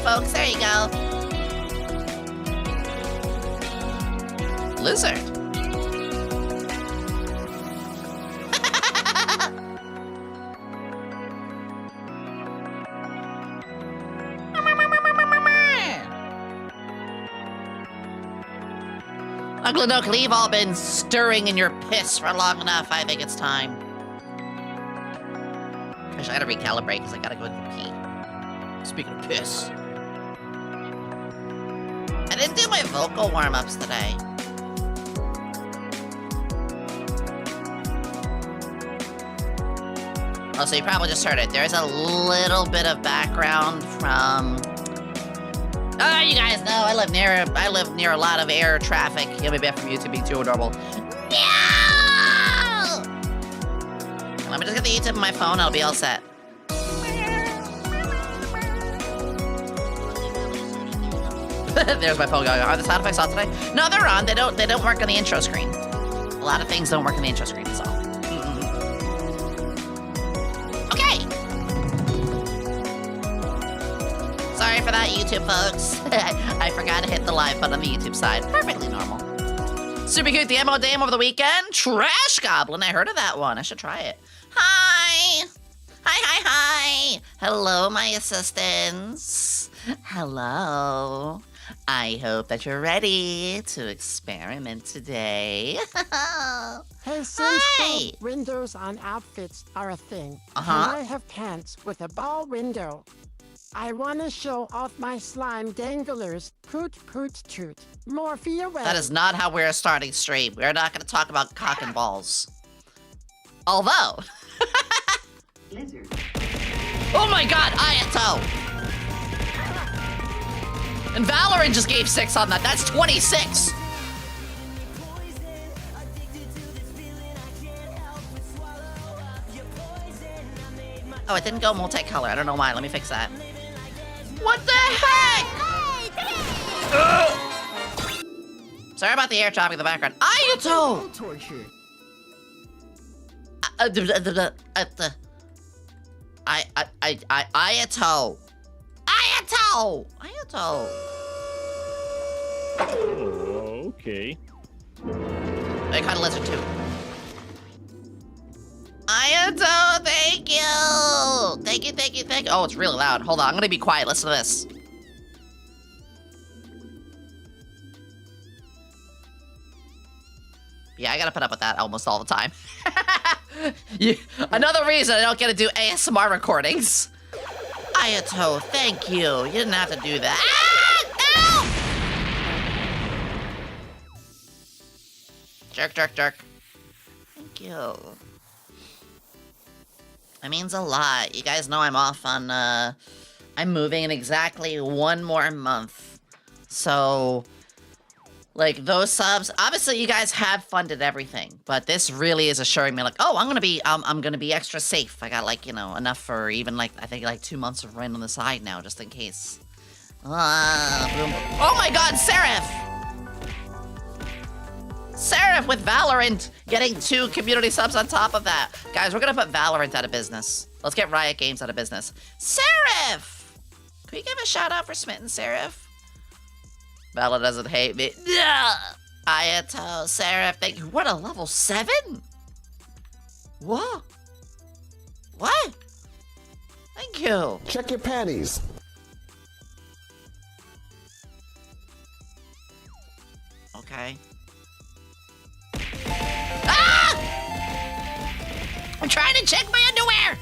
folks. There you go. Lizard. Uncle and Uncle, you've all been stirring in your piss for long enough. I think it's time. Actually, I gotta recalibrate because I gotta go pee. Speaking of piss. I didn't do my vocal warm-ups today. Oh, so you probably just heard it. There's a little bit of background from... Oh, you guys know I live near a lot of air traffic. You'll be back from YouTube being too adorable. No! Let me just get the YouTube on my phone. I'll be all set. There's my phone going. Are the sound effects on today? No, they're on. They don't work on the intro screen. A lot of things don't work on the intro screen. That's all. Okay. Sorry for that, YouTube folks. I forgot to hit the live button on the YouTube side. Perfectly normal. Super cute demo dame over the weekend. Trash Goblin. I heard of that one. I should try it. Hi. Hi. Hello, my assistants. Hello. I hope that you're ready to experiment today. Hey, since both windows on outfits are a thing, can I have pants with a ball window? I want to show off my slime danglers. Poot, poot, toot. Morphe away. That is not how we're starting stream. We're not going to talk about cock and balls. Although... Lizard. Oh my god, Ayato! And Valorant just gave 6 on that. That's 26! Oh, it didn't go multicolor. I don't know why. Let me fix that. What the heck? Sorry about the air traffic in the background. Ayato! Torture. Ayato! Ayato! Oh, okay. I caught a lizard too. Ayato, thank you! Thank you. Oh, it's really loud. Hold on, I'm gonna be quiet. Listen to this. Yeah, I gotta put up with that almost all the time. Another reason I don't get to do ASMR recordings. Ayato, thank you. You didn't have to do that. Ah, no! Jerk. Thank you. That means a lot. You guys know I'm off on, I'm moving in exactly 1 more month. So, like, those subs, obviously you guys have funded everything, but this really is assuring me, like, oh, I'm gonna be extra safe. I got, like, you know, enough for even, like, I think, like, 2 months of rent on the side now, just in case. Boom. Oh my god, Seraph with Valorant getting 2 community subs on top of that. Guys, we're gonna put Valorant out of business. Let's get Riot Games out of business. Seraph! Can we give a shout out for Smitten Seraph? Vala doesn't hate me. Ayato, Seraph, thank you. What, a level 7? What? Thank you. Check your panties. Okay. Ah! I'm trying to check my underwear!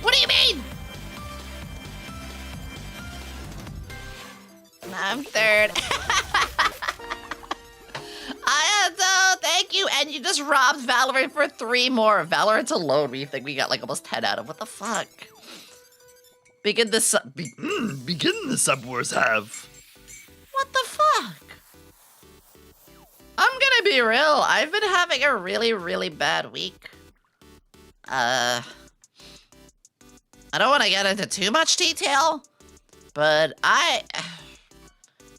What do you mean? I'm 3rd. Ayato, thank you. And you just robbed Valorant for 3 more. Valorant alone, we think we got like almost 10 out of. What the fuck? Begin the sub wars have. What the fuck? I'm gonna be real. I've been having a really, really bad week. I don't want to get into too much detail, but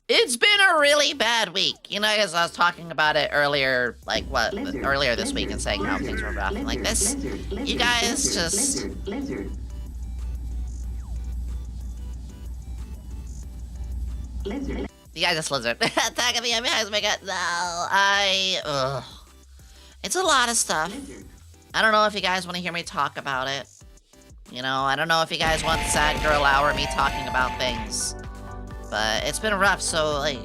it's been a really bad week. You know, as I was talking about it earlier, like earlier this week and saying how things were rough and like this. You guys just... Lizard. You guys just lizard. Attacking me, I'm behind my gut. No, ugh. It's a lot of stuff. Lizard. I don't know if you guys want to hear me talk about it. You know, I don't know if you guys want sad girl hour me talking about things. But it's been rough, so, like...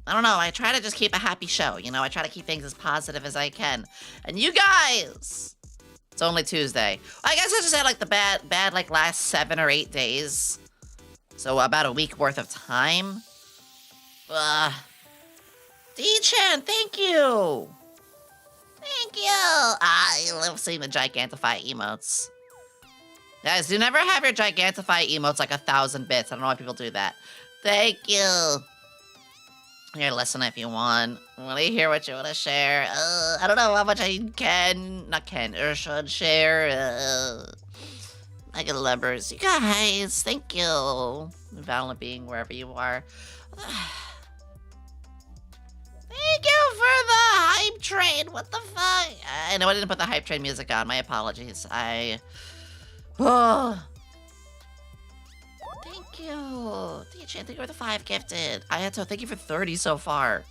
I don't know, I try to just keep a happy show, you know? I try to keep things as positive as I can. And you guys! It's only Tuesday. I guess I just had, like, the bad, like, last 7 or 8 days. So, about a week worth of time. D-Chan, thank you! Thank you! I love seeing the Gigantify emotes. Guys, do never have your Gigantify emotes like 1,000 bits. I don't know why people do that. Thank you! Here, listen if you want. I want to hear what you want to share. I don't know how much I or should share. I get lovers. You guys, thank you. Valent being wherever you are. Thank you for the hype train. What the fuck? I know I didn't put the hype train music on. My apologies. Oh. Thank you. DJ, thank you for the 5 gifted. Ayato, thank you for 30 so far.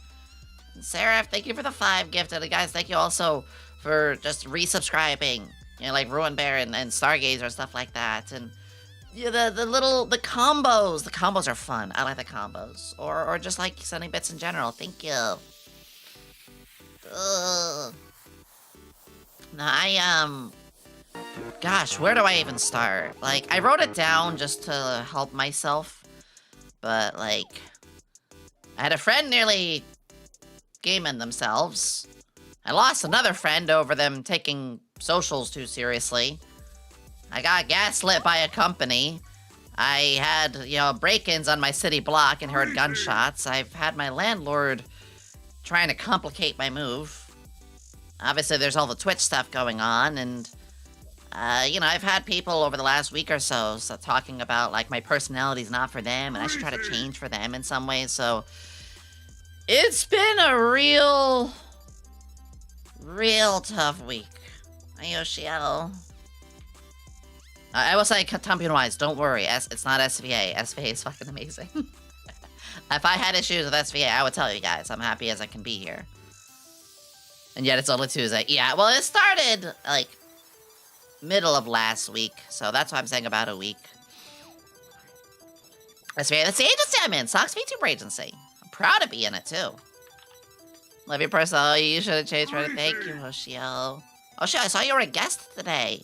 And Seraph, thank you for the 5 gifted. And guys, thank you also for just resubscribing. You know, like Ruin Bear and Stargazer and stuff like that. And yeah, the combos. The combos are fun. I like the combos. Or just like sending bits in general. Thank you. Now, gosh, where do I even start? Like, I wrote it down just to help myself, but, like, I had a friend nearly gaming themselves. I lost another friend over them taking socials too seriously. I got gaslit by a company. I had, you know, break-ins on my city block and heard gunshots. I've had my landlord trying to complicate my move. Obviously, there's all the Twitch stuff going on, and, you know, I've had people over the last week or so talking about, like, my personality's not for them, and I should try to change for them in some ways, so... It's been a real tough week. Yoshio. I will say, Tompion-wise, don't worry, it's not SVA. SVA is fucking amazing. If I had issues with SVA, I would tell you guys. I'm happy as I can be here. And yet it's only Tuesday. Yeah, well, it started, like, middle of last week. So that's why I'm saying about a week. SVA, that's the agency I'm in. Sox Vtuber agency. I'm proud to be in it, too. Love your personality. You should have changed for it. Thank you, Hoshio. Hoshio, I saw you were a guest today.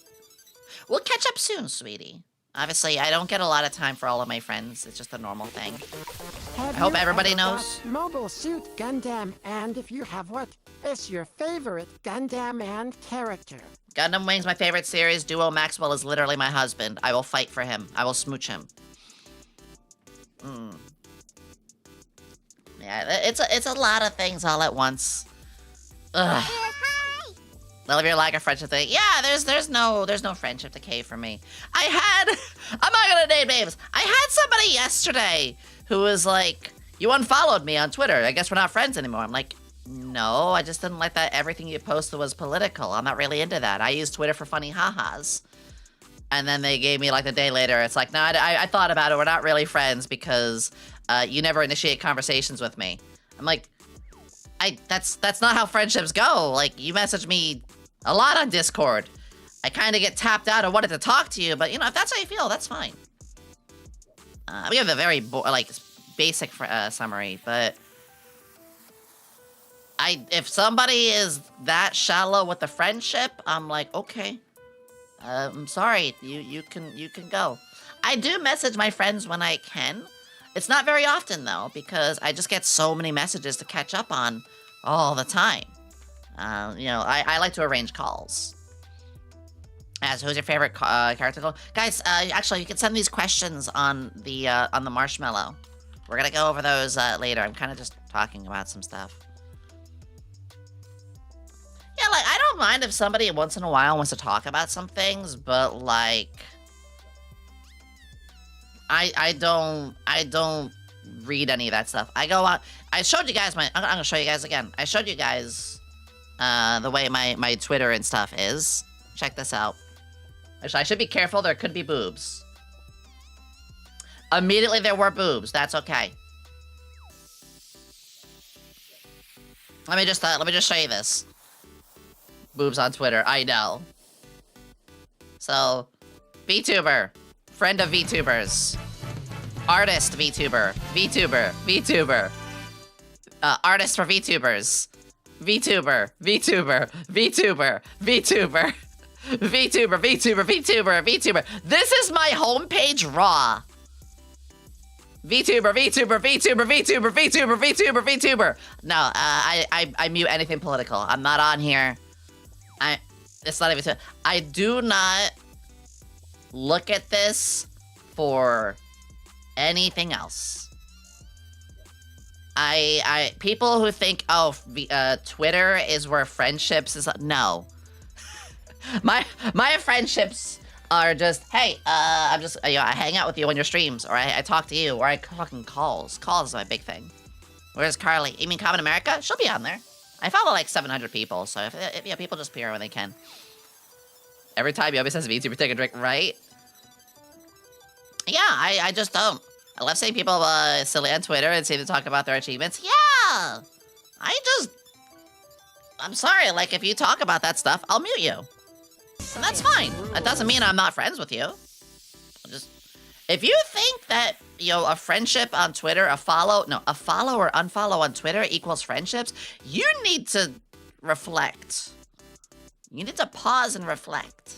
We'll catch up soon, sweetie. Obviously, I don't get a lot of time for all of my friends. It's just a normal thing. I hope everybody knows. Mobile Suit Gundam, and if you have what is your favorite Gundam and character? Gundam Wing's my favorite series. Duo Maxwell is literally my husband. I will fight for him. I will smooch him. Yeah, it's a lot of things all at once. Ugh. Love your lack of friendship thing. Yeah, there's no friendship decay for me. I'm not gonna name names. I had somebody yesterday who was like, you unfollowed me on Twitter. I guess we're not friends anymore. I'm like, no, I just didn't like that everything you posted was political. I'm not really into that. I use Twitter for funny ha-has. And then they gave me like the day later, it's like, no, I thought about it. We're not really friends because you never initiate conversations with me. I'm like, that's not how friendships go. Like, you message me a lot on Discord. I kind of get tapped out. I wanted to talk to you, but you know, if that's how you feel, that's fine. We have a very basic summary, but if somebody is that shallow with the friendship, I'm like, okay, I'm sorry. You can go. I do message my friends when I can. It's not very often though, because I just get so many messages to catch up on all the time. You know, I like to arrange calls. As who's your favorite character? Guys, actually, you can send these questions on the Marshmallow. We're gonna go over those later. I'm kind of just talking about some stuff. Yeah, like, I don't mind if somebody once in a while wants to talk about some things, but like, I don't read any of that stuff. I go out. I showed you guys I'm gonna show you guys again. I showed you guys the way my Twitter and stuff is. Check this out. Actually, I should be careful. There could be boobs. Immediately there were boobs. That's okay. Let me just show you this. Boobs on Twitter. I know. So, VTuber, friend of VTubers, artist VTuber, VTuber, artist for VTubers, VTuber, VTuber. This is my homepage raw. VTuber. No, I mute anything political. I'm not on here. It's not even. I do not look at this for anything else. People who think, oh, Twitter is where friendships is. No, my friendships are just, hey, I'm just, I hang out with you on your streams, or I talk to you, or I fucking calls. Calls is my big thing. Where's Carly? You mean Common America? She'll be on there. I follow like 700 people, so if people just peer when they can. Every time Yomi says VTuber, take a drink, right? Yeah, I just don't. I love seeing people silly on Twitter and see them talk about their achievements. Yeah! I'm sorry, like, if you talk about that stuff, I'll mute you. And that's fine. That doesn't mean I'm not friends with you. If you think that, a friendship on Twitter, a follow or unfollow on Twitter equals friendships, you need to reflect. You need to pause and reflect.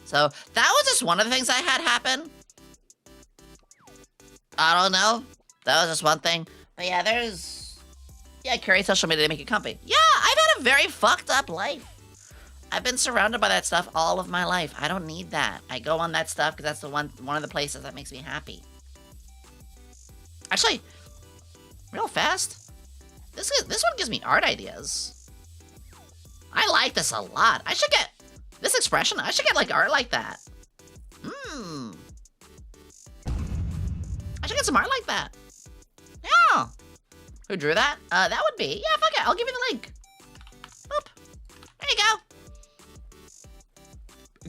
So that was just one of the things I had happen. I don't know. That was just one thing. But yeah, create social media to make you comfy. Yeah, I've had a very fucked up life. I've been surrounded by that stuff all of my life. I don't need that. I go on that stuff because that's one of the places that makes me happy. Actually, real fast, this one gives me art ideas. I like this a lot. I should get this expression. I should get like art like that. I should get some art like that. Yeah. Who drew that? That would be. Yeah, fuck it. I'll give you the link. Boop. There you go.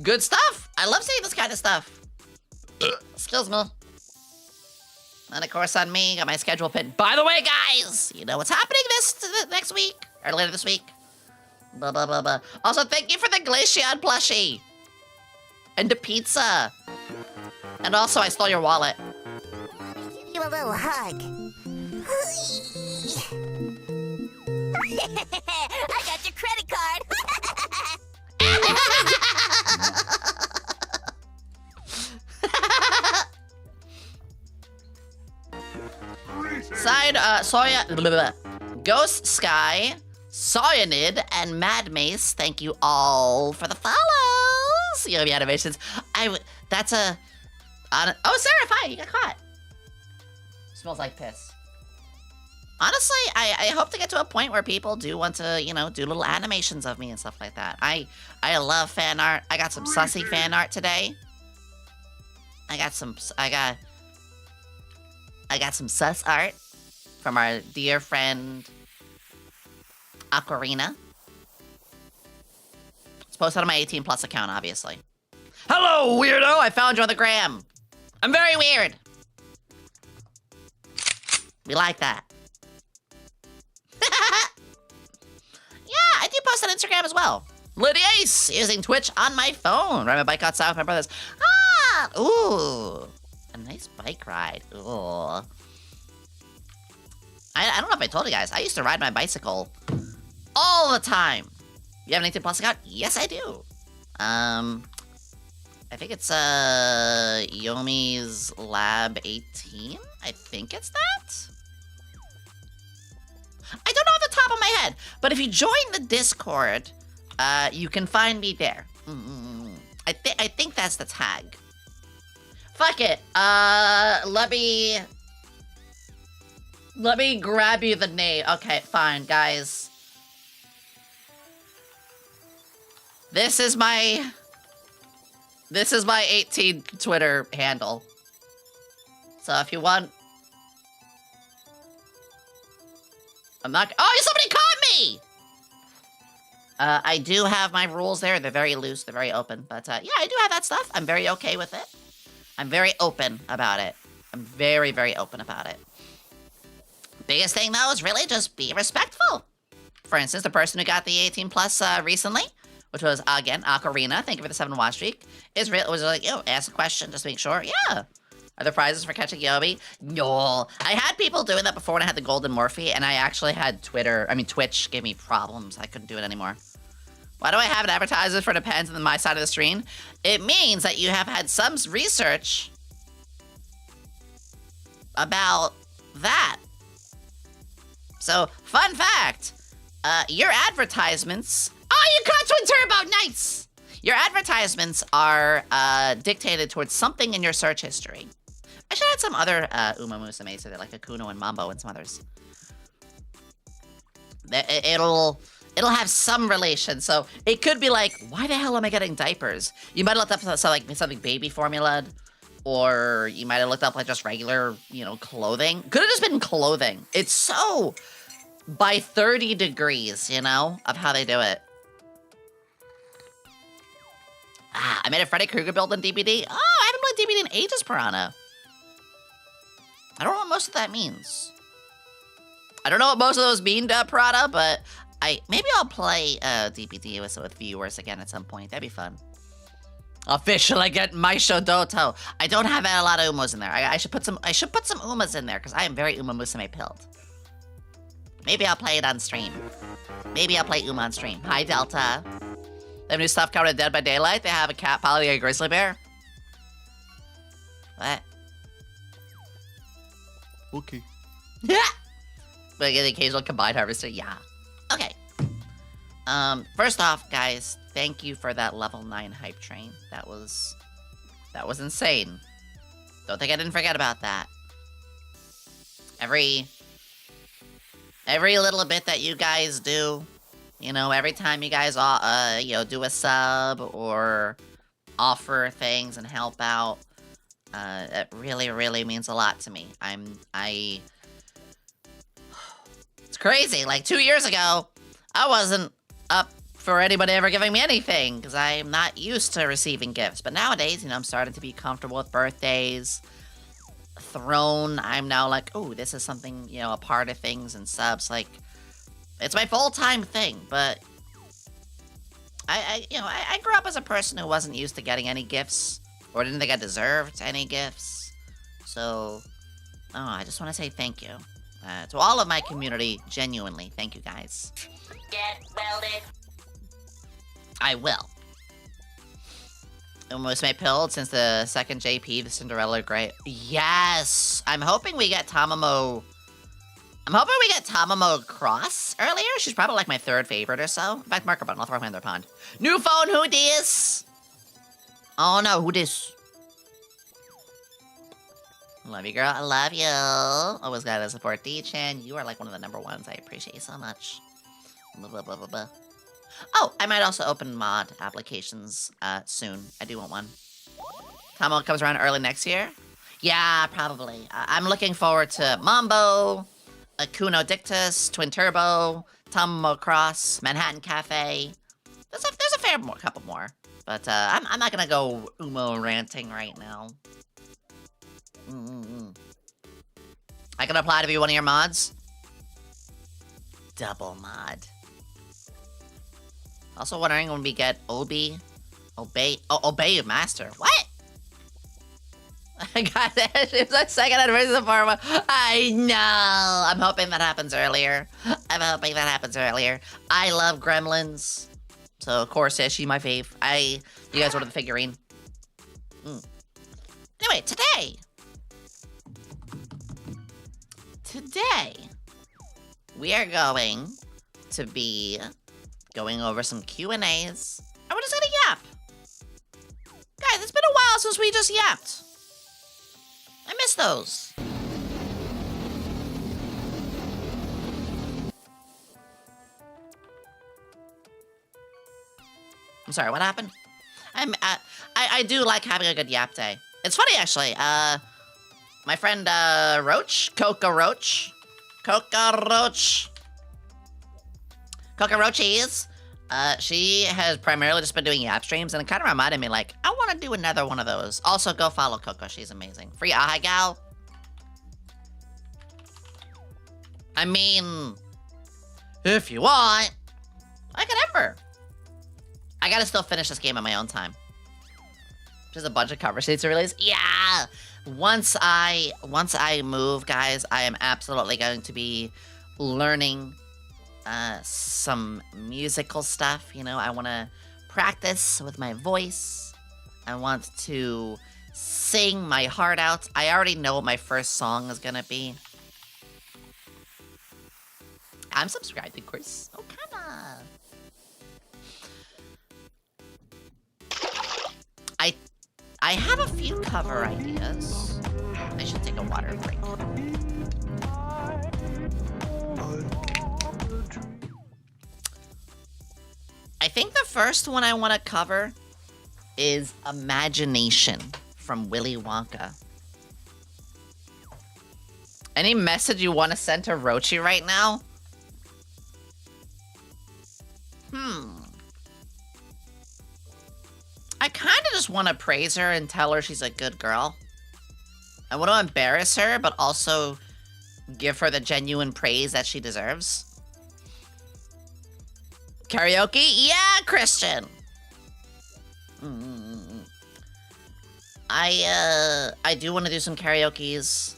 Good stuff. I love seeing this kind of stuff. Excuse me. And of course on me, got my schedule pinned. By the way, guys, you know what's happening this next week? Or later this week? Blah, blah, blah, blah. Also, thank you for the Glaceon plushie. And the pizza. And also, I stole your wallet. Give you a little hug. I got your credit card. Side, Soya, blah, blah, blah. Ghost Sky, Soyanid, and Mad Mace, thank you all for the follows. Yomi animations. That's a, oh, Sarah, hi, you got caught. Smells like piss. Honestly, I hope to get to a point where people do want to, do little animations of me and stuff like that. I love fan art. I got some sussy fan art today. I got some sus art from our dear friend Aquarina. It's posted on my 18 plus account, obviously. Hello, weirdo! I found you on the gram. I'm very weird. We like that. Yeah, I do post on Instagram as well. Lydia Ace, using Twitch on my phone. Ride my bike outside with my brothers. Ah! Ooh. A nice bike ride. Ooh. I don't know if I told you guys. I used to ride my bicycle all the time. You have an 18 plus account? Yes, I do. I think it's Yomi's Lab 18. I think it's that. I don't know off the top of my head, but if you join the Discord, you can find me there. I think that's the tag. Fuck it. Let me grab you the name. Okay, fine, guys. This is my 18 Twitter handle. So if you want, I'm not. Oh, somebody caught me! I do have my rules there. They're very loose. They're very open. But yeah, I do have that stuff. I'm very okay with it. I'm very open about it. I'm very, very open about it. Biggest thing, though, is really just be respectful. For instance, the person who got the 18 plus recently, which was, again, Ocarina, thank you for the 7 watch streak, was like, yo, ask a question, just to make sure. Yeah. Are there prizes for catching Yomi? No. I had people doing that before when I had the golden Morphe, and I actually had Twitch gave me problems. I couldn't do it anymore. Why do I have an advertisement for Depends on my side of the screen? It means that you have had some research about that. So, fun fact, your advertisements... Oh, you caught Twin Turbo, nice! Your advertisements are dictated towards something in your search history. I should add some other Uma Musume to there, like Akuno and Mambo and some others. It'll have some relation, so it could be like, why the hell am I getting diapers? You might have looked up something baby formula, or you might have looked up like just regular, clothing. Could have just been clothing. It's so by 30 degrees, of how they do it. I made a Freddy Krueger build in DBD. Oh, I haven't played DBD in ages, Piranha. I don't know what most of that means. I don't know what most of those mean, Piranha, but maybe I'll play DBD with viewers again at some point. That'd be fun. Officially get Maisho Doto. I don't have a lot of Umas in there. I should put some Umas in there because I am very Uma Musume pilled. Maybe I'll play it on stream. Maybe I'll play Uma on stream. Hi, Delta. They have new stuff coming to Dead by Daylight. They have a cat piloting a grizzly bear. What? Okay. Yeah. But the occasional combined harvester. Yeah. Okay. First off, guys, thank you for that level 9 hype train. That was insane. Don't think I didn't forget about that. Every little bit that you guys do, every time you guys do a sub or offer things and help out, it really, really means a lot to me. It's crazy. Like 2 years ago, I wasn't up for anybody ever giving me anything because I'm not used to receiving gifts. But nowadays, I'm starting to be comfortable with birthdays. Throne, I'm now like, oh, this is something, a part of things and subs. Like, it's my full-time thing, but I grew up as a person who wasn't used to getting any gifts or didn't think I deserved any gifts. So, I just want to say thank you to all of my community. Genuinely, thank you guys. Get welded. I will. Almost my pilled since the second JP, the Cinderella Grey. Yes! I'm hoping we get Tamamo Cross earlier. She's probably like my 3rd favorite or so. In fact, marker button. I'll throw her in their pond. New phone, who dis? Oh no, who dis? Love you, girl. I love you. Always gotta support D-Chan. You are like one of the #1s. I appreciate you so much. Blah, blah, blah, blah, blah. Oh, I might also open mod applications soon. I do want one. Tomo comes around early next year? Yeah, probably. I'm looking forward to Mambo, Akuno Dictus, Twin Turbo, Tomo Cross, Manhattan Cafe. There's a couple more. But I'm not gonna go Umo ranting right now. I can apply to be one of your mods? Double mod. Also wondering when we get Obey You Master. What? I got it. It's my 2nd anniversary of Pharma. I know. I'm hoping that happens earlier. I love Gremlins. So, of course, yeah, she's my fave. You guys ordered the figurine. Anyway, today, we are going to be going over some Q&As, and we're just gonna yap. Guys, it's been a while since we just yapped. I miss those. I'm sorry, what happened? I do like having a good yap day. It's funny, actually. My friend, Coco Roachies. She has primarily just been doing yap streams, and it kind of reminded me, like, I want to do another one of those. Also, go follow Coco. She's amazing. Free Aha Gal. I mean, if you want, I could ever. I gotta still finish this game on my own time. Just a bunch of cover sheets to release. Yeah. Once I move, guys, I am absolutely going to be learning some musical stuff. You know, I want to practice with my voice. I want to sing my heart out. I already know what my first song is gonna be. I'm subscribed, of course. Oh, come on. I have a few cover ideas. I should take a water break. I think the first one I want to cover is Imagination from Willy Wonka. Any message you want to send to Rochi right now? I kind of just want to praise her and tell her she's a good girl. I want to embarrass her, but also give her the genuine praise that she deserves. Karaoke? Yeah, Christian! I do want to do some karaokes.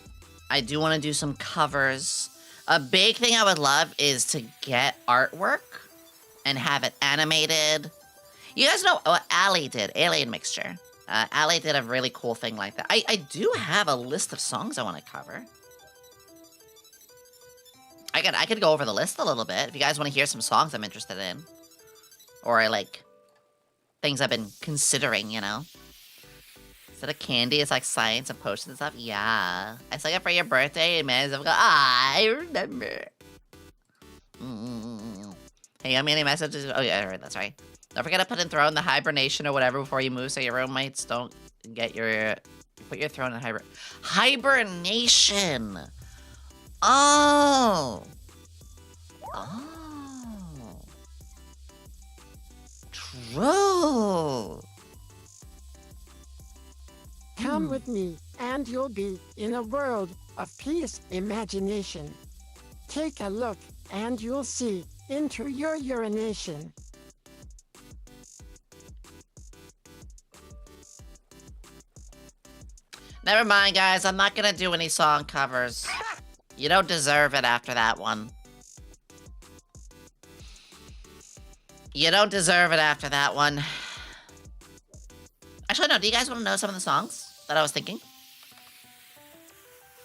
I do want to do some covers. A big thing I would love is to get artwork and have it animated. You guys know what Ali did, Alien Mixture. Ali did a really cool thing like that. I do have a list of songs I want to cover. I could go over the list a little bit if you guys want to hear some songs I'm interested in. Or I like things I've been considering, you know. Instead of candy, it's like science and potions and stuff. Yeah. I sang it for your birthday and man, I remember. Hey, you got me any messages? Oh yeah, alright, that's right. Don't forget to put in throne the hibernation or whatever before you move so your roommates don't get your... Put your throne in hibernation! Oh! Oh! True! Come with me, and you'll be in a world of peace imagination. Take a look, and you'll see into your urination. Never mind, guys. I'm not gonna do any song covers. You don't deserve it after that one. You don't deserve it after that one. Actually, no. Do you guys want to know some of the songs that I was thinking?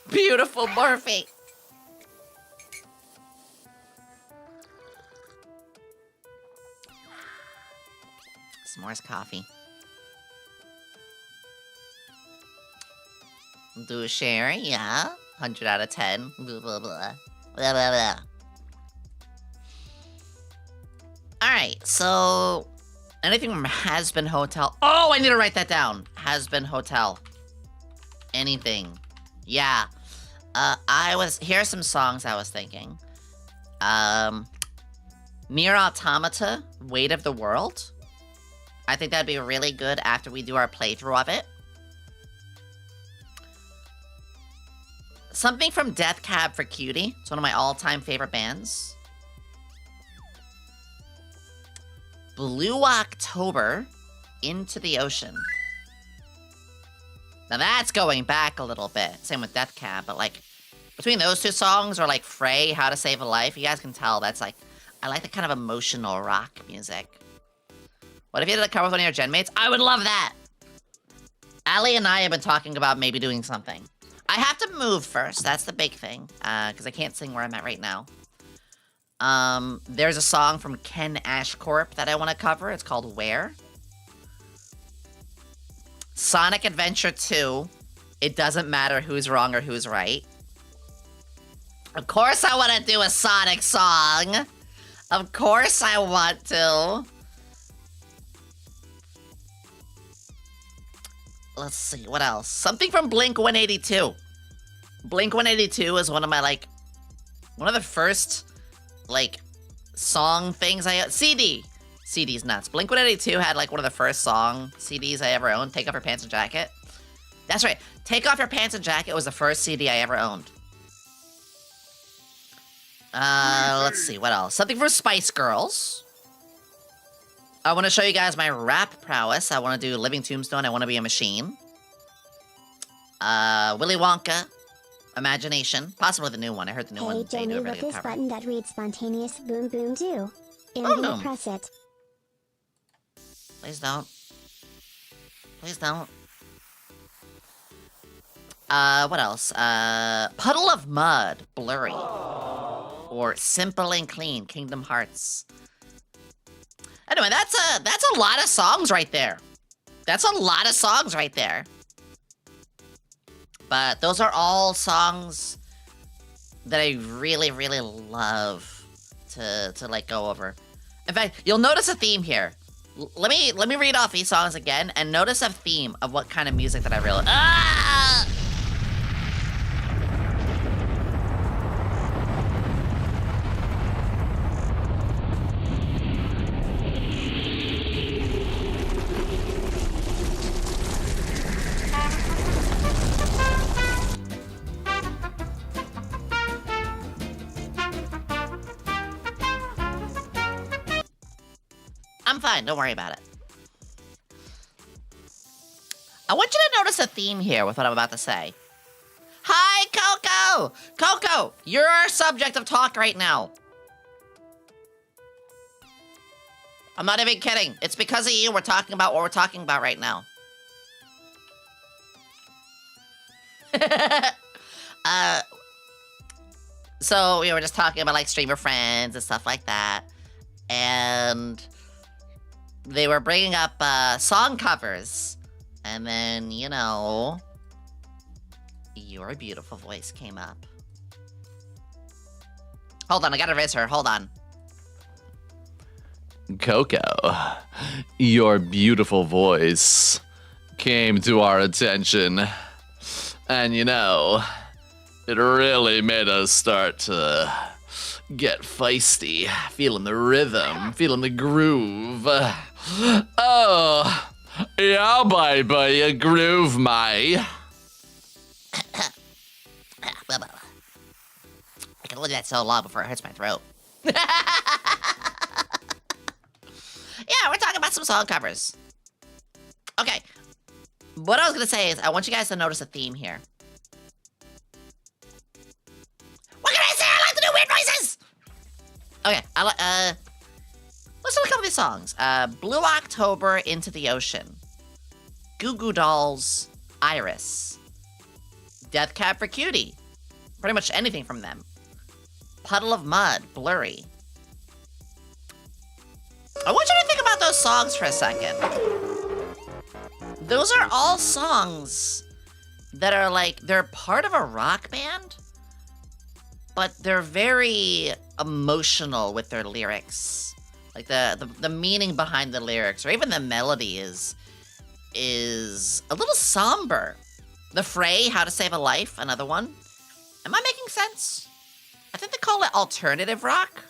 Beautiful Morphe. S'mores coffee. Do a share, yeah. 100 out of 10. Blah, blah, blah. Blah, blah, blah. Alright, so... anything from Has Been Hotel. Oh, I need to write that down. Has Been Hotel. Anything. Yeah. Here are some songs I was thinking. Near Automata, Weight of the World. I think that'd be really good after we do our playthrough of it. Something from Death Cab for Cutie. It's one of my all-time favorite bands. Blue October, Into the Ocean. Now that's going back a little bit. Same with Death Cab, but like, between those two songs or like Frey, How to Save a Life, you guys can tell that's like, I like the kind of emotional rock music. What if you did a cover with one of your gen mates? I would love that! Ali and I have been talking about maybe doing something. I have to move first, that's the big thing, because I can't sing where I'm at right now. There's a song from Ken Ashcorp that I want to cover. It's called Where. Sonic Adventure 2. It doesn't matter who's wrong or who's right. Of course I want to do a Sonic song. Of course I want to. Let's see, what else? Something from Blink-182. Blink-182 is one of my, like, one of the first, like, song things CD. CD's nuts. Blink-182 had, like, one of the first song CDs I ever owned. Take Off Your Pants and Jacket. That's right. Take Off Your Pants and Jacket was the first CD I ever owned. Let's see, what else? Something for Spice Girls. I want to show you guys my rap prowess. I want to do Living Tombstone. I want to be a machine. Willy Wonka. Imagination. Possibly the new one. I heard the new one. Hey, They do a Yomi, really what good this cover. button that reads spontaneous boom boom do? And Oh, you no. press it. Please don't. Please don't. What else? Puddle of Mud, Blurry. Or Simple and Clean, Kingdom Hearts. Anyway, that's a lot of songs right there. That's a lot of songs right there. But those are all songs that I really, really love to like go over. In fact, you'll notice a theme here. Let me read off these songs again and notice a theme of what kind of music that I really. Ah! I'm fine, don't worry about it. I want you to notice a theme here with what I'm about to say. Hi, Coco! Coco, you're our subject of talk right now. I'm not even kidding. It's because of you we're talking about what we're talking about right now. So we were just talking about like streamer friends and stuff like that. And they were bringing up song covers. And then, you know, Your Beautiful Voice came up. Hold on, I gotta erase her. Hold on. Coco, your beautiful voice came to our attention. And you know, it really made us start to get feisty, feeling the rhythm, feeling the groove. Oh, yeah, baby, you groove me. I can only do that so long before it hurts my throat. Yeah, we're talking about some song covers. Okay. What I was gonna say is I want you guys to notice a theme here. What can I say? I like to do weird noises! Okay, listen to a couple of these songs. Blue October, Into the Ocean. Goo Goo Dolls, Iris. Death Cab for Cutie. Pretty much anything from them. Puddle of Mud, Blurry. I want you to think about those songs for a second. Those are all songs that are like, they're part of a rock band, but they're very emotional with their lyrics. Like the meaning behind the lyrics, or even the melody is a little somber. The Fray, How to Save a Life, another one. Am I making sense? I think they call it alternative rock.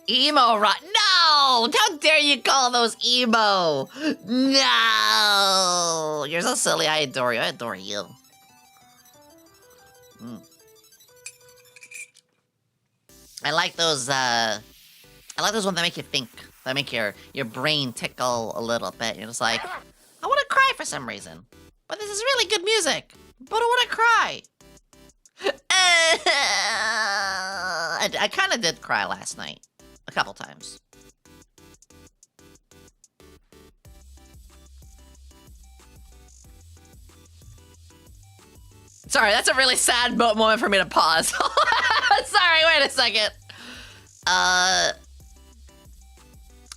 Emo rock. No! How dare you call those emo? No! You're so silly. I adore you. I adore you. I like those ones that make you think. That make your brain tickle a little bit. You're just like, I want to cry for some reason. But this is really good music. But I want to cry. I kind of did cry last night. A couple times. Sorry, that's a really sad moment for me to pause. Sorry, wait a second.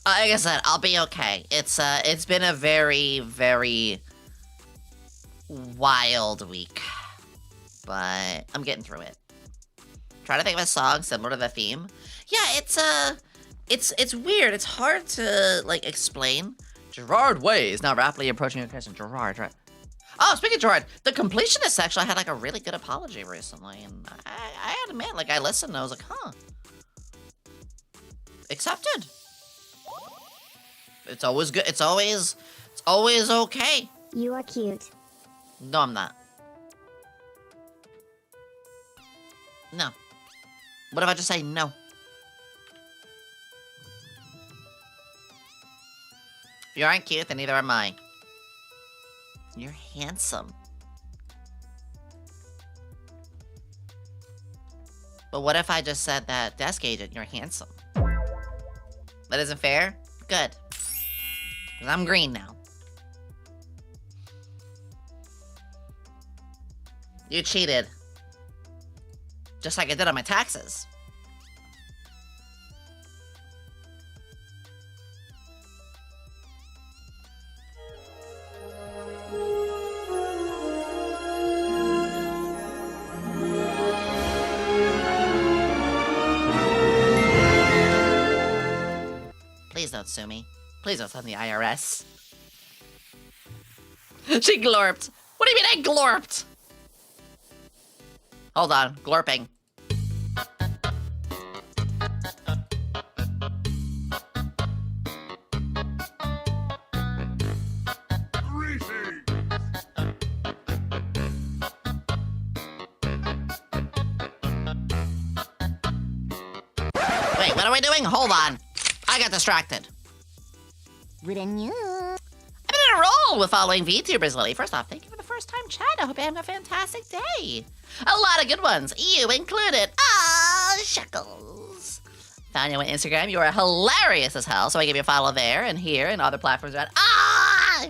Like I said, I'll be okay. It's been a very, very wild week. But I'm getting through it. Try to think of a song similar to the theme. Yeah, it's weird. It's hard to like explain. Gerard Way is now rapidly approaching your question. Gerard, right? Oh, speaking of Gerard, the completionist actually had like a really good apology recently, and I had to admit, like I listened, and I was like, huh, accepted. It's always good. It's always okay. You are cute. No, I'm not. No. What if I just say no? You aren't cute, and neither am I. You're handsome. But what if I just said that, desk agent, you're handsome? That isn't fair? Good. Because I'm green now. You cheated. Just like I did on my taxes. Please don't sue me. Please don't send the IRS. She glorped. What do you mean I glorped? Hold on, glorping. Wait, what are we doing? Hold on. I got distracted. I've been in a roll with following VTubers lately. First off, thank you for the first time chat. I hope you're having a fantastic day. A lot of good ones, you included. Ah, shuckles. Found you on Instagram. You are hilarious as hell, so I gave you a follow there and here and other platforms. Ah!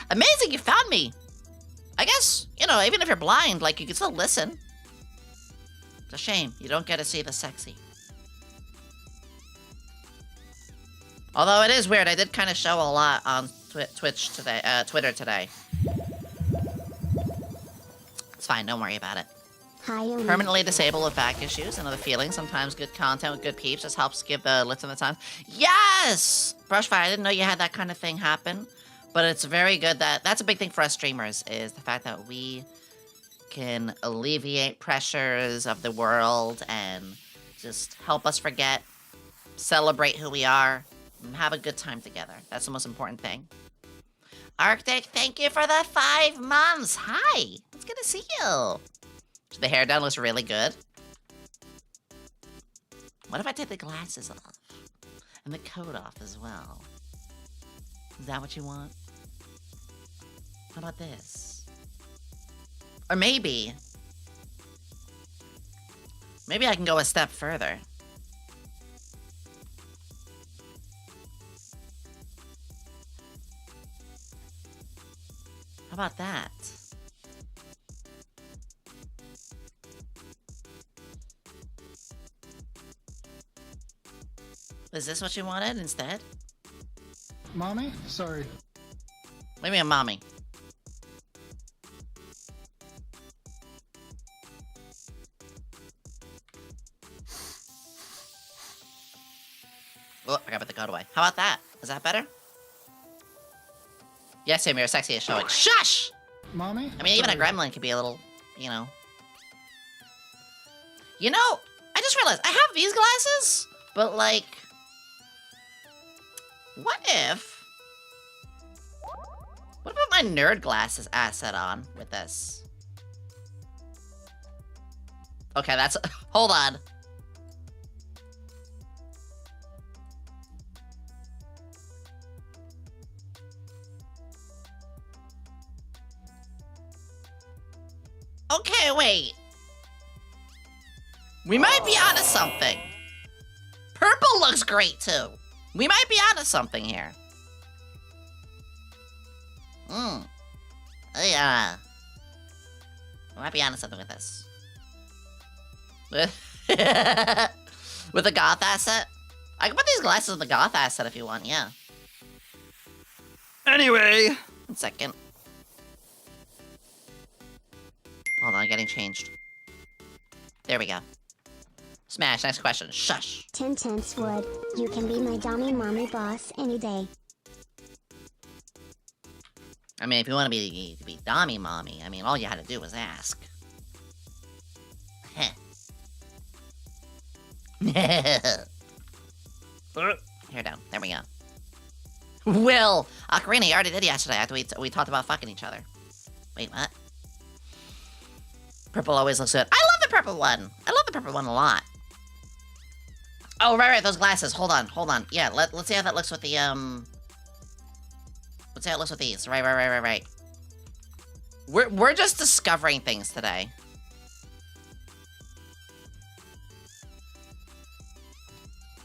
Amazing you found me. I guess, you know, even if you're blind, like, you can still listen. It's a shame you don't get to see the sexy. Although it is weird, I did kind of show a lot on Twitch today, Twitter today. It's fine, don't worry about it. Hi, Yomi. Permanently disabled with back issues and other feelings. Sometimes good content with good peeps just helps give the listen the time. Yes! Brushfire, I didn't know you had that kind of thing happen. But it's very good that's a big thing for us streamers, is the fact that we can alleviate pressures of the world and just help us forget, celebrate who we are, and have a good time together. That's the most important thing. Arctic, thank you for the 5 months. Hi, it's good to see you. The hair done looks really good. What if I take the glasses off? And the coat off as well? Is that what you want? How about this? Or maybe I can go a step further. How about that? Is this what you wanted instead? Mommy? Sorry. What do you mean, mommy? Oh, I gotta put the coat away. How about that? Is that better? Yes, Sam, you're sexy as showing. Shush! Mommy? I mean, even a Sorry. gremlin could be a little, you know. You know, I just realized I have these glasses, but like, what if I put my nerd glasses asset on with this? Okay, that's, hold on. Okay, wait. We might be onto something. Purple looks great, too. We might be onto something here. Oh, yeah. We might be onto something with this. With the goth asset? I can put these glasses in the goth asset if you want, yeah. Anyway. 1 second. Hold on, getting changed. There we go. Smash, next question. Shush. 10 cents would. You can be my dummy mommy boss any day. I mean, if you want to be Dommy Mommy, I mean, all you had to do was ask. Heh. Hair down. There we go. Will! Ocarina, you already did yesterday after we talked about fucking each other. Wait, what? Purple always looks good. I love the purple one. I love the purple one a lot. Oh, right, those glasses. Hold on. Yeah, let's see how that looks with the, let's see how it looks with these. Right. We're just discovering things today.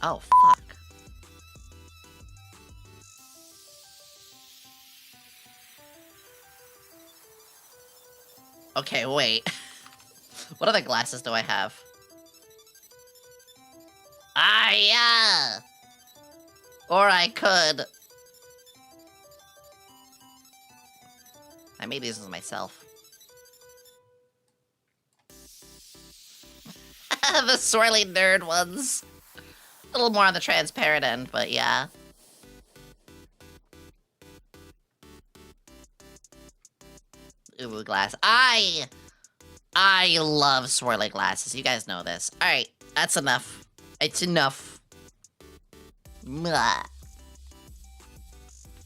Oh, fuck. Okay, wait. What other glasses do I have? Yeah! Or I could... I made these as myself. The swirly nerd ones. A little more on the transparent end, but yeah. Ooh, glass. I love swirly glasses. You guys know this. Alright, that's enough. It's enough. Mwah.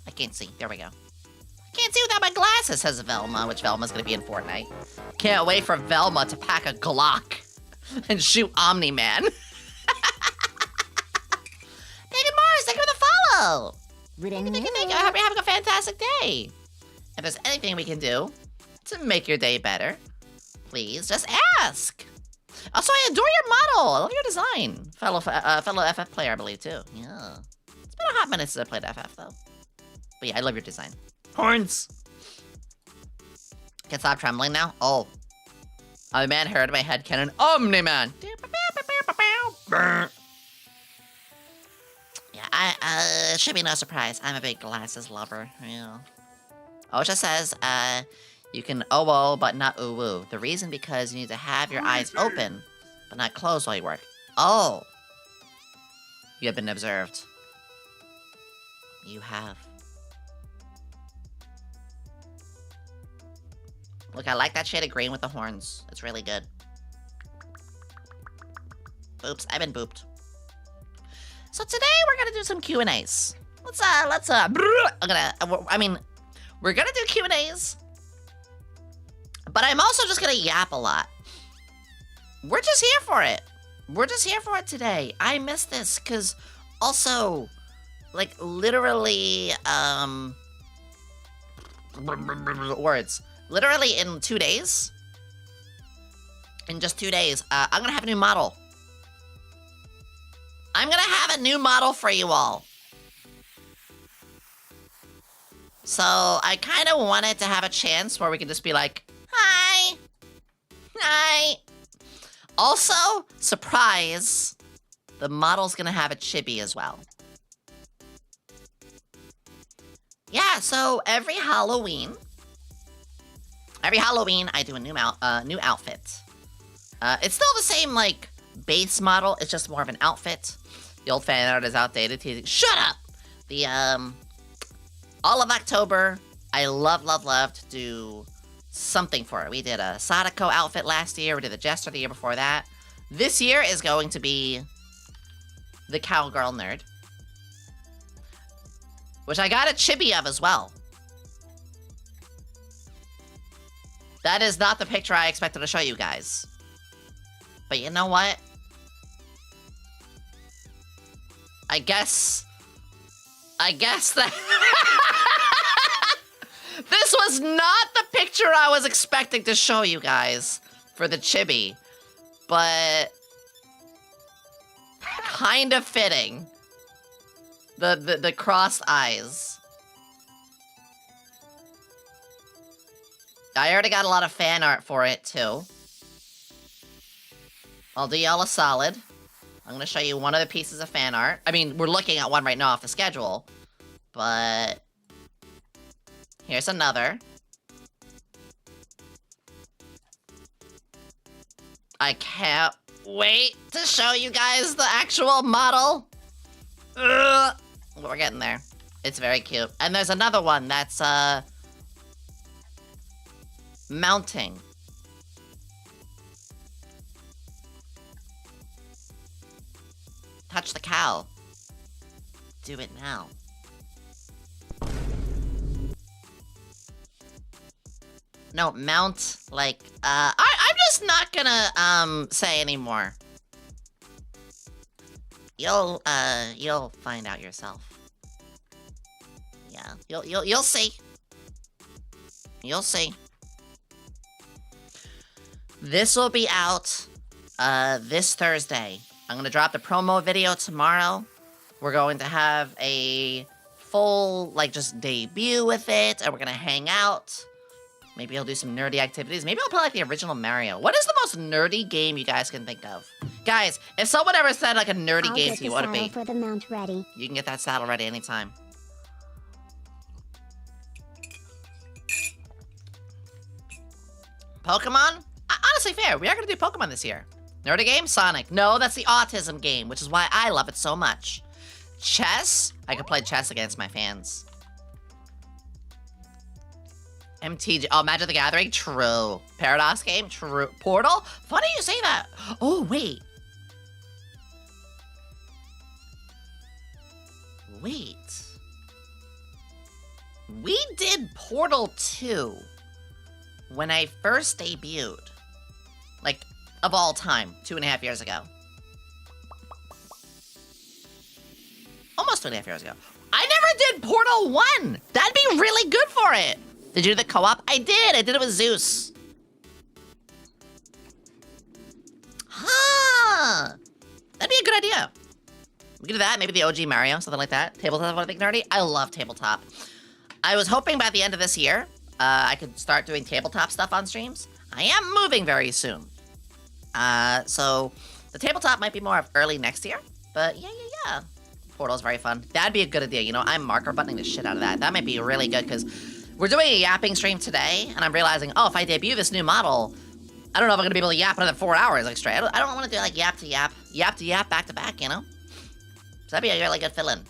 I can't see. There we go. Can't see without my glasses, says Velma, which Velma's gonna be in Fortnite. Can't wait for Velma to pack a Glock and shoot Omni-Man. David Mars, thank you for the follow. Thank you. I hope you're having a fantastic day. If there's anything we can do to make your day better, please just ask. Also, I adore your model. I love your design. Fellow FF player, I believe, too. Yeah. It's been a hot minute since I played FF, though. But yeah, I love your design. Horns! Can't stop trembling now? Oh. A man heard my head cannon. Omni-Man! Yeah, it should be no surprise. I'm a big glasses lover. Yeah. Oh, it just says, you can but not ooh-woo. The reason because you need to have your eyes open, but not closed while you work. Oh. You have been observed. You have. Look, I like that shade of green with the horns. It's really good. Oops, I've been booped. So today we're gonna do some Q&As. We're gonna do Q&As, but I'm also just gonna yap a lot. We're just here for it. We're just here for it today. I miss this, cause also, like, literally, words. Literally in 2 days, in just 2 days, I'm gonna have a new model. I'm gonna have a new model for you all. So I kind of wanted to have a chance where we could just be like, hi. Hi. Also, surprise, the model's gonna have a chibi as well. Yeah, so every Halloween, I do a new outfit. It's still the same, like, base model. It's just more of an outfit. The old fan art is outdated. Shut up! The, all of October, I love to do something for it. We did a Sadako outfit last year. We did the Jester the year before that. This year is going to be the Cowgirl Nerd, which I got a chibi of as well. That is not the picture I expected to show you guys. But you know what? I guess that... This was not the picture I was expecting to show you guys for the chibi. But... kind of fitting. The crossed eyes. I already got a lot of fan art for it, too. I'll do y'all a solid. I'm gonna show you one of the pieces of fan art. I mean, we're looking at one right now off the schedule. But... here's another. I can't wait to show you guys the actual model. Ugh. We're getting there. It's very cute. And there's another one that's, mounting. Touch the cow. Do it now. No, mount, like, I'm just just not gonna say anymore. You'll find out yourself. Yeah, you'll see. You'll see. This will be out this Thursday. I'm gonna drop the promo video tomorrow. We're going to have a full, like, just debut with it, and we're gonna hang out. Maybe I'll do some nerdy activities. Maybe I'll play, like, the original Mario. What is the most nerdy game you guys can think of? Guys, if someone ever said, like, a nerdy game to you, what would it be? For the mount ready. You can get that saddle ready anytime. Pokemon? Honestly, fair. We are gonna do Pokemon this year. Nerdy game? Sonic. No, that's the autism game, which is why I love it so much. Chess? I could play chess against my fans. MTG. Oh, Magic the Gathering? True. Paradox game? True. Portal? Funny you say that. Oh, wait. Wait. We did Portal 2 when I first debuted. Like, of all time, 2.5 years ago. Almost 2.5 years ago. I never did Portal 1! That'd be really good for it! Did you do the co-op? I did! I did it with Zeus. Huh! That'd be a good idea. We could do that, maybe the OG Mario, something like that. Tabletop, what I think, nerdy? I love tabletop. I was hoping by the end of this year, I could start doing tabletop stuff on streams. I am moving very soon. So the tabletop might be more of early next year, but yeah. Portal's very fun. That'd be a good idea, you know, I'm marker buttoning the shit out of that. That might be really good, because we're doing a yapping stream today, and I'm realizing, oh, if I debut this new model, I don't know if I'm gonna be able to yap another 4 hours, like, straight. I don't want to do, like, yap to yap, back to back, you know? So that'd be a really good fill-in.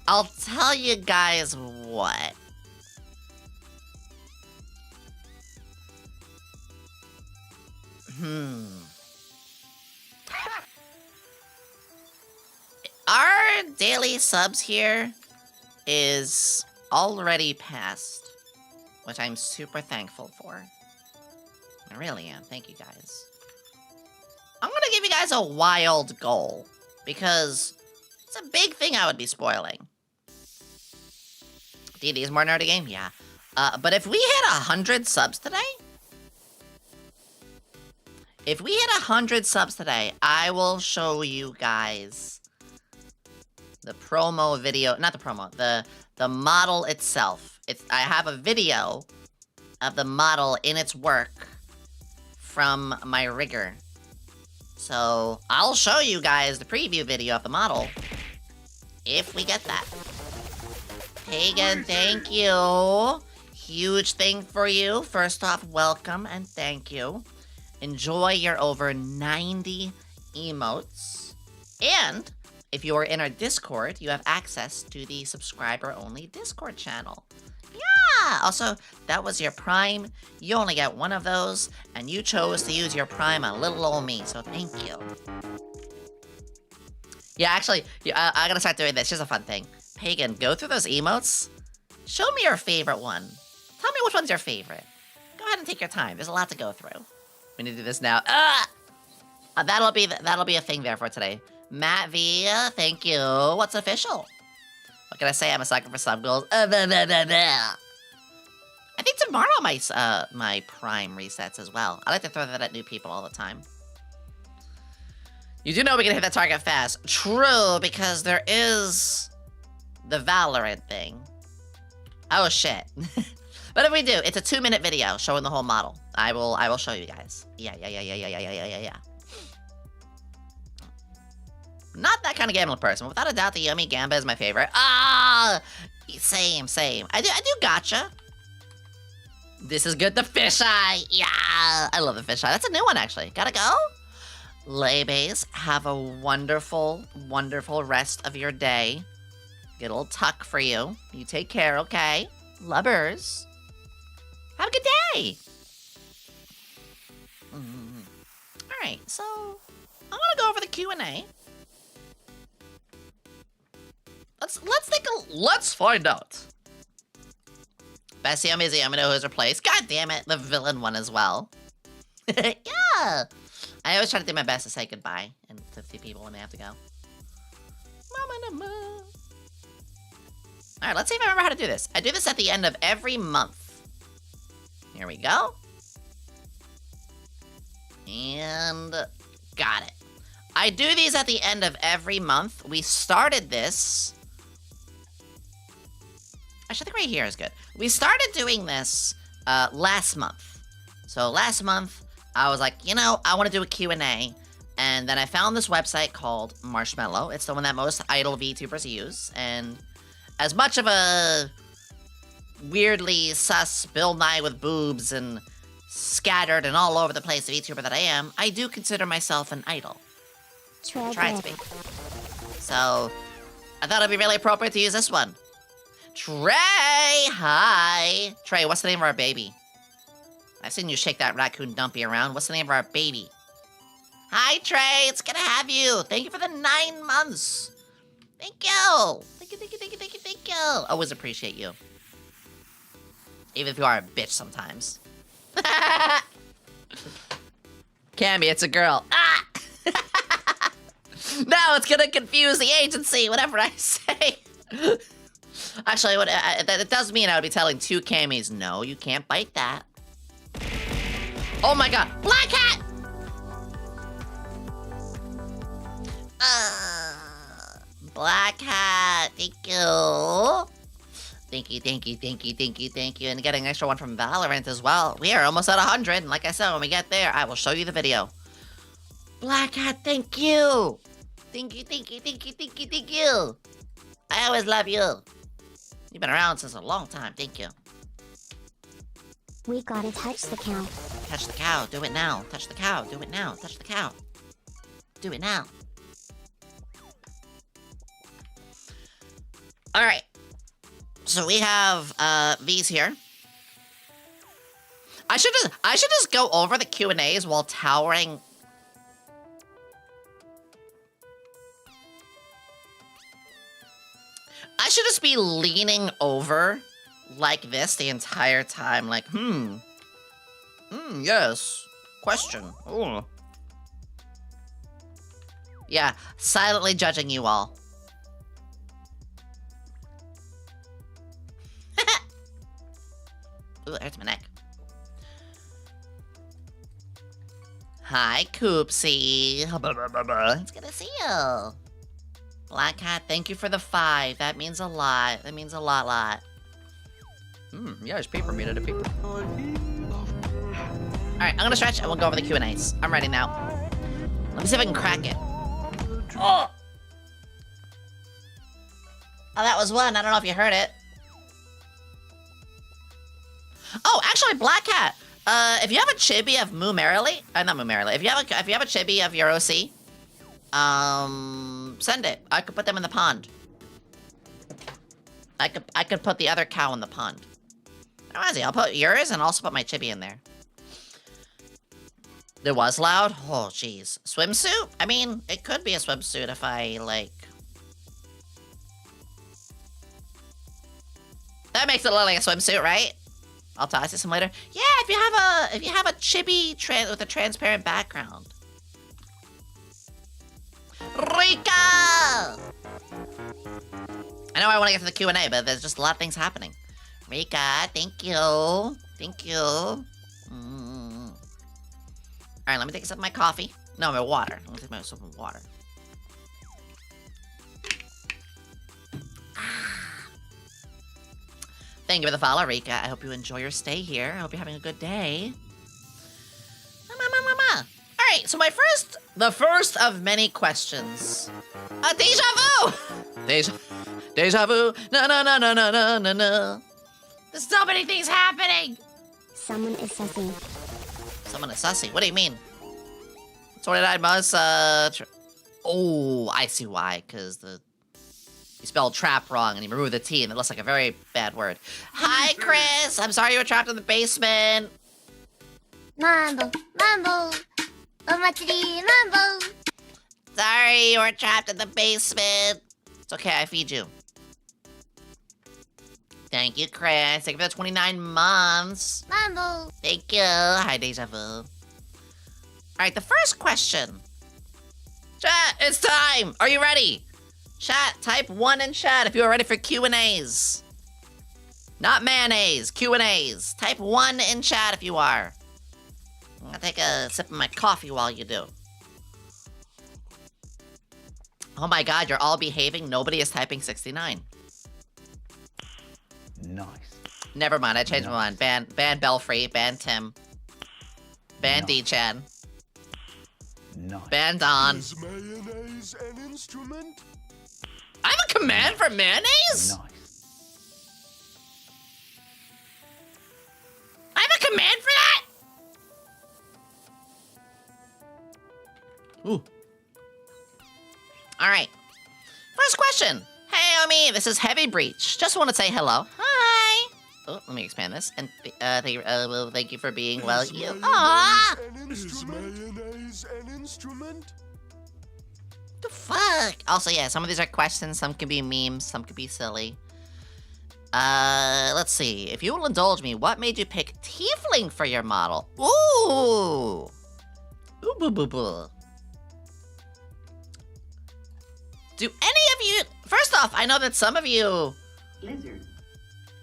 I'll tell you guys what. Our daily subs here is already past, which I'm super thankful for. I really am. Thank you guys. I'm gonna give you guys a wild goal, because it's a big thing I would be spoiling. D&D is more nerdy game? Yeah. But if we hit 100 subs today, I will show you guys the promo video, not the promo, the model itself. I have a video of the model in its work from my rigger. So I'll show you guys the preview video of the model if we get that. Pagan, thank you. Huge thing for you. First off, welcome and thank you. Enjoy your over 90 emotes. And if you are in our Discord, you have access to the subscriber-only Discord channel. Yeah! Also, that was your Prime. You only get one of those, and you chose to use your Prime on little old me, so thank you. Yeah, actually, I gotta start doing this. Here's a fun thing. Pagan, go through those emotes. Show me your favorite one. Tell me which one's your favorite. Go ahead and take your time. There's a lot to go through. We need to do this now. That'll be a thing there for today. Matt V, thank you. What's official? What can I say? I'm a sucker for sub goals. I think tomorrow my Prime resets as well. I like to throw that at new people all the time. You do know we can hit that target fast. True, because there is the Valorant thing. Oh shit. But if we do, it's a 2-minute video showing the whole model. I will show you guys. Yeah. Not that kind of gambling person. Without a doubt, the Yomi Gamba is my favorite. Same. I do gotcha. This is good. The fisheye. Yeah, I love the fisheye. That's a new one, actually. Gotta go. Laybase, have a wonderful, wonderful rest of your day. Get a little tuck for you. You take care, okay? Lubbers. Have a good day. Alright, so I'm gonna go over the Q&A. Let's find out Best Yomi is the Yomi who is replaced. God damn it, the villain one as well. Yeah! I always try to do my best to say goodbye and to the people when they have to go. Alright, let's see if I remember how to do this. I do this at the end of every month. Here we go. And got it. I do these at the end of every month. We started this. Actually, I think right here is good. We started doing this last month. So last month, I was like, you know, I want to do a Q&A. And then I found this website called Marshmallow. It's the one that most idle VTubers use. And as much of a weirdly sus Bill Nye with boobs and scattered and all over the place VTuber that I am, I do consider myself an idol. Try to be. So, I thought it'd be really appropriate to use this one. Trey, hi. Trey, what's the name of our baby? I've seen you shake that raccoon dumpy around. What's the name of our baby? Hi, Trey. It's good to have you. Thank you for the 9 months. Thank you. Thank you, thank you, thank you, thank you, thank you. Always appreciate you. Even if you are a bitch sometimes. Cammy, it's a girl. Ah! Now it's gonna confuse the agency, whatever I say. Actually, it does mean I would be telling 2 Cammies, no, you can't bite that. Oh my god, Black Hat! Black Hat, thank you. Thank you, thank you, thank you, thank you, thank you. And getting an extra one from Valorant as well. We are almost at 100, and like I said, when we get there, I will show you the video. Black Hat, thank you! Thank you, thank you, thank you, thank you, thank you! I always love you. You've been around since a long time, thank you. We gotta touch the cow. Touch the cow, do it now. Touch the cow, do it now. Touch the cow. Do it now. Alright. So we have these here. I should just go over the Q&As while towering. I should just be leaning over like this the entire time, like, yes. Question. Ooh. Yeah, silently judging you all. Ooh, it hurts my neck. Hi, Coopsie. It's good to see you. Black Hat, thank you for the 5. That means a lot. That means a lot. Yeah, there's paper made out of paper. Alright, I'm gonna stretch and we'll go over the Q&As. I'm ready now. Let me see if I can crack it. Oh! Oh, that was one. I don't know if you heard it. Oh, actually, Black Hat. If you have a chibi of Moo Merrily, not Moo Merrily. If you have a chibi of your OC, send it. I could put them in the pond. I could put the other cow in the pond. I'll put yours and also put my chibi in there. It was loud? Oh, jeez. Swimsuit? I mean, it could be a swimsuit if I, like... That makes it look like a swimsuit, right? I'll toss you some later. Yeah, if you have a chibi with a transparent background. Rika! I know I want to get to the Q&A, but there's just a lot of things happening. Rika, thank you. Thank you. Alright, let me take a sip of my coffee. No, my water. Let me take a sip of water. Thank you for the follow, Rika. I hope you enjoy your stay here. I hope you're having a good day. Alright, so the first of many questions. Deja vu! Deja vu. No. There's so many things happening! Someone is sussy. Someone is sussy? What do you mean? 29 months, oh, I see why, because you spelled trap wrong and you removed the T and it looks like a very bad word. Hi, Chris! I'm sorry you were trapped in the basement. Mambo. Omatsuri, mambo. Sorry you were trapped in the basement. It's okay, I feed you. Thank you, Chris. Thank you for the 29 months. Mambo. Thank you. Hi, Deja Vu. All right, the first question. Chat, it's time. Are you ready? Chat, type 1 in chat if you're ready for Q&As. Not mayonnaise, Q&As. Type 1 in chat if you are. I'm gonna take a sip of my coffee while you do. Oh my god, you're all behaving. Nobody is typing 69. Nice. Never mind, I changed my mind. Ban Belfry, ban Tim. Ban D-Chan. Nice. Ban Don. Is mayonnaise an instrument? I have a command for mayonnaise? Nice. I have a command for that? Ooh. Alright. First question. Hey, Yomi, this is Heavy Breach. Just want to say hello. Hi. Oh, let me expand this. And thank you for being well. You. Aww. Is mayonnaise an instrument? The fuck? Also, yeah, some of these are questions. Some can be memes. Some can be silly. Let's see. If you will indulge me, what made you pick Tiefling for your model? Ooh. Ooh, boo, boo, boo. Do any of you... First off, I know that some of you... Lizard.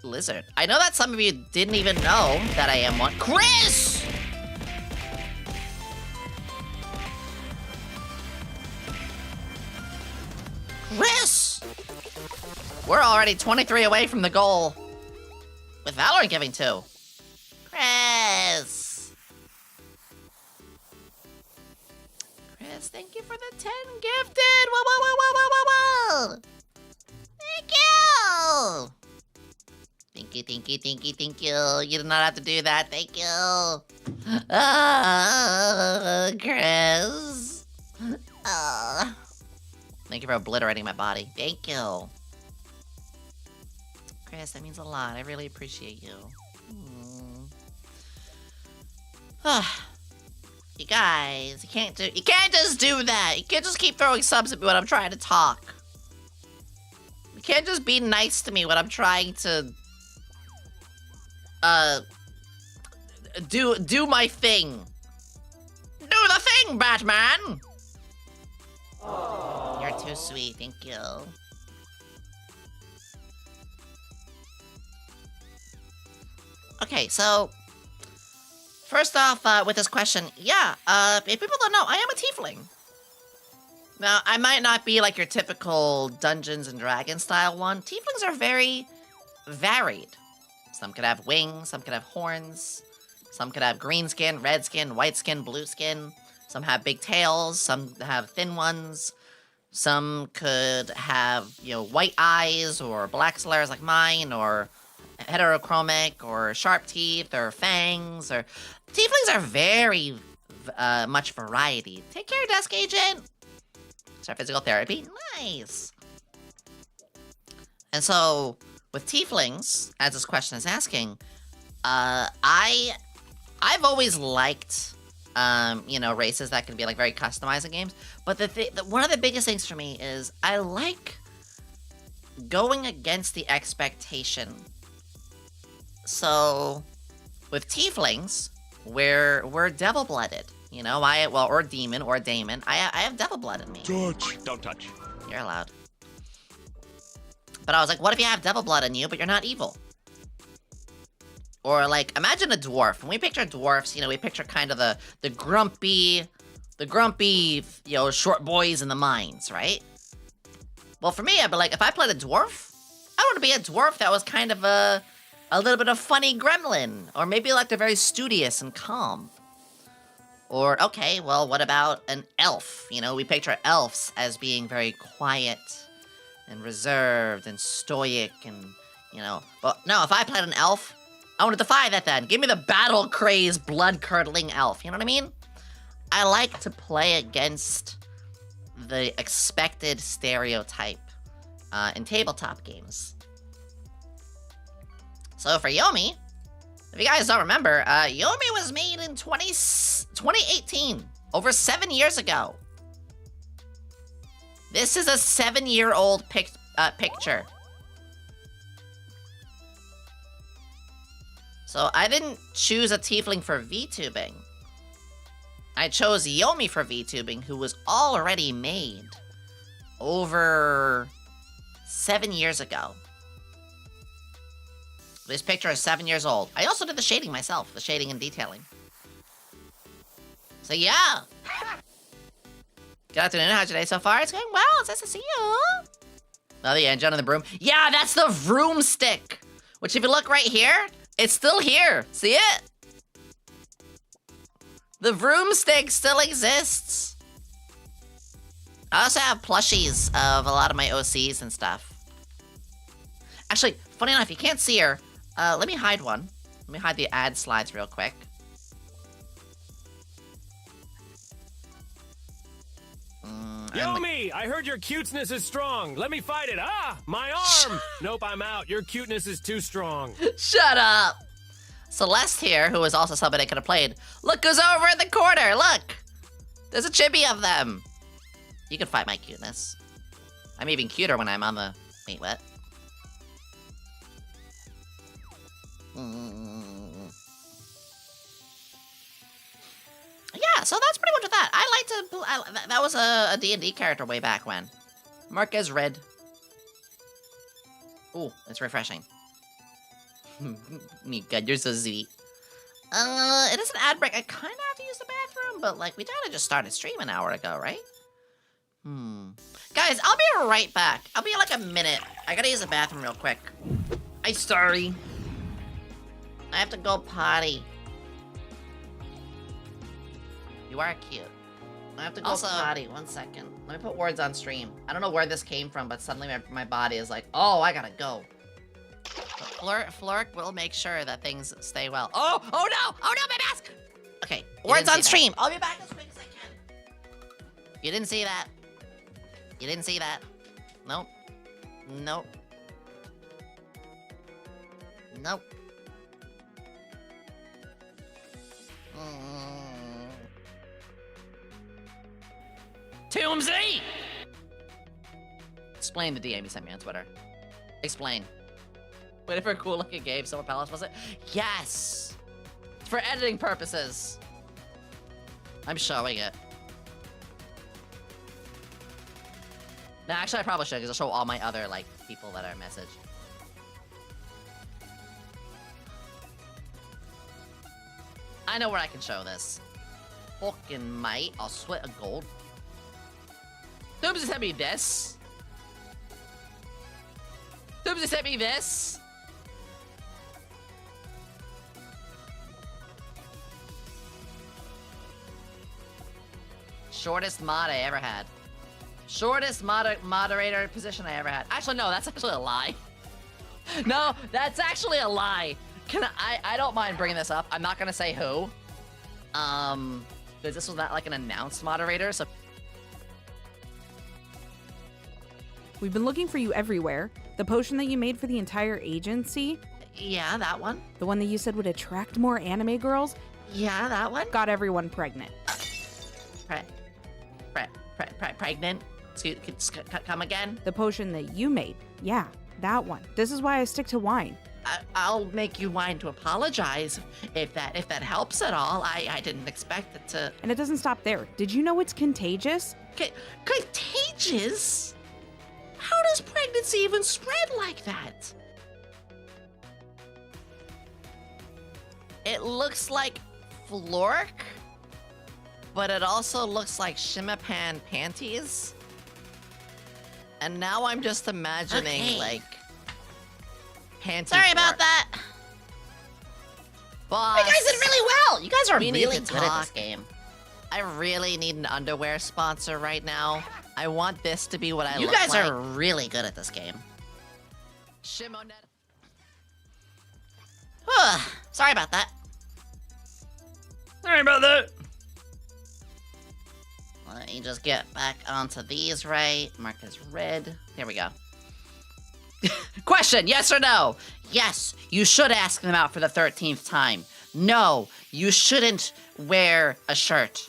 Lizard. I know that some of you didn't even know that I am one. Chris! Chris! We're already 23 away from the goal. With Valorant giving 2. Chris! Chris, thank you for the 10 gifted! Whoa, whoa, whoa, whoa, whoa, whoa, whoa! Thank you! Thank you, thank you, thank you, thank you. You did not have to do that, thank you. Chris. Thank you for obliterating my body. Thank you. Chris, that means a lot. I really appreciate you. You guys, you can't just do that. You can't just keep throwing subs at me when I'm trying to talk. You can't just be nice to me when I'm trying to do my thing. Do the thing, Batman! You're too sweet, thank you. Okay, so first off, with this question, yeah, if people don't know, I am a tiefling. Now, I might not be like your typical Dungeons and Dragons style one. Tieflings are very varied. Some could have wings, some could have horns, some could have green skin, red skin, white skin, blue skin. Some have big tails, some have thin ones. Some could have, you know, white eyes or black slurs like mine, or heterochromic, or sharp teeth, or fangs, or... Tieflings are very much variety. Take care, desk agent! Start physical therapy. Nice! And so, with tieflings, as this question is asking, I've always liked, you know, races that can be, like, very customized in games. But one of the biggest things for me is I like going against the expectation. So, with tieflings, we're devil-blooded. You know, or demon, or daemon. I have devil blood in me. Touch. Don't touch. You're allowed. But I was like, what if you have devil blood in you, but you're not evil? Or, like, imagine a dwarf. When we picture dwarfs, you know, we picture kind of the grumpy, you know, short boys in the mines, right? Well, for me, I'd be like, if I played a dwarf, I want to be a dwarf that was kind of a little bit of funny gremlin. Or maybe, like, they're very studious and calm. Or, okay, well, what about an elf? You know, we picture elves as being very quiet and reserved and stoic and, you know... Well, no, if I played an elf, I want to defy that then. Give me the battle-crazed, blood-curdling elf, you know what I mean? I like to play against the expected stereotype in tabletop games. So for Yomi... If you guys don't remember, Yomi was made in 2018, over 7 years ago. This is a 7-year-old picture. So I didn't choose a tiefling for VTubing. I chose Yomi for VTubing, who was already made over 7 years ago. This picture is 7 years old. I also did the shading myself, the shading and detailing. So yeah. Good afternoon, how's your day so far? It's going well, it's nice to see you. Oh, the engine on the broom. Yeah, that's the broomstick. Which if you look right here, it's still here. See it? The broomstick still exists. I also have plushies of a lot of my OCs and stuff. Actually, funny enough, you can't see her. Let me hide one. Let me hide the ad slides real quick. Yomi, I heard your cuteness is strong. Let me fight it. Ah, my arm. Nope, I'm out. Your cuteness is too strong. Shut up. Celeste here, who is also somebody I could have played. Look who's over in the corner. Look. There's a chibi of them. You can fight my cuteness. I'm even cuter when I'm on the... Wait, what? Yeah, so that's pretty much that. I like to... that was a D&D character way back when. Marquez Red. Ooh, it's refreshing. Me God, you're so sweet. It is an ad break. I kind of have to use the bathroom, but like we kind of just started stream an hour ago, right? Guys, I'll be right back. I'll be like a minute. I gotta use the bathroom real quick. I'm sorry. I have to go potty. You are cute. I have to go potty. 1 second. Let me put words on stream. I don't know where this came from, but suddenly my body is like, oh, I gotta go. Floric will make sure that things stay well. Oh no! Oh no, my mask! Okay, words on stream. I'll be back as quick as I can. You didn't see that. You didn't see that. Nope. Nope. Nope. Toomsy! Explain the DM you sent me on Twitter. Explain. Waiting for a cool looking game, Silver Palace, was it? Yes! For editing purposes. I'm showing it. No, actually I probably should, because I'll show all my other, like, people that are messaged. I know where I can show this. Fucking might. I'll sweat a gold. Doomsday sent me this. Doomsday sent me this. Shortest mod I ever had. Shortest moderator position I ever had. Actually, no, that's actually a lie. No, that's actually a lie. I don't mind bringing this up. I'm not gonna say who. Because this was not like an announced moderator, so. We've been looking for you everywhere. The potion that you made for the entire agency. Yeah, that one. The one that you said would attract more anime girls. Yeah, that one. Got everyone pregnant. Pregnant? Come again? The potion that you made. Yeah, that one. This is why I stick to wine. I'll make you wine to apologize if that helps at all. I didn't expect it to. And it doesn't stop there. Did you know it's contagious? Contagious? How does pregnancy even spread like that? It looks like Flork, but it also looks like Shimapan panties. And now I'm just imagining like panty. Sorry about that. Boss, you guys did really well. You guys are really good at this game. I really need an underwear sponsor right now. I want this to be what I look like. You guys are really good at this game. Shimonet. Sorry about that. Sorry about that. Let me just get back onto these right. Mark as red. There we go. Question, yes or no? Yes, you should ask them out for the 13th time. No, you shouldn't wear a shirt.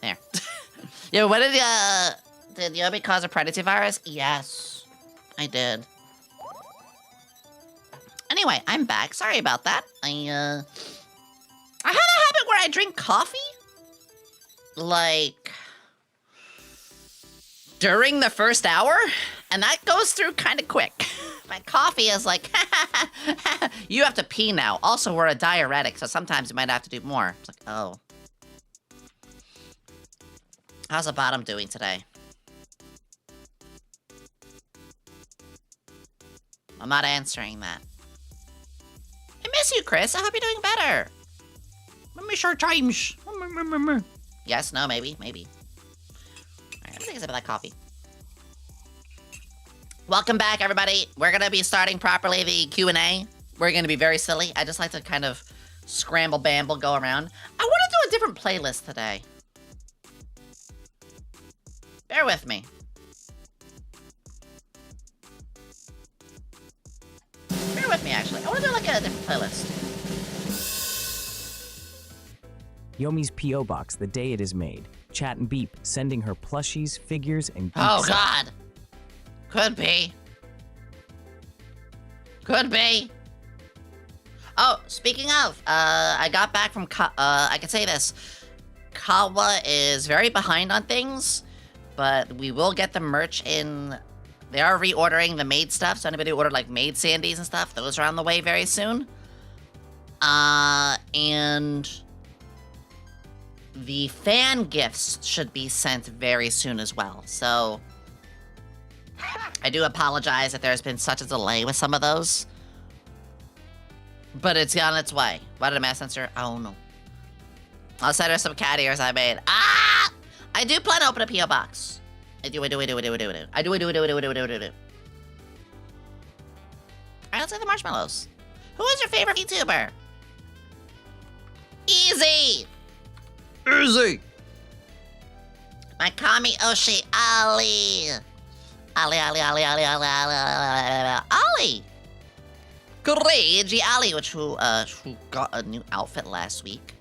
There. Yeah, what did Yomi cause a pregnancy virus? Yes, I did. Anyway, I'm back. Sorry about that. I had a habit where I drink coffee, like, during the first hour, and that goes through kind of quick. My coffee is like, you have to pee now. Also, we're a diuretic, so sometimes you might have to do more. It's like, oh. How's the bottom doing today? I'm not answering that. I miss you, Chris. I hope you're doing better. I miss our times. Yes, no, maybe. All right, let me take a sip of that coffee. Welcome back, everybody. We're gonna be starting properly the Q&A. We're gonna be very silly. I just like to kind of scramble, bamble, go around. I want to do a different playlist today. Bear with me. Bear with me, actually. I want to do like a different playlist. Yomi's P.O. Box the day it is made. Chat and Beep sending her plushies, figures, and Oh, God. Could be. Could be. Oh, speaking of, I got back from, I can say this. Kawa is very behind on things, but we will get the merch in. They are reordering the maid stuff, so anybody who ordered, like, maid sandies and stuff, those are on the way very soon. And the fan gifts should be sent very soon as well, so I do apologize if there's been such a delay with some of those. But it's on its way. Why did a mass censor? I don't know. I'll send her some cat ears I made. Ah! I do plan to open a P.O. box. I do. Alright, let's get the marshmallows. Who is your favorite VTuber? Easy! Easy! My Kami Oshi Ali! Ali! Crazy Ali, who got a new outfit last week.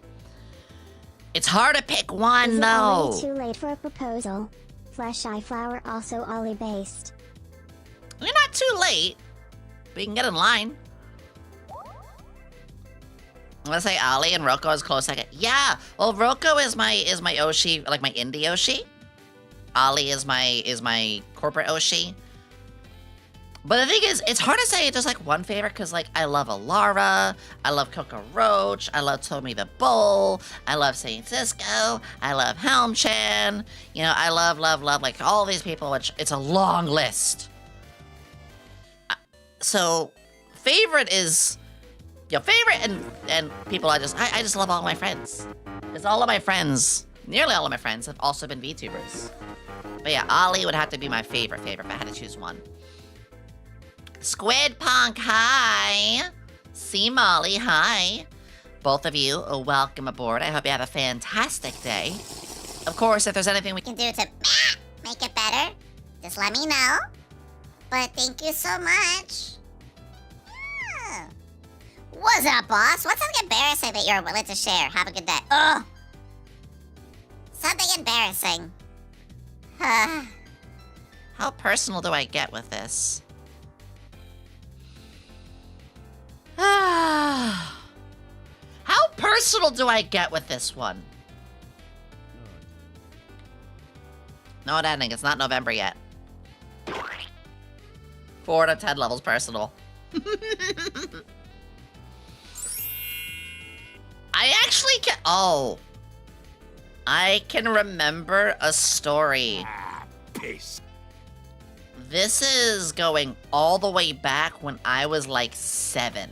It's hard to pick one, Is it though. already too late for a proposal? Flesh Eye Flower also Ollie based. You're not too late, but you can get in line. I'm gonna say Ali and Roko is close second. Yeah, well, Roko is my Oshi, like my indie Oshi. Ali is my corporate Oshi. But the thing is, it's hard to say just like one favorite, because like I love Alara, I love Coco Roach, I love Tommy the Bull, I love Saint Cisco, I love Helm-chan, you know, I love like all these people, which it's a long list. So favorite is, favorite and people I just love all my friends. Because all of my friends, nearly all of my friends have also been VTubers. But yeah, Ali would have to be my favorite if I had to choose one. Squid Punk, hi. C Molly, hi. Both of you, welcome aboard. I hope you have a fantastic day. Of course, if there's anything we can do to make it better, just let me know. But thank you so much. Yeah. What's up, boss? What's something embarrassing that you're willing to share? Have a good day. Ugh. Something embarrassing. How personal do I get with this? How personal do I get with this one? No ending. It's not November yet. 4 out of 10 levels personal. I actually can. Oh. I can remember a story. Peace. This is going all the way back when I was like 7.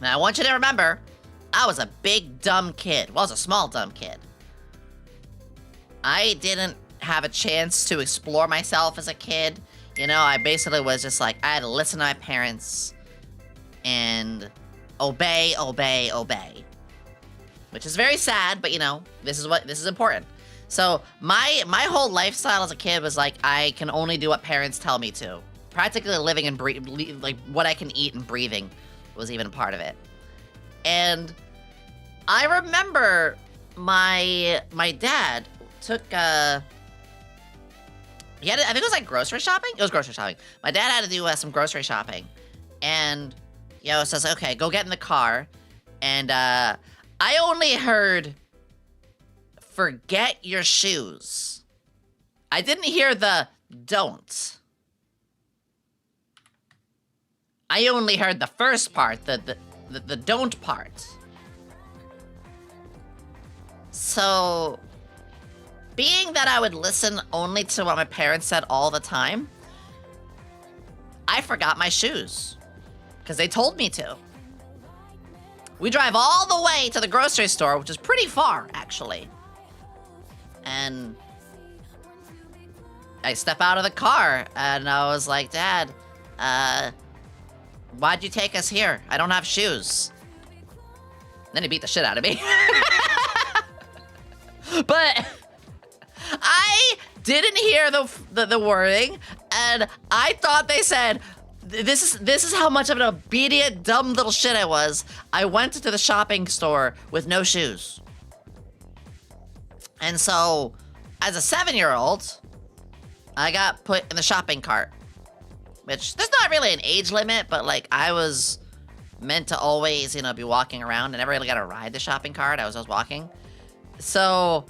Now, I want you to remember, I was a big, dumb kid. Well, I was a small, dumb kid. I didn't have a chance to explore myself as a kid. You know, I basically was just like, I had to listen to my parents and obey. Which is very sad, but you know, this is important. So, my whole lifestyle as a kid was like, I can only do what parents tell me to. Practically living and breathing, like what I can eat and breathing was even a part of it. And I remember my dad took I think it was like grocery shopping. It was grocery shopping. My dad had to do some grocery shopping, and Yo says, "Okay, go get in the car." And I only heard, "Forget your shoes." I didn't hear the "don't." I only heard the first part, the don't part. So, being that I would listen only to what my parents said all the time, I forgot my shoes. Because they told me to. We drive all the way to the grocery store, which is pretty far, actually. And I step out of the car, and I was like, "Dad, why'd you take us here? I don't have shoes." Then he beat the shit out of me. But I didn't hear the wording, and I thought they said, this is how much of an obedient, dumb little shit I was. I went to the shopping store with no shoes. And so, as a 7-year-old, I got put in the shopping cart. Which, there's not really an age limit, but like, I was meant to always, be walking around. I never really got to ride the shopping cart. I was always walking. So,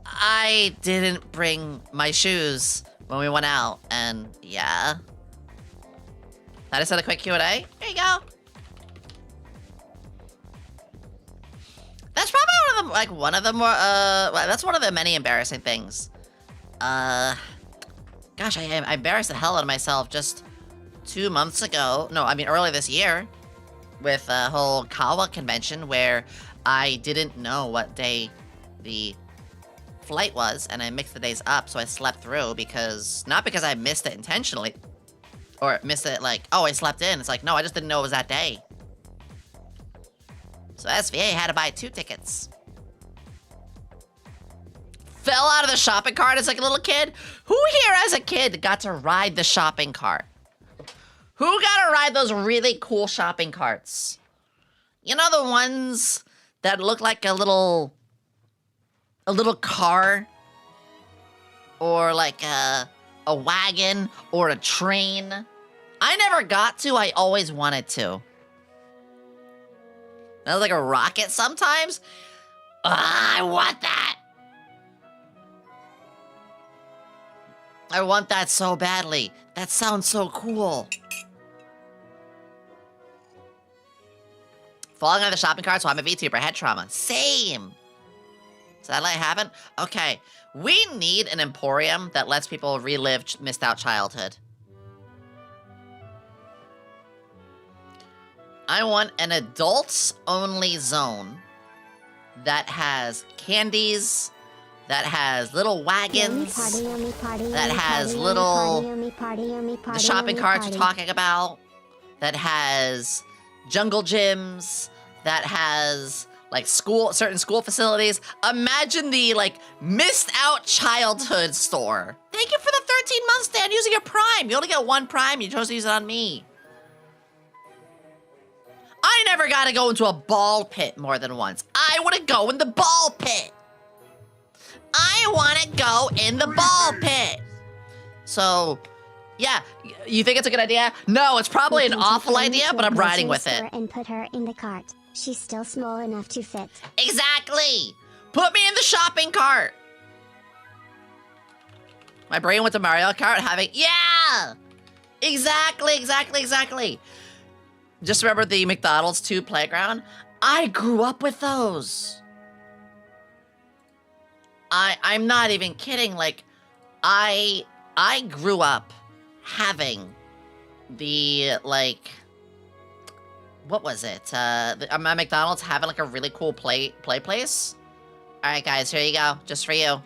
I didn't bring my shoes when we went out, and yeah. I just had a quick Q&A. Here you go. That's probably one of the more, that's one of the many embarrassing things. Gosh, I embarrassed the hell out of myself just 2 months ago. No, I mean earlier this year with a whole Kawa convention where I didn't know what day the flight was, and I mixed the days up, so I slept through not because I missed it intentionally, or missed it like, oh, I slept in. It's like, no, I just didn't know it was that day. So SVA had to buy 2 tickets. Fell out of the shopping cart as like a little kid. Who here as a kid got to ride the shopping cart? Who got to ride those really cool shopping carts? You know, the ones that look like a little car, or like a wagon, or a train. I never got to, I always wanted to. That was like a rocket sometimes. I want that. I want that so badly. That sounds so cool. Falling out of the shopping cart, so I'm a VTuber. Head trauma. Same. So that like happened? Okay. We need an emporium that lets people relive missed out childhood. I want an adults-only zone that has candies, that has little wagons, that has little the shopping carts we're talking about, that has jungle gyms, that has like certain school facilities. Imagine the like missed out childhood store. Thank you for the 13 months, Dan, using your Prime. You only get 1 Prime. You chose to use it on me. I never got to go into a ball pit more than once. I want to go in the ball pit. I want to go in the ball pit. So, yeah, you think it's a good idea? No, it's probably an awful idea, but I'm riding with it. And put her in the cart. She's still small enough to fit. Exactly. Put me in the shopping cart. My brain went to Mario Kart having, yeah, exactly. Just remember the McDonald's 2 playground? I grew up with those. I'm not even kidding. Like, I grew up having the, like, what was it? My McDonald's having like a really cool play place. All right, guys, here you go, just for you.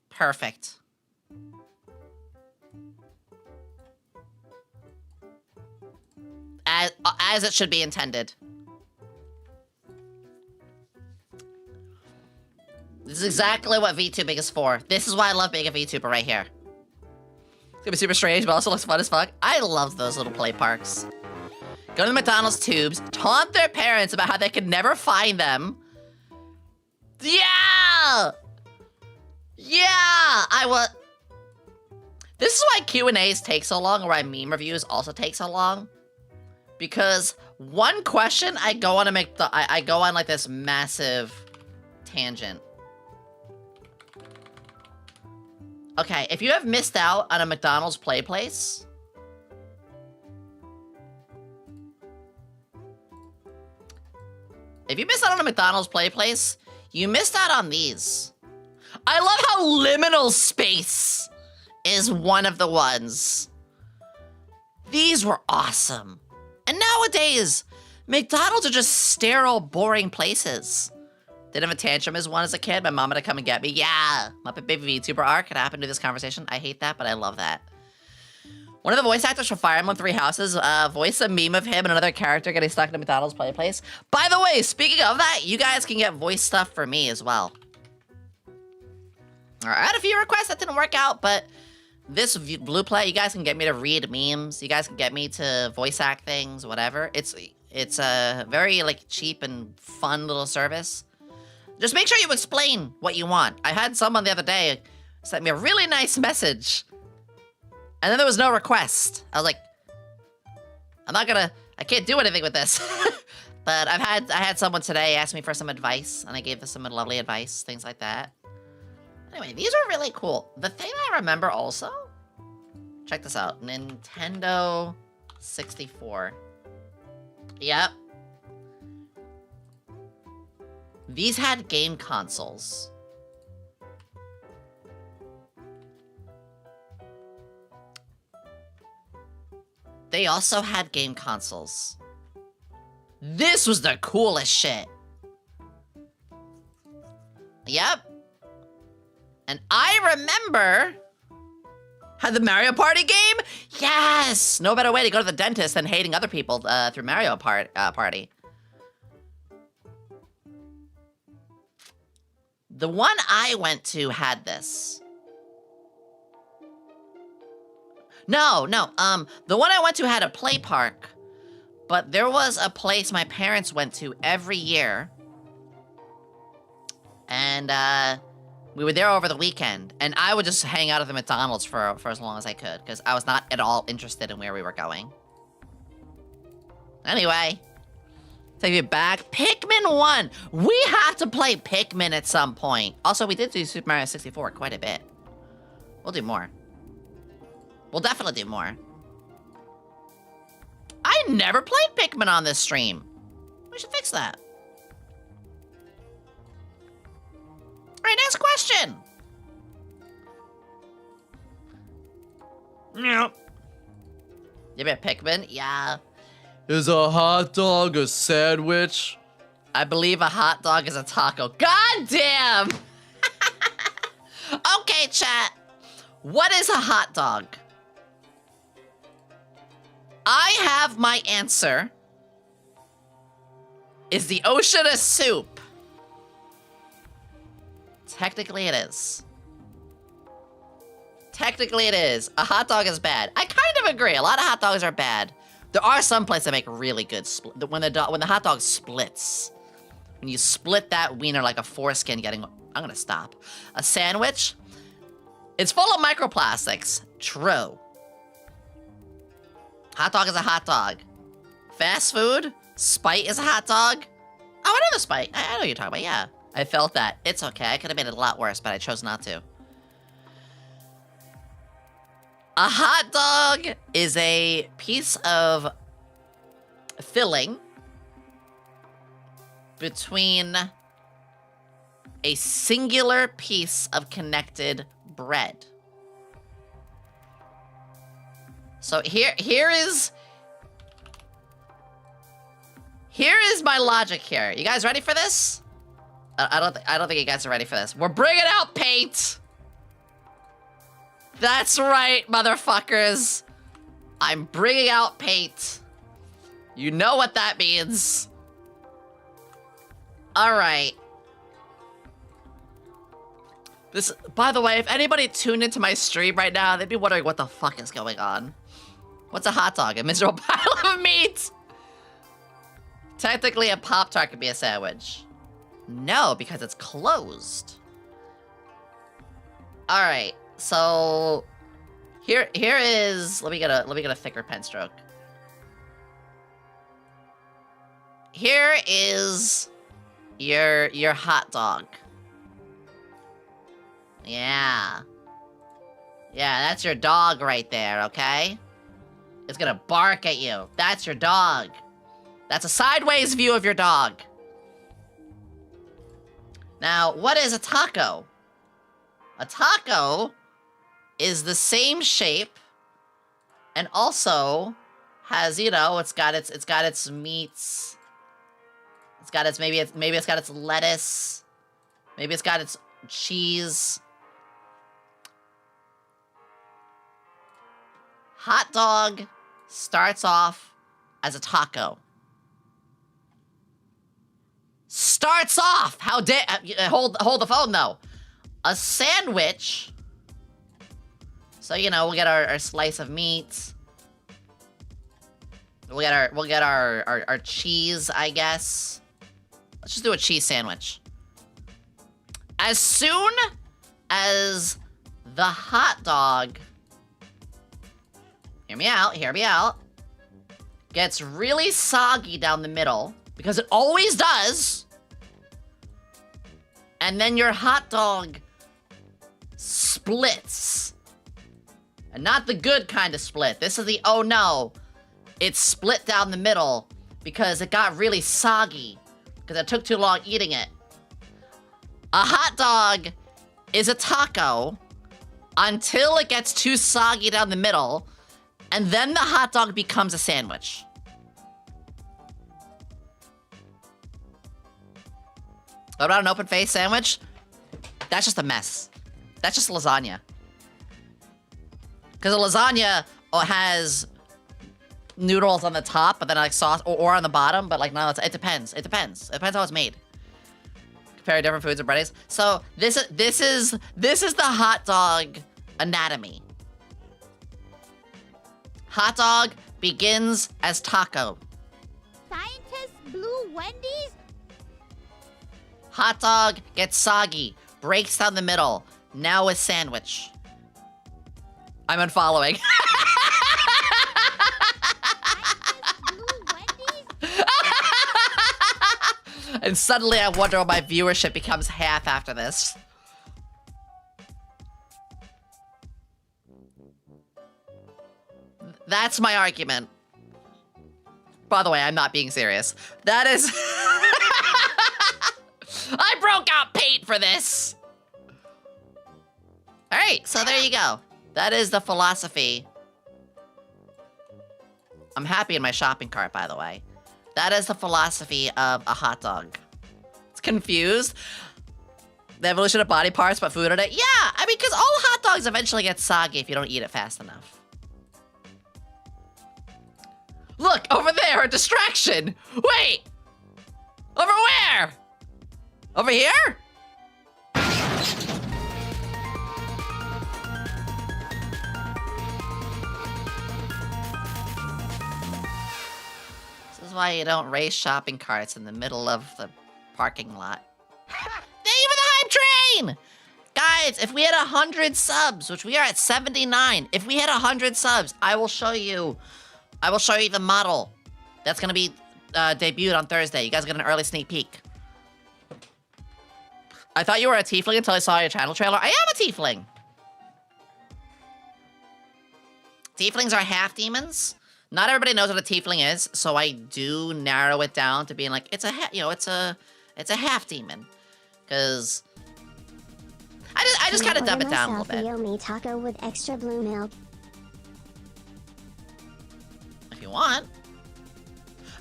Perfect. As it should be intended. This is exactly what VTubing is for. This is why I love being a VTuber right here. It's gonna be super strange, but also looks fun as fuck. I love those little play parks. go to the McDonald's tubes, taunt their parents about how they could never find them. Yeah! Yeah! I will. This is why Q&As take so long, or why meme reviews also take so long. Because one question, I go on like this massive tangent. Okay, if you have missed out on a McDonald's play place, you missed out on these. I love how liminal space is one of the ones. These were awesome. And nowadays, McDonald's are just sterile, boring places. Didn't have a tantrum as one as a kid. My mom had to come and get me. Yeah, Muppet Baby VTuber arc. It happened to this conversation. I hate that, but I love that. One of the voice actors for Fire Emblem Three Houses voiced a meme of him and another character getting stuck in a McDonald's play place. By the way, speaking of that, you guys can get voice stuff for me as well. I had a few requests that didn't work out, but this Blue Play, you guys can get me to read memes. You guys can get me to voice act things, whatever. It's a very like cheap and fun little service. Just make sure you explain what you want. I had someone the other day sent me a really nice message, and then there was no request. I was like, I can't do anything with this. But I had someone today ask me for some advice, and I gave them some lovely advice, things like that. Anyway, these are really cool. The thing I remember also, check this out, Nintendo 64. Yep. These had game consoles. They also had game consoles. This was the coolest shit. Yep. And I remember had the Mario Party game? Yes! No better way to go to the dentist than hating other people through Mario Party. The one I went to had this. No, the one I went to had a play park, but there was a place my parents went to every year, and we were there over the weekend, and I would just hang out at the McDonald's for as long as I could, because I was not at all interested in where we were going. Anyway, take it back. Pikmin 1! We have to play Pikmin at some point. Also, we did do Super Mario 64 quite a bit. We'll do more. We'll definitely do more. I never played Pikmin on this stream. We should fix that. Alright, next question. Yep. You bet Pikmin? Yeah. Is a hot dog a sandwich? I believe a hot dog is a taco. God damn! Okay, chat. What is a hot dog? I have my answer. Is the ocean a soup? Technically it is. Technically it is. A hot dog is bad. I kind of agree. A lot of hot dogs are bad. There are some places that make really good when the hot dog splits. When you split that wiener like a foreskin getting... I'm gonna stop. A sandwich? It's full of microplastics. True. Hot dog is a hot dog. Fast food? Spite is a hot dog? Oh, I know the Spite. I know what you're talking about, yeah. I felt that. It's okay. I could have made it a lot worse, but I chose not to. A hot dog is a piece of filling between a singular piece of connected bread. So here is my logic here. You guys ready for this? I don't think you guys are ready for this. We're bringing out paint. That's right, motherfuckers. I'm bringing out paint. You know what that means. All right. This, by the way, if anybody tuned into my stream right now, they'd be wondering what the fuck is going on. What's a hot dog? A miserable pile of meat. Technically, a Pop-Tart could be a sandwich. No, because it's closed. All right, so here is. Let me get a thicker pen stroke. Here is your hot dog. Yeah. Yeah, that's your dog right there, okay? It's gonna bark at you. That's your dog. That's a sideways view of your dog. Now, what is a taco? A taco is the same shape and also has, you know, it's got its meats. It's got its maybe it's got its lettuce. Maybe it's got its cheese. Hot dog starts off as a taco. Starts off! How dare... hold the phone, though. A sandwich... So, you know, we'll get our slice of meat. We'll get our cheese, I guess. Let's just do a cheese sandwich. As soon as the hot dog... Hear me out. Gets really soggy down the middle, because it always does. And then your hot dog splits. And not the good kind of split. This is the, oh no. It's split down the middle because it got really soggy. Because it took too long eating it. A hot dog is a taco until it gets too soggy down the middle. And then the hot dog becomes a sandwich. What about an open face sandwich? That's just a mess. That's just lasagna. Because a lasagna has noodles on the top, but then like sauce, or on the bottom, but like no, it depends. It depends how it's made. Compare different foods and breadings. So this is the hot dog anatomy. Hot dog begins as taco. Scientist Blue Wendy's? Hot dog gets soggy, breaks down the middle. Now a sandwich. I'm unfollowing. And suddenly I wonder why my viewership becomes half after this. That's my argument. By the way, I'm not being serious. That is... I broke out paint for this! Alright, so there you go. That is the philosophy. I'm happy in my shopping cart, by the way. That is the philosophy of a hot dog. It's confused. The evolution of body parts, but food in it. Yeah, I mean, because all hot dogs eventually get soggy if you don't eat it fast enough. Look, over there, a distraction. Wait. Over where? Over here? This is why you don't race shopping carts in the middle of the parking lot. Thank you for the hype train! Guys, if we had 100 subs, which we are at 79, if we had 100 subs, I will show you the model that's gonna be debuted on Thursday. You guys get an early sneak peek. I thought you were a tiefling until I saw your channel trailer. I am a tiefling. Tieflings are half demons. Not everybody knows what a tiefling is, so I do narrow it down to being like it's a half demon, because I just kind of dumb it down a little bit. Yomi taco with extra blue milk. If you want.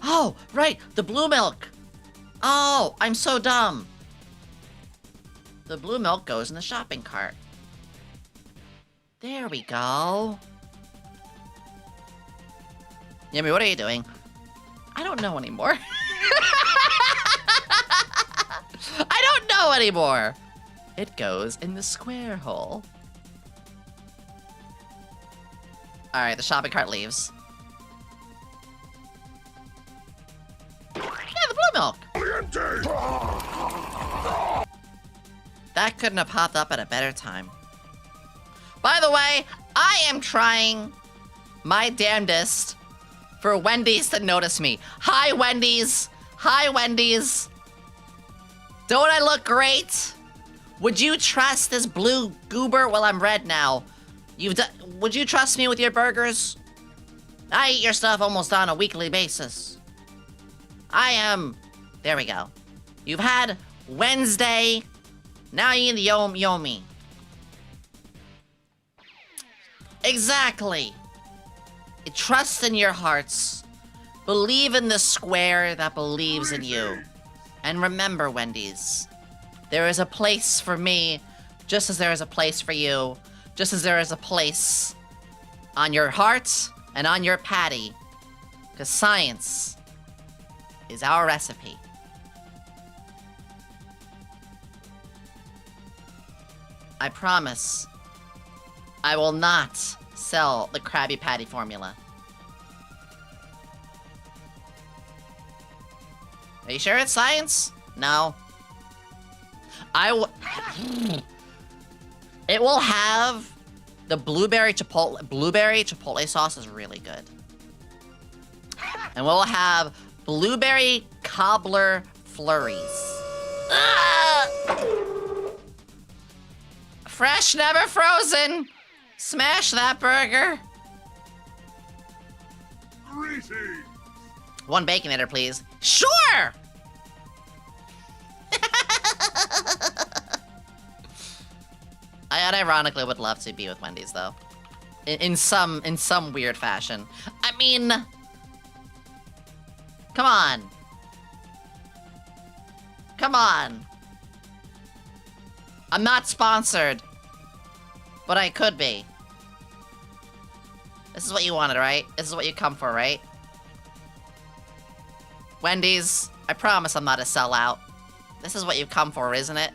Oh, right, the blue milk. Oh, I'm so dumb. The blue milk goes in the shopping cart. There we go. Yomi, what are you doing? I don't know anymore. I don't know anymore. It goes in the square hole. All right, the shopping cart leaves. That couldn't have popped up at a better time. By the way, I am trying my damnedest for Wendy's to notice me. Hi, Wendy's. Hi, Wendy's. Don't I look great? Would you trust this blue goober? Well, I'm red now. Would you trust me with your burgers? I eat your stuff almost on a weekly basis. I am... There we go. You've had Wednesday. Now you eat the Yomi. Exactly. Trust in your hearts. Believe in the square that believes in you. And remember, Wendy's, there is a place for me, just as there is a place for you, just as there is a place on your heart and on your patty, because science is our recipe. I promise I will not sell the Krabby Patty formula. Are you sure it's science? No. It will have the blueberry chipotle sauce is really good. And we'll have blueberry cobbler flurries. Fresh, never frozen. Smash that burger. Greetings. One Baconator, please. Sure! I unironically would love to be with Wendy's, though. In some weird fashion. I mean... Come on. Come on. I'm not sponsored. But I could be. This is what you wanted, right? This is what you come for, right? Wendy's, I promise I'm not a sellout. This is what you've come for, isn't it?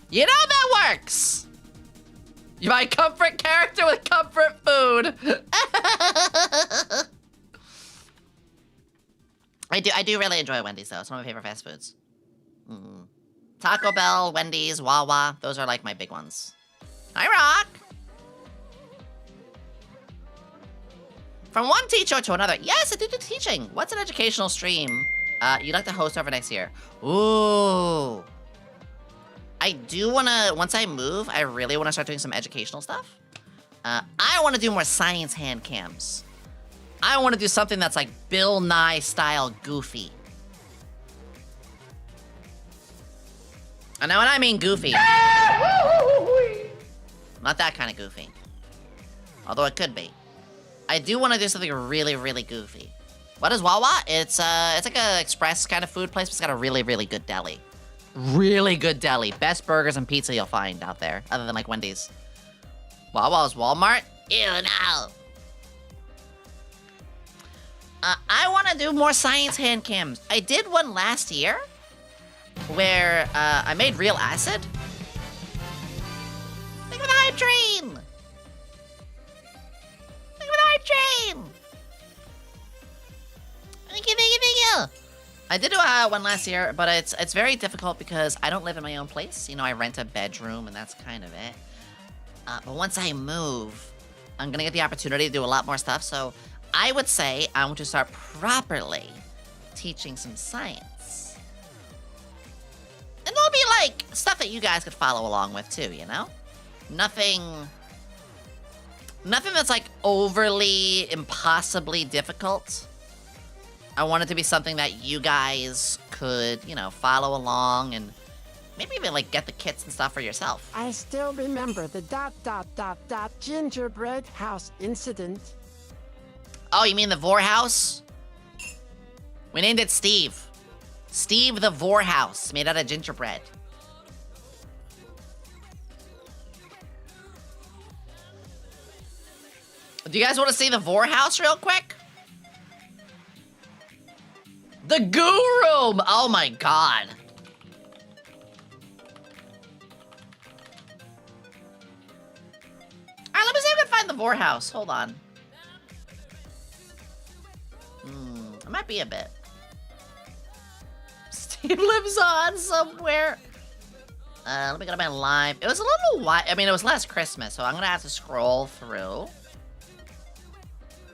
You know that works! You're my comfort character with comfort food! I do really enjoy Wendy's, though. It's one of my favorite fast foods. Taco Bell, Wendy's, Wawa. Those are like my big ones. Hi, Rock! From one teacher to another. Yes, I do teaching. What's an educational stream you'd like to host over next year? Ooh. I do want to, once I move, I really want to start doing some educational stuff. I want to do more science hand cams. I want to do something that's like Bill Nye style goofy. And now when I mean goofy, not that kind of goofy. Although it could be. I do want to do something really, really goofy. What is Wawa? It's like a express kind of food place, but it's got a really, really good deli. Really good deli. Best burgers and pizza you'll find out there, other than like Wendy's. Wawa's Walmart? Ew, no. I want to do more science hand cams. I did one last year where I made real acid. Think of the hype train! Think of the hype train! Thank you, thank you, thank you! I did do one last year, but it's very difficult because I don't live in my own place. You know, I rent a bedroom and that's kind of it. But once I move, I'm gonna get the opportunity to do a lot more stuff, so I would say I want to start properly teaching some science. And there'll be, like, stuff that you guys could follow along with, too, you know? Nothing that's, like, overly, impossibly difficult. I want it to be something that you guys could, you know, follow along and maybe even, like, get the kits and stuff for yourself. I still remember the ... gingerbread house incident. Oh, you mean the Vor House? We named it Steve. Steve the Vor House, made out of gingerbread. Do you guys want to see the Vor House real quick? The Goo Room! Oh my god. Alright, let me see if I can find the Vor House. Hold on. It might be a bit. Steve lives on somewhere. Let me go to my live. It was a little while. I mean, it was last Christmas, so I'm gonna have to scroll through.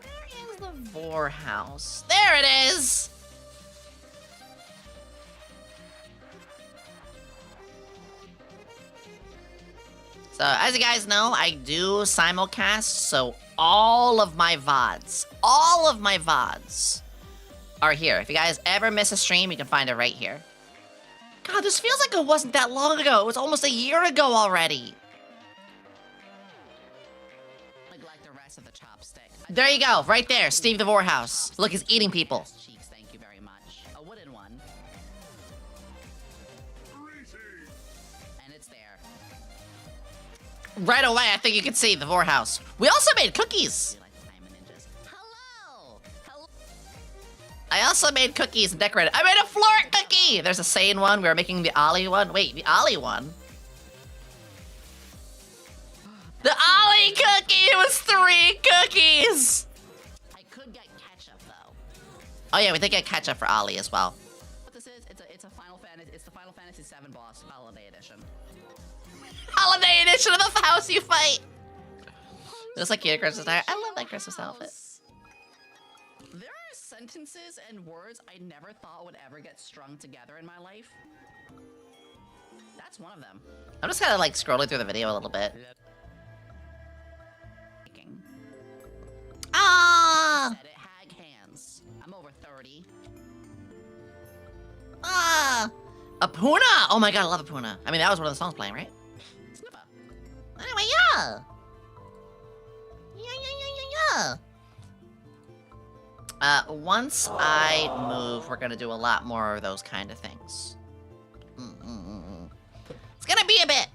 Where is the Vor house? There it is! So, as you guys know, I do simulcast, so all of my VODs are here. If you guys ever miss a stream, you can find it right here. God, this feels like it wasn't that long ago. It was almost a year ago already. Like the rest of the chopstick. There you go, right there, Steve the Vor house. Look, he's eating people. Cheeks, thank you very much. A wooden one. And it's there. Right away, I think you can see the Vor house. We also made cookies. I also made cookies and decorated. I made a floor cookie! There's a Sane one. We were making the Ollie one. Wait, the Ollie one? The Ollie cookie! It was 3 cookies! I could get ketchup, though. Oh yeah, we did get ketchup for Ollie as well. What this is, it's a Final Fantasy, it's the Final Fantasy VII boss holiday edition. Holiday edition of the house you fight! Just like your Christmas attire. I love that Christmas outfit. There are sentences and words I never thought would ever get strung together in my life. That's one of them. I'm just kind of like scrolling through the video a little bit. Ah! Said it had hands. I'm over 30. Ah! Apuna! Oh my god, I love Apuna. I mean, that was one of the songs playing, right? Snipper. Anyway, yeah! Yeah. Once I move, we're gonna do a lot more of those kind of things. It's gonna be a bit.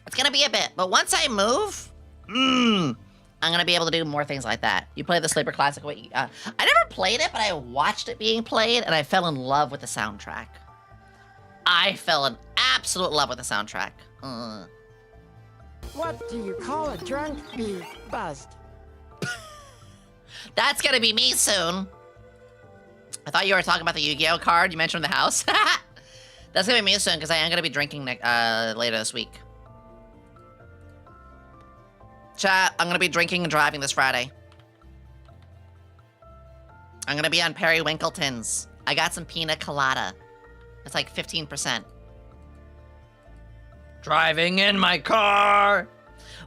It's gonna be a bit, but once I move, I'm gonna be able to do more things like that. You play the Sleeper Classic. I never played it, but I watched it being played, and I fell in love with the soundtrack. I fell in absolute love with the soundtrack. What do you call a drunk bee buzzed? That's gonna be me soon. I thought you were talking about the Yu-Gi-Oh card you mentioned in the house. That's gonna be me soon, because I am gonna be drinking later this week. Chat, I'm gonna be drinking and driving this Friday. I'm gonna be on Perry Winkleton's. I got some pina colada. It's like 15%. Driving in my car.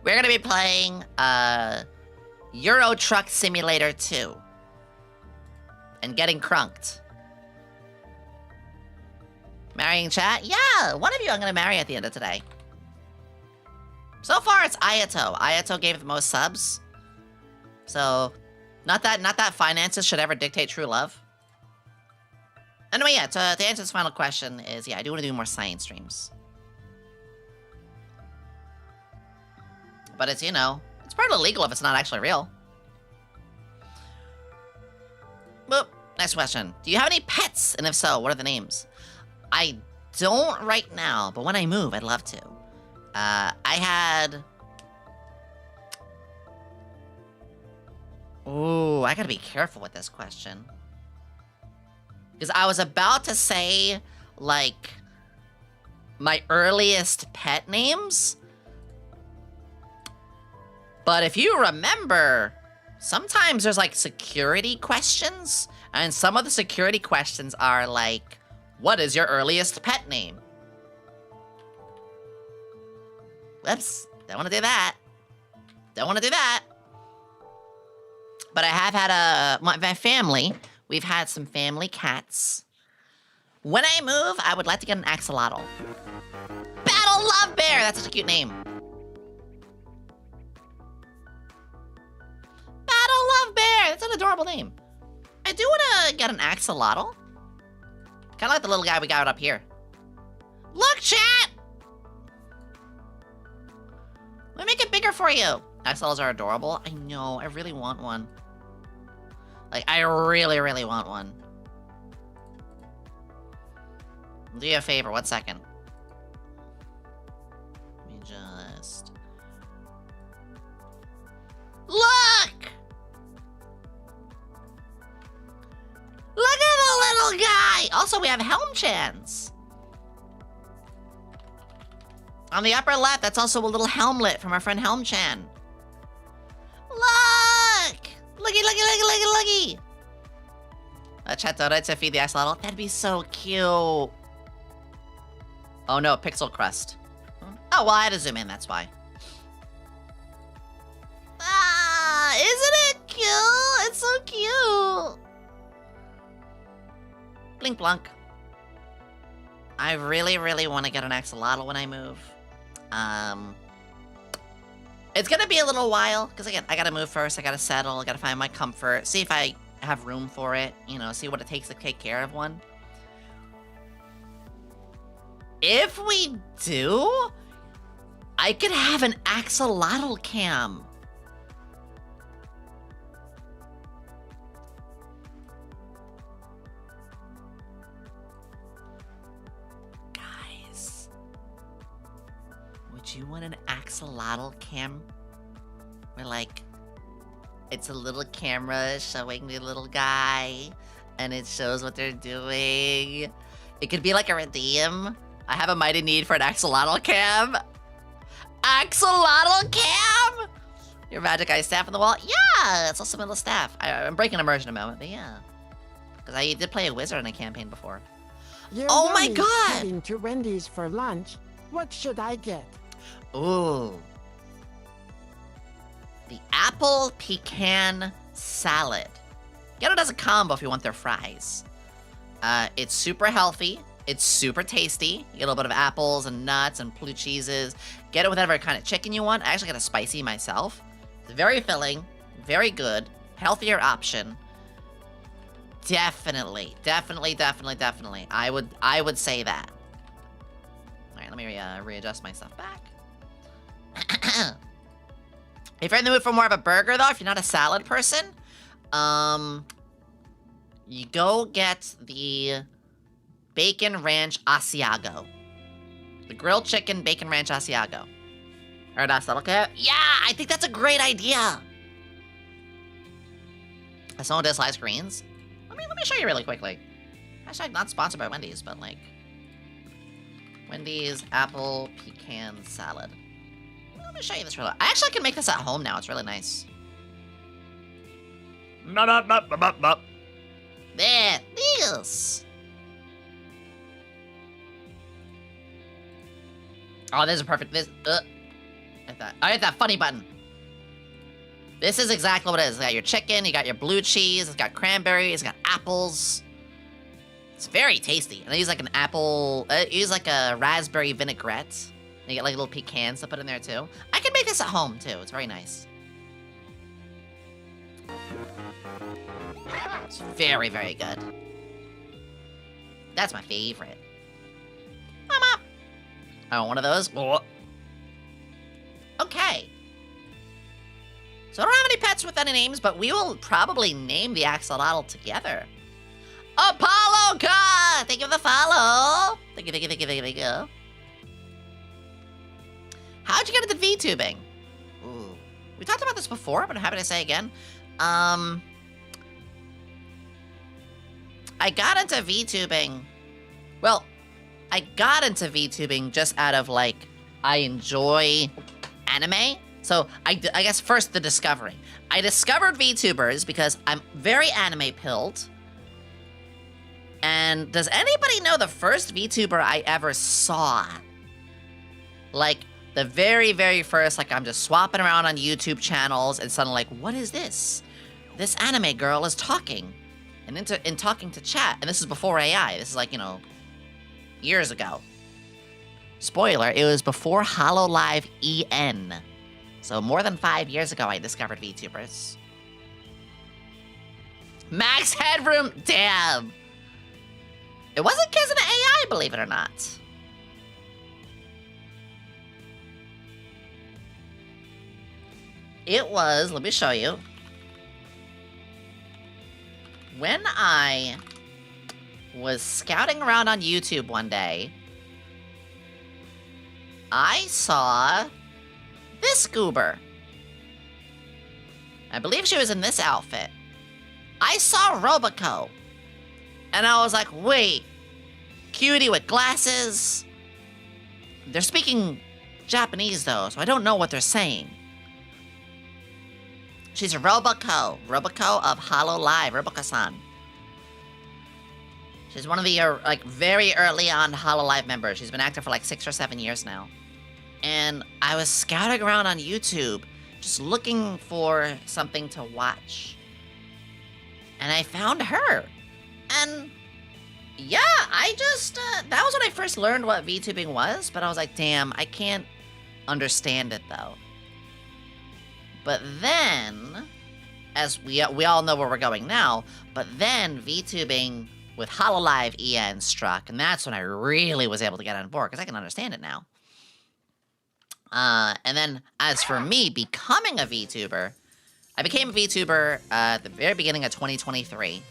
We're gonna be playing Euro Truck Simulator 2. And getting crunked. Marrying chat? Yeah, one of you I'm gonna marry at the end of today. So far it's Ayato. Ayato gave the most subs. So, not that finances should ever dictate true love. Anyway, yeah, to answer this final question is, yeah, I do want to do more science streams. But it's, you know, it's part of illegal if it's not actually real. Boop. Next question. Do you have any pets? And if so, what are the names? I don't right now, but when I move, I'd love to. I had... Ooh, I gotta be careful with this question. Because I was about to say, like, my earliest pet names. But if you remember, sometimes there's, like, security questions. And some of the security questions are, like, what is your earliest pet name? Whoops, don't want to do that. Don't want to do that. But I have had my family, we've had some family cats. When I move, I would like to get an axolotl. Battle Love Bear, that's such a cute name. Battle Love Bear, that's an adorable name. I do want to get an axolotl. Kind of like the little guy we got up here. Look, chat! Let me make it bigger for you. Axolotls are adorable. I know, I really want one. Like, I really, really want one. I'll do you a favor, 1 second. Let me just... Look! also we have Helm Chans. On the upper left, that's also a little helmlet from our friend Helm Chan. Look! Looky, looky, looky, looky, looky! Chattora to feed the axolotl. That'd be so cute. Oh no, pixel crust. Oh, well, I had to zoom in, that's why. Ah, isn't it cute? It's so cute. Blink blunk. I really, really want to get an axolotl when I move. It's gonna be a little while, because again, I gotta move first, I gotta settle, I gotta find my comfort, see if I have room for it, you know, see what it takes to take care of one. If we do, I could have an axolotl cam. Guys, would you want an axolotl cam? Where like, it's a little camera showing the little guy, and it shows what they're doing. It could be like a redeem. I have a mighty need for an axolotl cam. Axolotl cam? Your magic eye staff on the wall? Yeah, it's also little staff. I'm breaking immersion a moment, but yeah. Because I did play a wizard in a campaign before. Oh my god! Heading to Wendy's for lunch. What should I get? Ooh. The apple pecan salad. Get it as a combo if you want their fries. It's super healthy. It's super tasty. You get a little bit of apples and nuts and blue cheeses. Get it with whatever kind of chicken you want. I actually got a spicy myself. It's very filling, very good, healthier option. Definitely. I would say that. All right, let me readjust my stuff back. If you're in the mood for more of a burger, though, if you're not a salad person, you go get the Bacon Ranch Asiago. The grilled chicken Bacon Ranch Asiago. Or that's okay? Yeah, I think that's a great idea. Someone dislikes greens. Let me show you really quickly. Hashtag not sponsored by Wendy's, but like Wendy's apple pecan salad. Let me show you this real quick. I actually can make this at home now. It's really nice. There, this. Oh, this is perfect. This. I hit that funny button. This is exactly what it is. You got your chicken, you got your blue cheese, it's got cranberries, it's got apples. It's very tasty. And I use like an apple, I use like a raspberry vinaigrette. And you get like little pecans to put in there too. I can make this at home too. It's very nice. It's very, very good. That's my favorite. Mama! I want one of those. Oh. Okay. So I don't have any pets with any names, but we will probably name the axolotl together. Apollo Ka! Thank you for the follow. Thank you. How'd you get into VTubing? Ooh. We talked about this before, but I'm happy to say again. I got into VTubing. Well, I got into VTubing just out of like, I enjoy anime. So I guess first the discovery. I discovered VTubers because I'm very anime pilled. And does anybody know the first VTuber I ever saw? Like the very, very first, like I'm just swapping around on YouTube channels and suddenly like, what is this? This anime girl is talking and talking to chat. And this is before AI. This is like, you know, years ago. Spoiler, it was before HoloLive EN. So more than 5 years ago, I discovered VTubers. Max Headroom, damn. It wasn't Kids in the AI, believe it or not. It was, let me show you. When I was scouting around on YouTube one day, I saw this goober. I believe she was in this outfit. I saw Roboco. And I was like, wait, cutie with glasses. They're speaking Japanese, though, so I don't know what they're saying. She's a Roboco of Hollow Live, Roboco-san. She's one of the, like, very early on Hollow Live members. She's been active for like 6 or 7 years now. And I was scouting around on YouTube, just looking for something to watch. And I found her. And yeah, I just, that was when I first learned what VTubing was, but I was like, damn, I can't understand it though. But then, as we all know where we're going now, but then VTubing with HoloLive EN struck, and that's when I really was able to get on board, because I can understand it now. And then, as for me becoming a VTuber, I became a VTuber at the very beginning of 2023.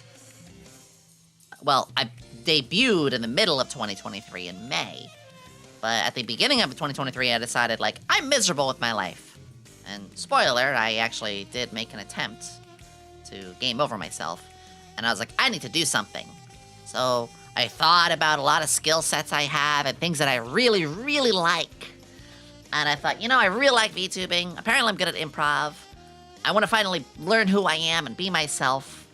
Well, I debuted in the middle of 2023 in May. But at the beginning of 2023, I decided, like, I'm miserable with my life. And spoiler, I actually did make an attempt to game over myself. And I was like, I need to do something. So I thought about a lot of skill sets I have and things that I really, really like. And I thought, you know, I really like VTubing. Apparently I'm good at improv. I want to finally learn who I am and be myself.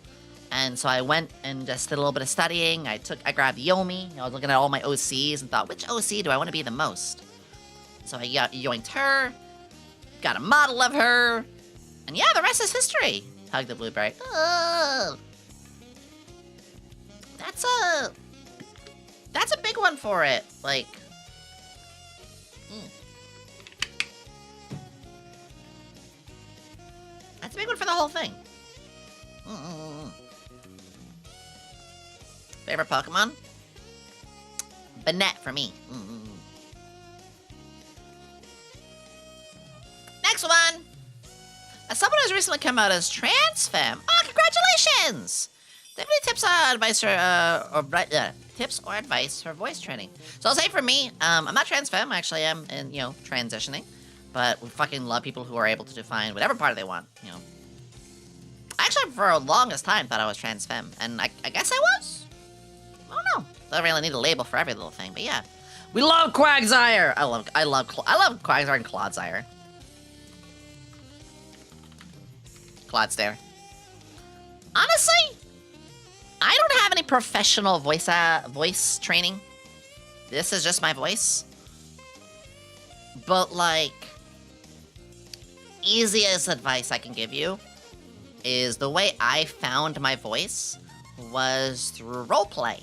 And so I went and just did a little bit of studying. I grabbed Yomi. I was looking at all my OCs and thought, which OC do I want to be the most? So I yoinked her, got a model of her, and yeah, the rest is history. Hug the blueberry. Oh. That's a big one for it. Like, that's a big one for the whole thing. Favorite Pokemon? Banette for me. Next one! As someone who's recently come out as trans femme, oh, congratulations! Do you have any tips or advice for voice training? So I'll say for me, I'm not trans femme. Actually, I'm in, transitioning. But we fucking love people who are able to define whatever part they want, Actually, for the longest time, thought I was trans femme, and I guess I was. I don't know. Don't really need a label for every little thing, but yeah. We love Quagsire. I love Quagsire and Clodsire. Clodstare. Honestly, I don't have any professional voice training. This is just my voice. But like, easiest advice I can give you is the way I found my voice was through roleplay.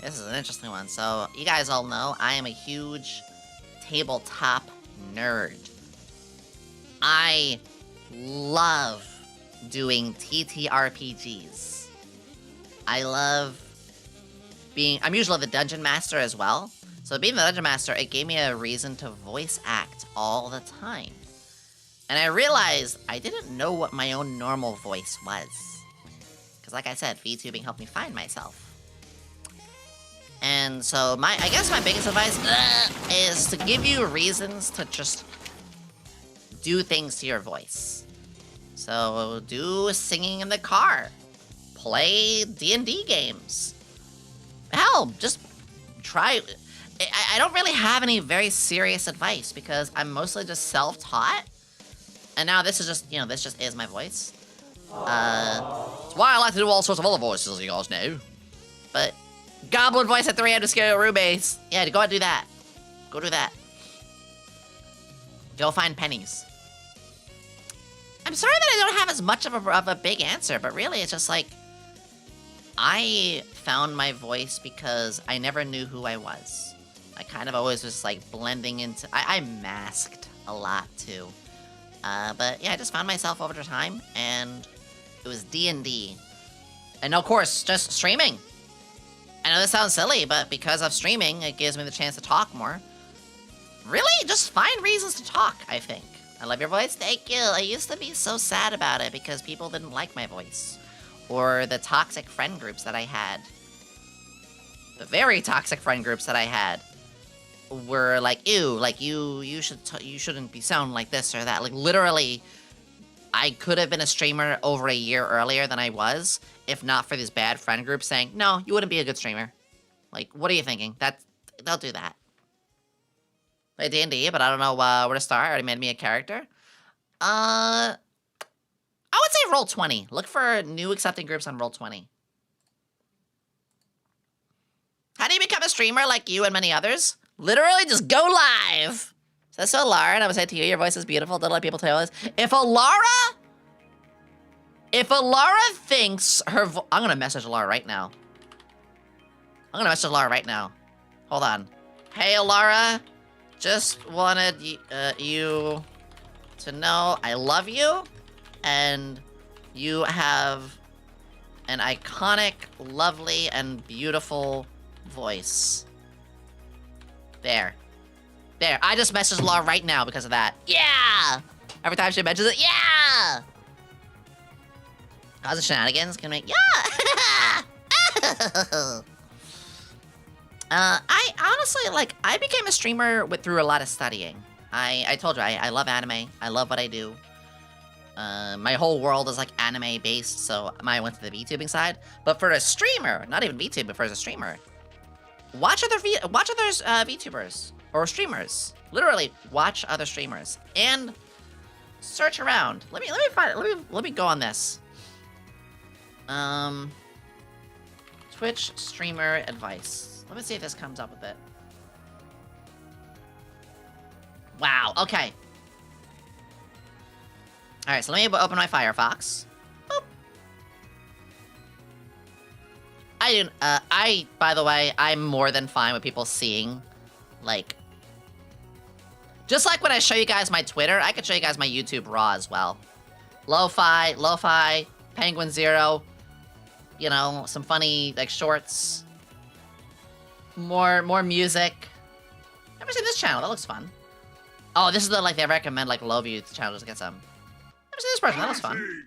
This is an interesting one. So, you guys all know I am a huge tabletop nerd. I love doing TTRPGs. I love I'm usually the dungeon master as well. So being the dungeon master, it gave me a reason to voice act all the time. And I realized I didn't know what my own normal voice was. Because like I said, VTubing helped me find myself. And so I guess my biggest advice is to give you reasons to just do things to your voice. So do singing in the car. Play D&D games. Hell, just try. I don't really have any very serious advice because I'm mostly just self-taught. And now this is just, this just is my voice. It's why I like to do all sorts of other voices, you guys know. But goblin voice at 300 scale rubies. Yeah, go and do that. Go do that. Go find pennies. I'm sorry that I don't have as much of a big answer, but really it's just like, I found my voice because I never knew who I was. I kind of always was like blending into, I masked a lot too. But yeah, I just found myself over time, and it was D&D. And of course, just streaming. I know this sounds silly, but because of streaming, it gives me the chance to talk more. Really, just find reasons to talk, I think. I love your voice, thank you. I used to be so sad about it because people didn't like my voice. Or the toxic friend groups that I had. The very toxic friend groups that I had were like, ew, like you shouldn't be sounding like this or that. Like literally I could have been a streamer over a year earlier than I was, if not for this bad friend group saying, no, you wouldn't be a good streamer. Like, what are you thinking? They'll do that. Play D&D, but I don't know where to start. I already made me a character. I would say Roll20. Look for new accepting groups on Roll20. How do you become a streamer like you and many others? Literally, just go live. So Lara, and I would say to you, your voice is beautiful. Don't let people tell you this. If Alara thinks her I'm gonna message Alara right now. Hold on. Hey, Alara. Just wanted you to know I love you, and you have an iconic, lovely, and beautiful voice. There. I just messaged Laura right now because of that. Yeah! Every time she mentions it, yeah! How's the shenanigans? Can we... Yeah! I honestly, like, I became a streamer through a lot of studying. I told you, I love anime. I love what I do. My whole world is, like, anime-based, so I went to the VTubing side. But for a streamer, not even VTube, but for a streamer, watch other VTubers or streamers. Literally, watch other streamers and search around. Let me find it. Let me go on this. Twitch streamer advice. Let me see if this comes up with it. Wow. Okay. All right. So let me open my Firefox. Boop. By the way, I'm more than fine with people seeing, like, just like when I show you guys my Twitter, I could show you guys my YouTube Raw as well. Lo-fi, Penguin Zero, you know, some funny, like, shorts. More music. Never seen this channel, that looks fun. Oh, this is the, like, they recommend, like, low-view channels to get some. Never seen this person, that looks fun.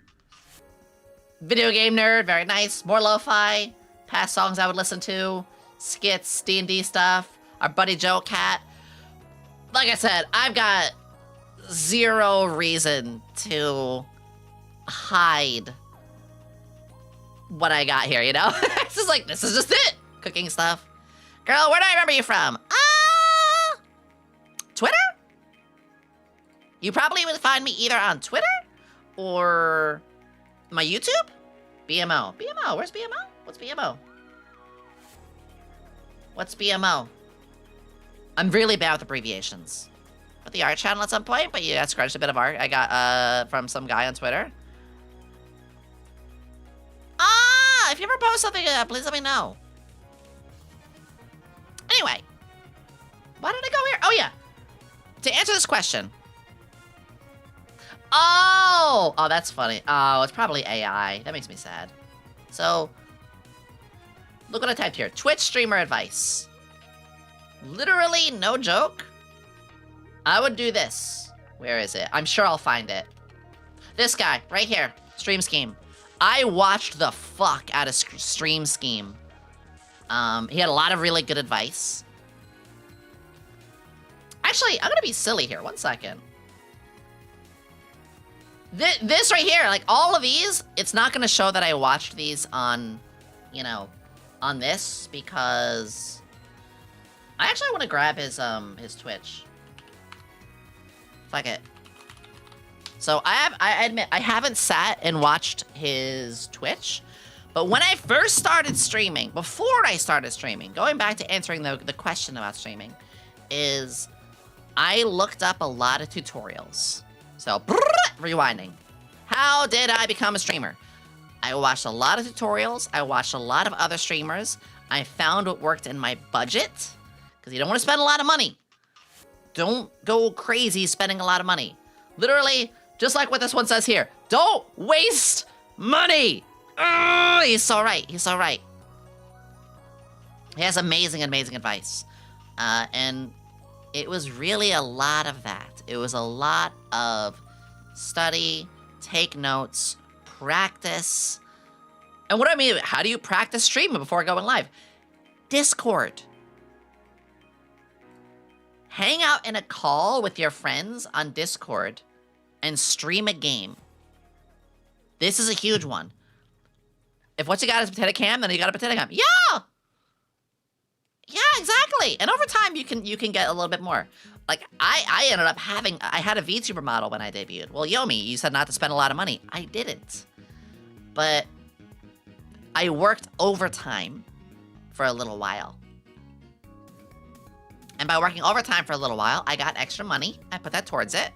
Video game nerd, very nice. More lo-fi. Past songs I would listen to. Skits, D&D stuff. Our buddy Joe Cat. Like I said, I've got zero reason to hide what I got here, you know? It's just like, this is just it. Cooking stuff. Girl, where do I remember you from? Twitter? You probably would find me either on Twitter or my YouTube? BMO. BMO, where's BMO? What's BMO? What's BMO? I'm really bad with abbreviations. With the art channel at some point, but yeah, I scratched a bit of art I got from some guy on Twitter. If you ever post something, please let me know. Anyway. Why did I go here? Oh, yeah. To answer this question. Oh, that's funny. Oh, it's probably AI. That makes me sad. So, look what I typed here. Twitch streamer advice. Literally, no joke. I would do this. Where is it? I'm sure I'll find it. This guy, right here. Stream Scheme. I watched the fuck out of Stream Scheme. He had a lot of really good advice. Actually, I'm gonna be silly here. 1 second. This right here, like all of these, it's not gonna show that I watched these on, you know, on this because I actually want to grab his Twitch. Fuck it. So I admit I haven't sat and watched his Twitch, but when I first started streaming, before I started streaming, going back to answering the question about streaming, is I looked up a lot of tutorials. So rewinding. How did I become a streamer? I watched a lot of tutorials. I watched a lot of other streamers. I found what worked in my budget, because you don't want to spend a lot of money. Don't go crazy spending a lot of money. Literally, just like what this one says here. Don't waste money. He's so right. He's so right. He has amazing, amazing advice. And it was really a lot of that. It was a lot of study, take notes, practice. And what I mean, how do you practice streaming before going live? Discord. Hang out in a call with your friends on Discord and stream a game. This is a huge one. If what you got is potato cam, then you got a potato cam. Yeah! Yeah, exactly. And over time, you can get a little bit more. Like, I ended up having... I had a VTuber model when I debuted. Well, Yomi, you said not to spend a lot of money. I didn't. But I worked overtime for a little while. And by working overtime for a little while, I got extra money. I put that towards it.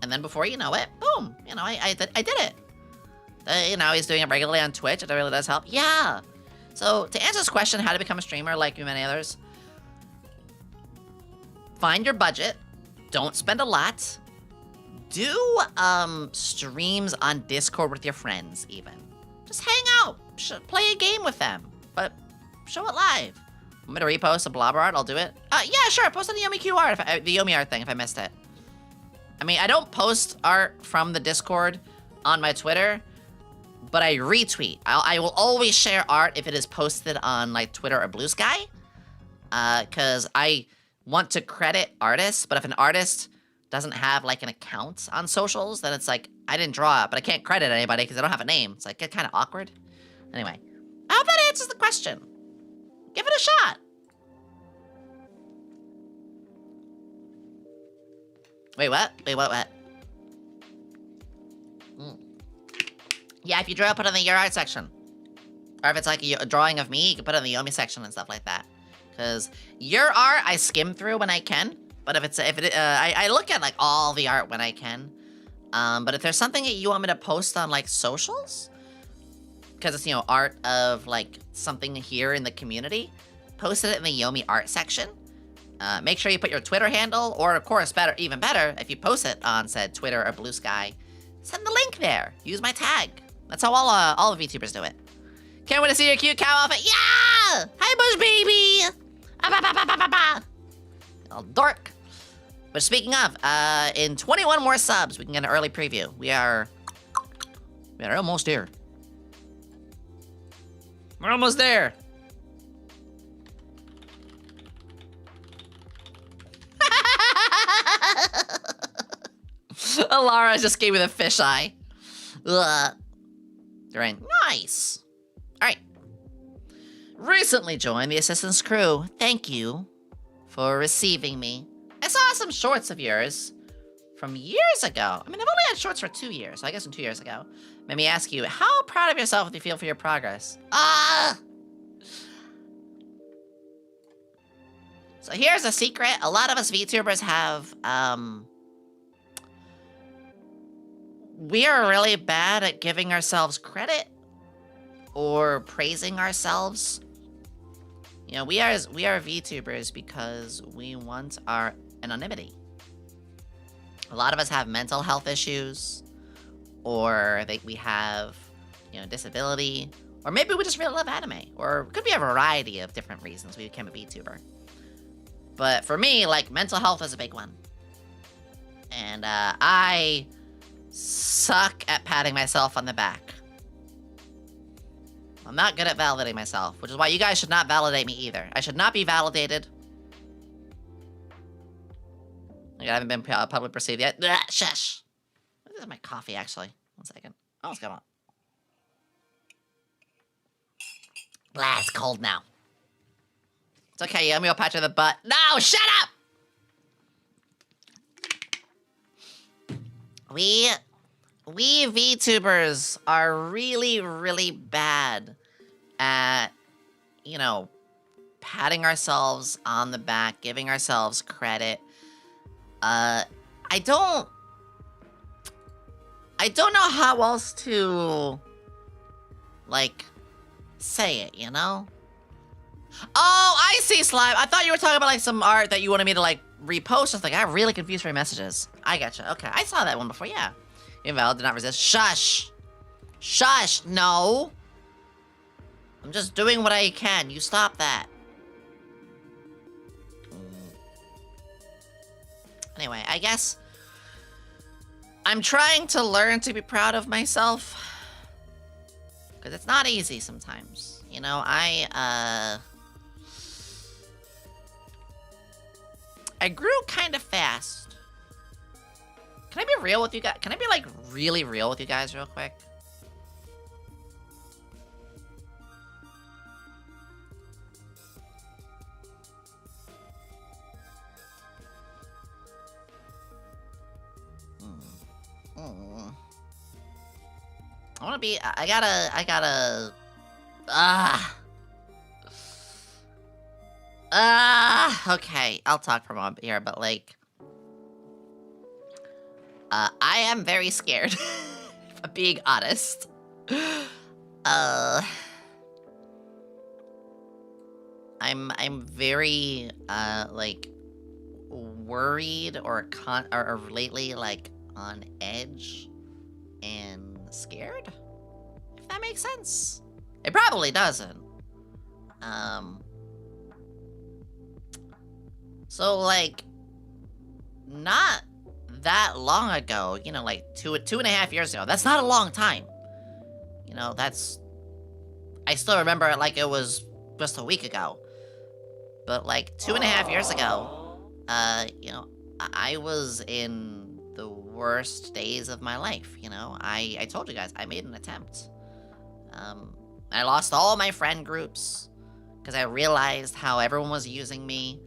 And then before you know it, boom. You know, I did it. You know, he's doing it regularly on Twitch. It really does help. Yeah. So, to answer this question, how to become a streamer like many others, find your budget. Don't spend a lot. Do streams on Discord with your friends, even. Just hang out. Play a game with them. But show it live. Want me to repost a blob art? I'll do it. Yeah, sure. Post on the YomiQ art, the Yomi art thing if I missed it. I mean, I don't post art from the Discord on my Twitter, but I retweet. I will always share art if it is posted on like Twitter or Blue Sky, because I want to credit artists. But if an artist doesn't have like an account on socials, then it's like I didn't draw it, but I can't credit anybody because I don't have a name. It's like kind of awkward. Anyway, I hope that answers the question. Give it a shot. Wait, what? Wait, what? Yeah, if you draw, put it in the your art section. Or if it's like a drawing of me, you can put it in the Yomi section and stuff like that. Because your art, I skim through when I can. But I look at like all the art when I can. But if there's something that you want me to post on like socials, because it's, you know, art of like something here in the community, post it in the Yomi art section. Make sure you put your Twitter handle, or of course, even better, if you post it on said Twitter or Blue Sky, send the link there. Use my tag. That's how all the VTubers do it. Can't wait to see your cute cow outfit. Yeah! Hi, Bush Baby! Little dork. But speaking of, in 21 more subs, we can get an early preview. We are almost there. We're almost there. Alara just gave me the fisheye. Ugh. Right. Nice. Alright. Recently joined the Assistance crew. Thank you for receiving me. I saw some shorts of yours from years ago. I mean, I've only had shorts for 2 years, so I guess from 2 years ago. Made me ask you, how proud of yourself do you feel for your progress? So here's a secret. A lot of us VTubers have, we are really bad at giving ourselves credit or praising ourselves. You know, we are VTubers because we want our anonymity. A lot of us have mental health issues, or we have, you know, disability, or maybe we just really love anime, or it could be a variety of different reasons we became a VTuber. But for me, like, mental health is a big one. And I suck at patting myself on the back. I'm not good at validating myself, which is why you guys should not validate me either. I should not be validated. I haven't been publicly perceived yet. Ugh, shush. This is my coffee, actually. 1 second. Oh, it's come on. Blah, it's cold now. It's okay, Yomi will pat you in the butt. No, shut up! We VTubers are really, really bad at, you know, patting ourselves on the back, giving ourselves credit. I don't know how else to, like, say it, you know? Oh, I see, Slime. I thought you were talking about, like, some art that you wanted me to, like, repost. I was like, I got really confused for your messages. I gotcha. Okay, I saw that one before, yeah. Invalid, did not resist. Shush! Shush! No! I'm just doing what I can. You stop that. Anyway, I guess I'm trying to learn to be proud of myself. Because it's not easy sometimes. You know, I grew kind of fast. Can I be real with you guys? Can I be, like, really real with you guys real quick? wanna be. I gotta. Okay, I'll talk from up here, but like, I am very scared. If I'm being honest. I'm very like worried or lately like on edge and scared. If that makes sense. It probably doesn't. So like not that long ago, you know, like two and a half years ago. That's not a long time. You know, I still remember it like it was just a week ago. But like 2.5 years ago, you know, I was in the worst days of my life, you know. I told you guys, I made an attempt. I lost all my friend groups because I realized how everyone was using me,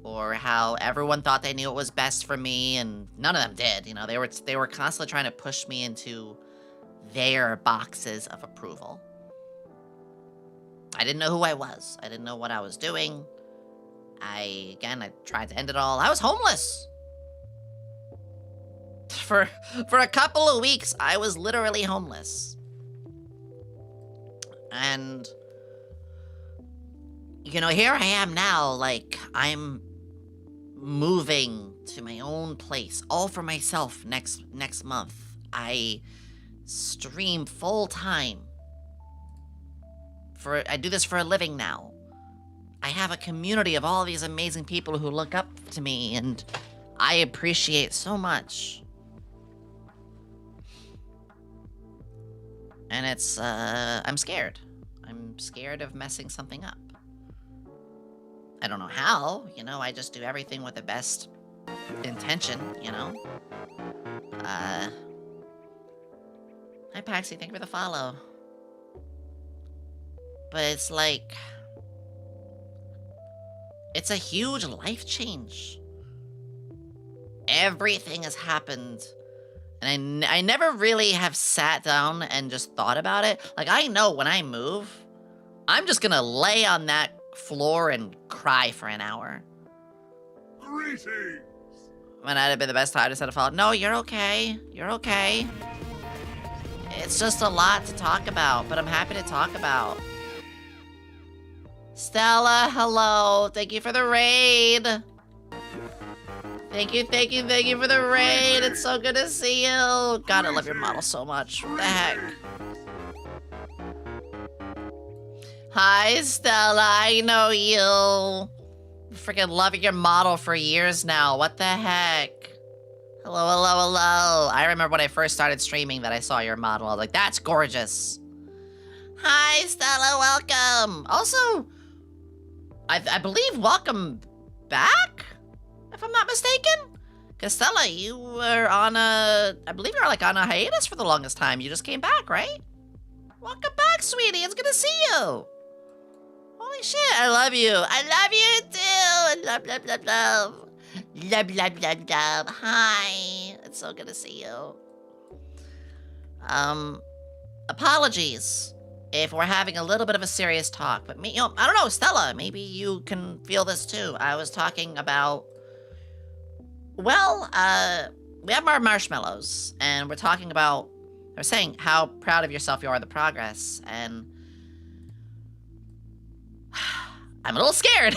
or how everyone thought they knew what was best for me, and none of them did. You know, they were constantly trying to push me into their boxes of approval. I didn't know who I was. I didn't know what I was doing. I tried to end it all. I was homeless. For a couple of weeks, I was literally homeless. And, you know, here I am now, like, I'm moving to my own place, all for myself next month. I stream full time. I do this for a living now. I have a community of all these amazing people who look up to me, and I appreciate so much. And it's, I'm scared. I'm scared of messing something up. I don't know how, you know, I just do everything with the best intention, you know? Hi, Paxi, thank you for the follow. But it's like, it's a huge life change. Everything has happened, and I never really have sat down and just thought about it. Like, I know when I move, I'm just gonna lay on that floor and cry for an hour. Greetings! Might not have been the best time to set a follow. No, you're okay. You're okay. It's just a lot to talk about, but I'm happy to talk about. Stella, hello. Thank you for the raid. Thank you for the raid. It's so good to see you. God, I love your model so much. What the heck? Hi, Stella. I know you. Freaking loving your model for years now. What the heck? Hello, hello, hello. I remember when I first started streaming that I saw your model. I was like, that's gorgeous. Hi, Stella. Welcome. Also, I believe welcome back, if I'm not mistaken. Because Stella, you were on I believe you were like on a hiatus for the longest time. You just came back, right? Welcome back, sweetie. It's good to see you. Holy shit, I love you. I love you too. Love, love, love, love. Love, love, love, love. Hi. It's so good to see you. Apologies if we're having a little bit of a serious talk, but me, you know, I don't know, Stella, maybe you can feel this too. I was talking about, well, we have our marshmallows, and we're talking about, we're saying how proud of yourself you are, the progress, and I'm a little scared.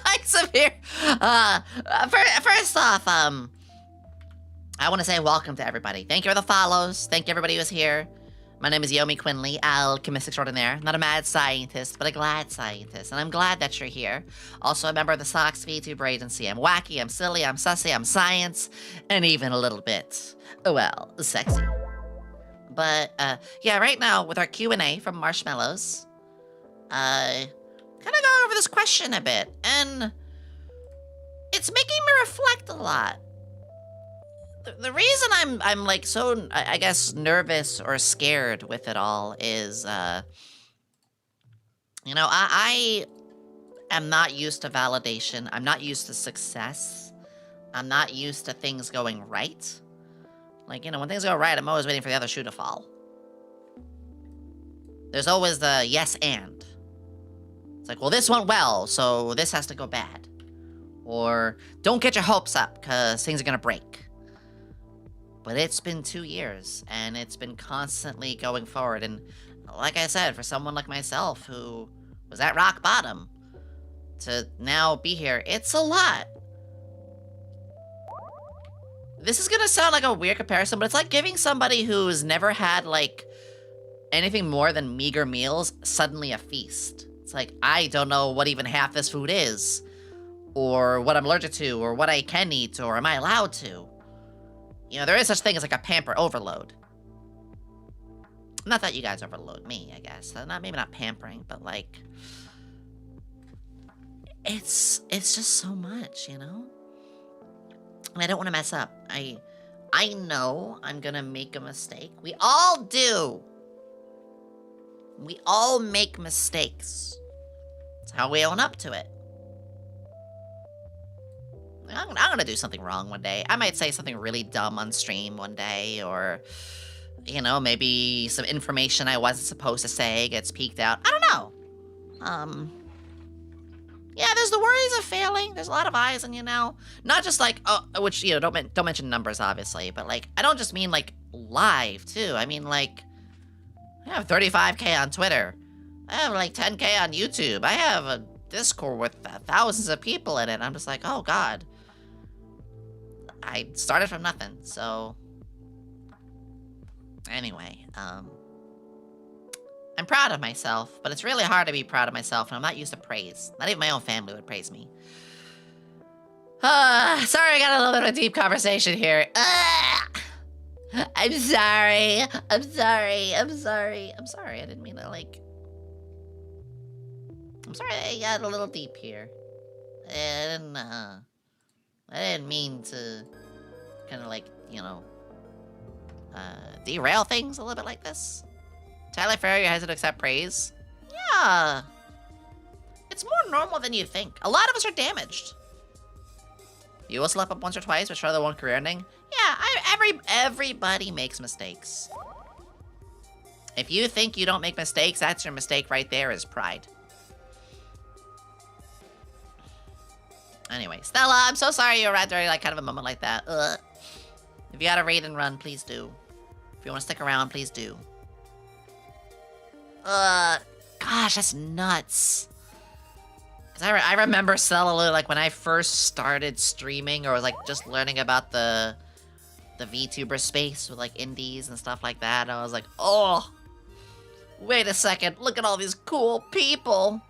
Like severe. First off, I want to say welcome to everybody. Thank you for the follows. Thank you everybody who's here. My name is YomiQuinnley, alchemist extraordinaire. Not a mad scientist, but a glad scientist, and I'm glad that you're here. Also a member of the Sox Vtuber agency. I'm wacky, I'm silly, I'm sussy, I'm science, and even a little bit, well, sexy. But, yeah, right now, with our Q&A from Marshmallows, kind of going over this question a bit, and it's making me reflect a lot. The reason I'm like so, I guess, nervous or scared with it all is, you know, I am not used to validation. I'm not used to success. I'm not used to things going right. Like, you know, when things go right, I'm always waiting for the other shoe to fall. there's always the yes and. It's like, well, this went well, so this has to go bad. Or don't get your hopes up, because things are going to break. But it's been 2 years, and it's been constantly going forward. And like I said, for someone like myself who was at rock bottom, to now be here, it's a lot. This is gonna sound like a weird comparison, but it's like giving somebody who's never had, like, anything more than meager meals suddenly a feast. It's like, I don't know what even half this food is, or what I'm allergic to, or what I can eat, or am I allowed to? You know, there is such thing as like a pamper overload. Not that you guys overload me, I guess. Maybe not pampering, but like, it's just so much, you know? And I don't want to mess up. I know I'm gonna make a mistake. We all do. We all make mistakes. It's how we own up to it. I'm gonna do something wrong one day. I might say something really dumb on stream one day, or, you know, maybe some information I wasn't supposed to say gets peeked out. I don't know. Yeah, there's the worries of failing. There's a lot of eyes on you now. Not just like, which, you know, don't mention numbers, obviously, but like, I don't just mean like live, too. I mean like, I have 35K on Twitter. I have like 10K on YouTube. I have a Discord with thousands of people in it. I'm just like, oh God. I started from nothing, so... Anyway, I'm proud of myself, but it's really hard to be proud of myself, and I'm not used to praise. Not even my own family would praise me. Sorry, I got a little bit of a deep conversation here. I'm sorry. I'm sorry. I'm sorry. I'm sorry. I didn't mean to, like... I'm sorry I got a little deep here. I didn't mean to kind of like, you know, derail things a little bit like this. Tyler Ferry has to accept praise. Yeah. It's more normal than you think. A lot of us are damaged. You will slip up once or twice, but show the one career ending. Yeah, everybody makes mistakes. If you think you don't make mistakes, that's your mistake right there, is pride. Anyway, Stella, I'm so sorry you were at during like kind of a moment like that. Ugh. If you got a raid and run, please do. If you want to stick around, please do. Gosh, that's nuts. Cause I remember Stella, like when I first started streaming, or was like just learning about the VTuber space with like indies and stuff like that. I was like, oh, wait a second, look at all these cool people.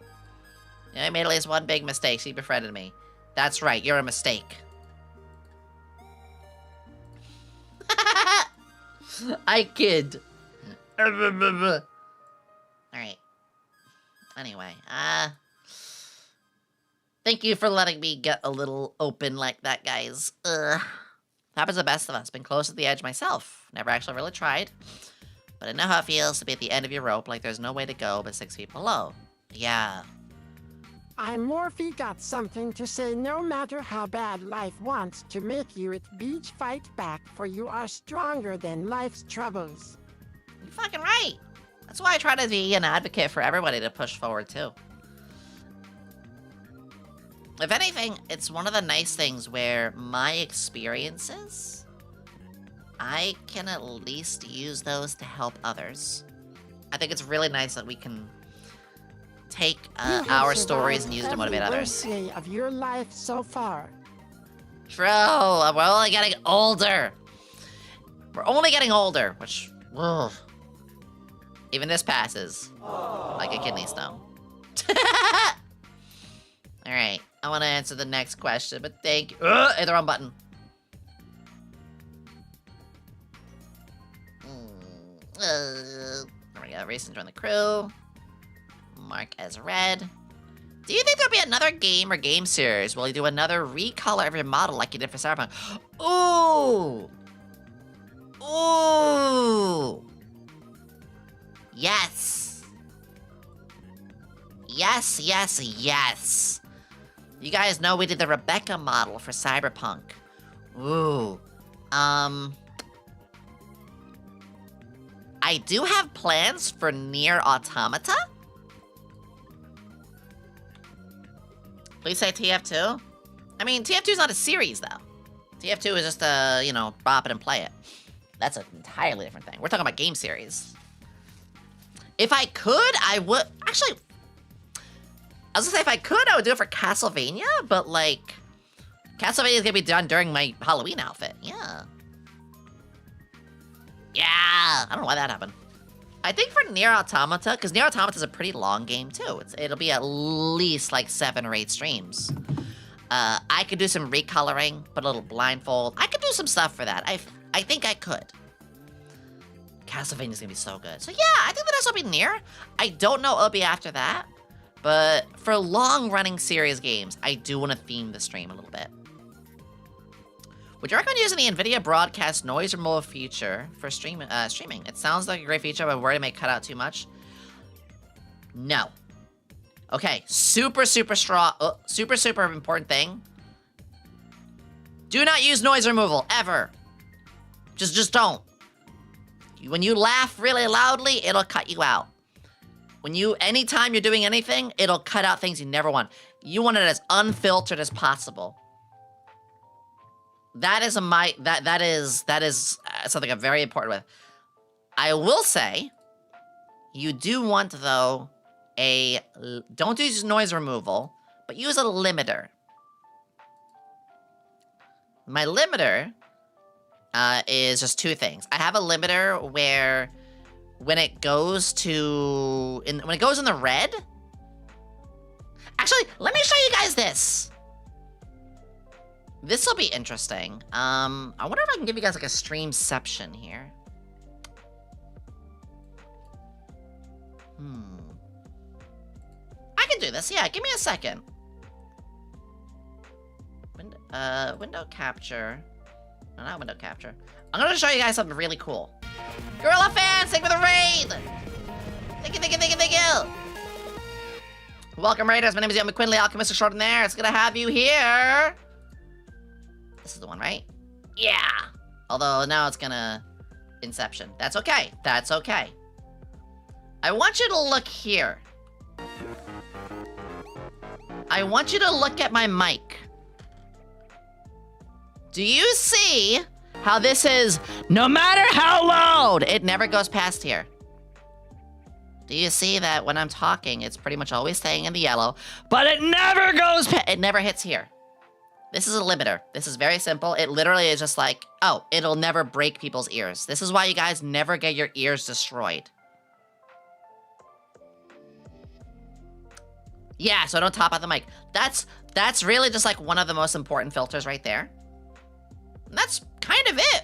Yeah, I made at least one big mistake. She befriended me. That's right, you're a mistake. I kid. Alright. Anyway, thank you for letting me get a little open like that, guys. Happens to the best of us. Been close to the edge myself. Never actually really tried. But I know how it feels to be at the end of your rope, like there's no way to go but 6 feet below. Yeah. Morphe got something to say. No matter how bad life wants to make you, it beach fight back, for you are stronger than life's troubles. You're fucking right. That's why I try to be an advocate for everybody to push forward, too. If anything, it's one of the nice things where my experiences, I can at least use those to help others. I think it's really nice that we can take our stories and use it to motivate others. Of your life so far. True. We're only getting older. We're only getting older, which, ugh. Even this passes like a kidney stone. All right, I want to answer the next question, but thank you. Hit the wrong button. There we go. Racing join the crew. Mark as red. Do you think there'll be another game or game series? Will you do another recolor of your model like you did for Cyberpunk? Ooh! Ooh! Yes! Yes, yes, yes! You guys know we did the Rebecca model for Cyberpunk. Ooh. I I do have plans for Nier Automata. Please say TF2. I mean, TF2 is not a series, though. TF2 is just you know, bop it and play it. That's an entirely different thing. We're talking about game series. If I could, I would... Actually, I was gonna say if I could, I would do it for Castlevania, but, like... Castlevania is gonna be done during my Halloween outfit. Yeah. Yeah! I don't know why that happened. I think for Nier Automata, because Nier Automata is a pretty long game, too. It'll be at least, like, 7 or 8 streams. I could do some recoloring, put a little blindfold. I could do some stuff for that. I think I could. Castlevania's gonna be so good. So yeah, I think the next will be Nier. I don't know what it'll be after that. But for long-running series games, I do want to theme the stream a little bit. Would you recommend using the NVIDIA Broadcast Noise Removal feature for streaming? It sounds like a great feature, but I'm worried it may cut out too much. No. Okay, super important thing. Do not use noise removal, ever. Just don't. When you laugh really loudly, it'll cut you out. Anytime you're doing anything, it'll cut out things you never want. You want it as unfiltered as possible. That is something I'm very important with. I will say, you do want, though, don't use noise removal, but use a limiter. My limiter is just 2 things. I have a limiter where when it goes in the red. Actually, let me show you guys this. This will be interesting. I wonder if I can give you guys like a streamception here. I can do this. Yeah, give me a second. Window capture. No, not window capture. I'm gonna show you guys something really cool. Gorilla fans, thank you for the raid! Thank you! Welcome, Raiders. My name is YomiQuinnley, Alchemist Extraordinaire. It's gonna have you here. This is the one, right? Yeah! Although now it's gonna... Inception. That's okay. That's okay. I want you to look here. I want you to look at my mic. Do you see how this is, no matter how loud, it never goes past here? Do you see that when I'm talking, it's pretty much always staying in the yellow, but it never goes it never hits here. This is a limiter. This is very simple. It literally is just like, oh, it'll never break people's ears. This is why you guys never get your ears destroyed. Yeah, so don't top out the mic. That's really just like one of the most important filters right there. And that's kind of it.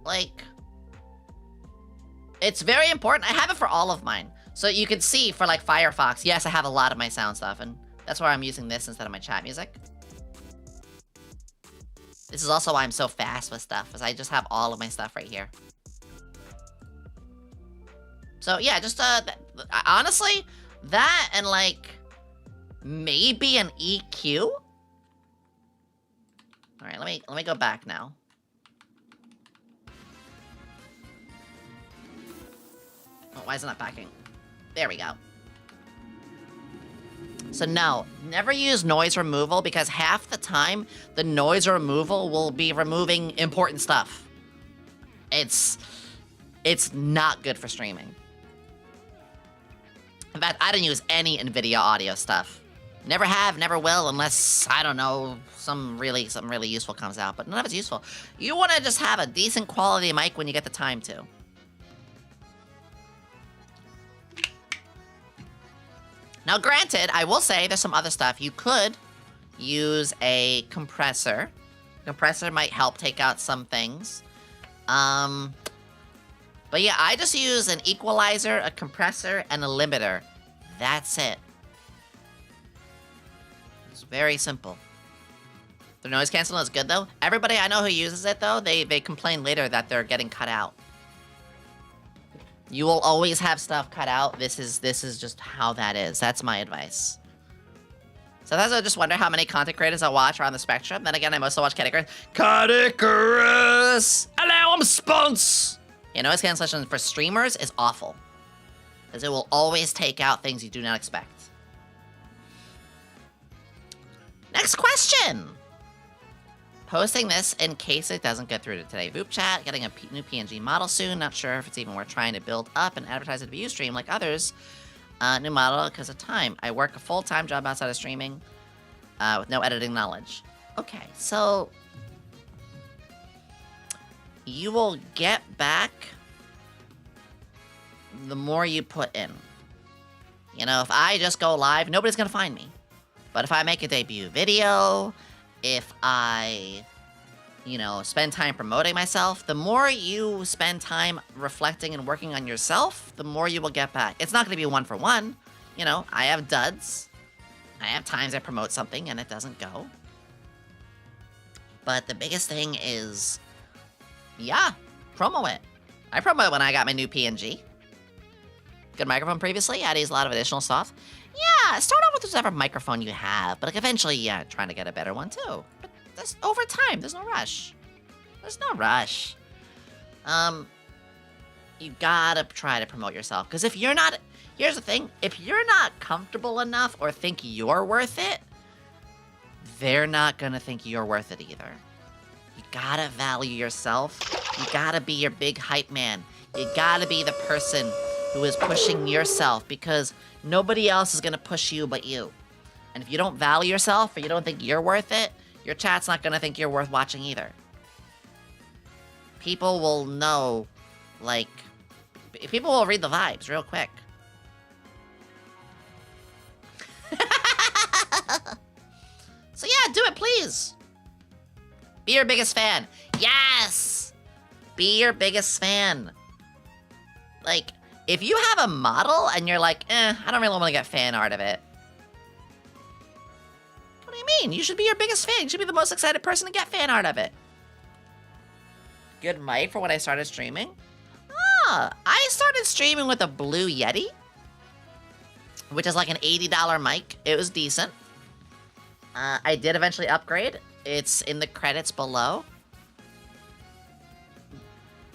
Like, it's very important. I have it for all of mine. So you can see for like Firefox, yes, I have a lot of my sound stuff, and that's why I'm using this instead of my chat music. This is also why I'm so fast with stuff, because I just have all of my stuff right here. So yeah, just honestly, that and like maybe an EQ. All right, let me go back now. Oh, why is it not backing? There we go. So no, never use noise removal because half the time the noise removal will be removing important stuff. It's not good for streaming. In fact, I don't use any NVIDIA audio stuff. Never have, never will, unless, I don't know, something really useful comes out, but none of it's useful. You want to just have a decent quality mic when you get the time to. Now, granted, I will say there's some other stuff. You could use a compressor. Compressor might help take out some things. But yeah, I just use an equalizer, a compressor, and a limiter. That's it. It's very simple. The noise canceling is good, though. Everybody I know who uses it, though, they complain later that they're getting cut out. You will always have stuff cut out. This is just how that is. That's my advice. Sometimes I just wonder how many content creators I watch are on the spectrum. Then again, I mostly watch Cat Icarus. Cat Icarus! Hello, I'm Spons! Yeah, noise cancellation for streamers is awful. Because it will always take out things you do not expect. Next question! Posting this in case it doesn't get through to today. Voop chat, getting a new PNG model soon. Not sure if it's even worth trying to build up and advertise it to Ustream like others. New model because of time. I work a full-time job outside of streaming with no editing knowledge. Okay, so you will get back the more you put in. You know, if I just go live, nobody's gonna find me. But if I make a debut video, if I, you know, spend time promoting myself, the more you spend time reflecting and working on yourself, the more you will get back. It's not gonna be one for one. You know, I have duds. I have times I promote something and it doesn't go. But the biggest thing is, yeah, promo it. I promo it when I got my new PNG. Good microphone previously, added a lot of additional stuff. Yeah, start out with whatever microphone you have, but like eventually, yeah, trying to get a better one too. But that's over time, there's no rush. There's no rush. You gotta try to promote yourself, because if you're not, here's the thing, if you're not comfortable enough or think you're worth it, they're not gonna think you're worth it either. You gotta value yourself. You gotta be your big hype man. You gotta be the person who is pushing yourself, because nobody else is gonna push you but you. And if you don't value yourself or you don't think you're worth it, your chat's not gonna think you're worth watching either. People will know, like, people will read the vibes real quick. So yeah, do it, please. Be your biggest fan. Yes! Be your biggest fan. Like, if you have a model and you're like, I don't really want to get fan art of it. What do you mean? You should be your biggest fan. You should be the most excited person to get fan art of it. Good mic for when I started streaming. I started streaming with a Blue Yeti, which is like an $80 mic. It was decent. I did eventually upgrade. It's in the credits below.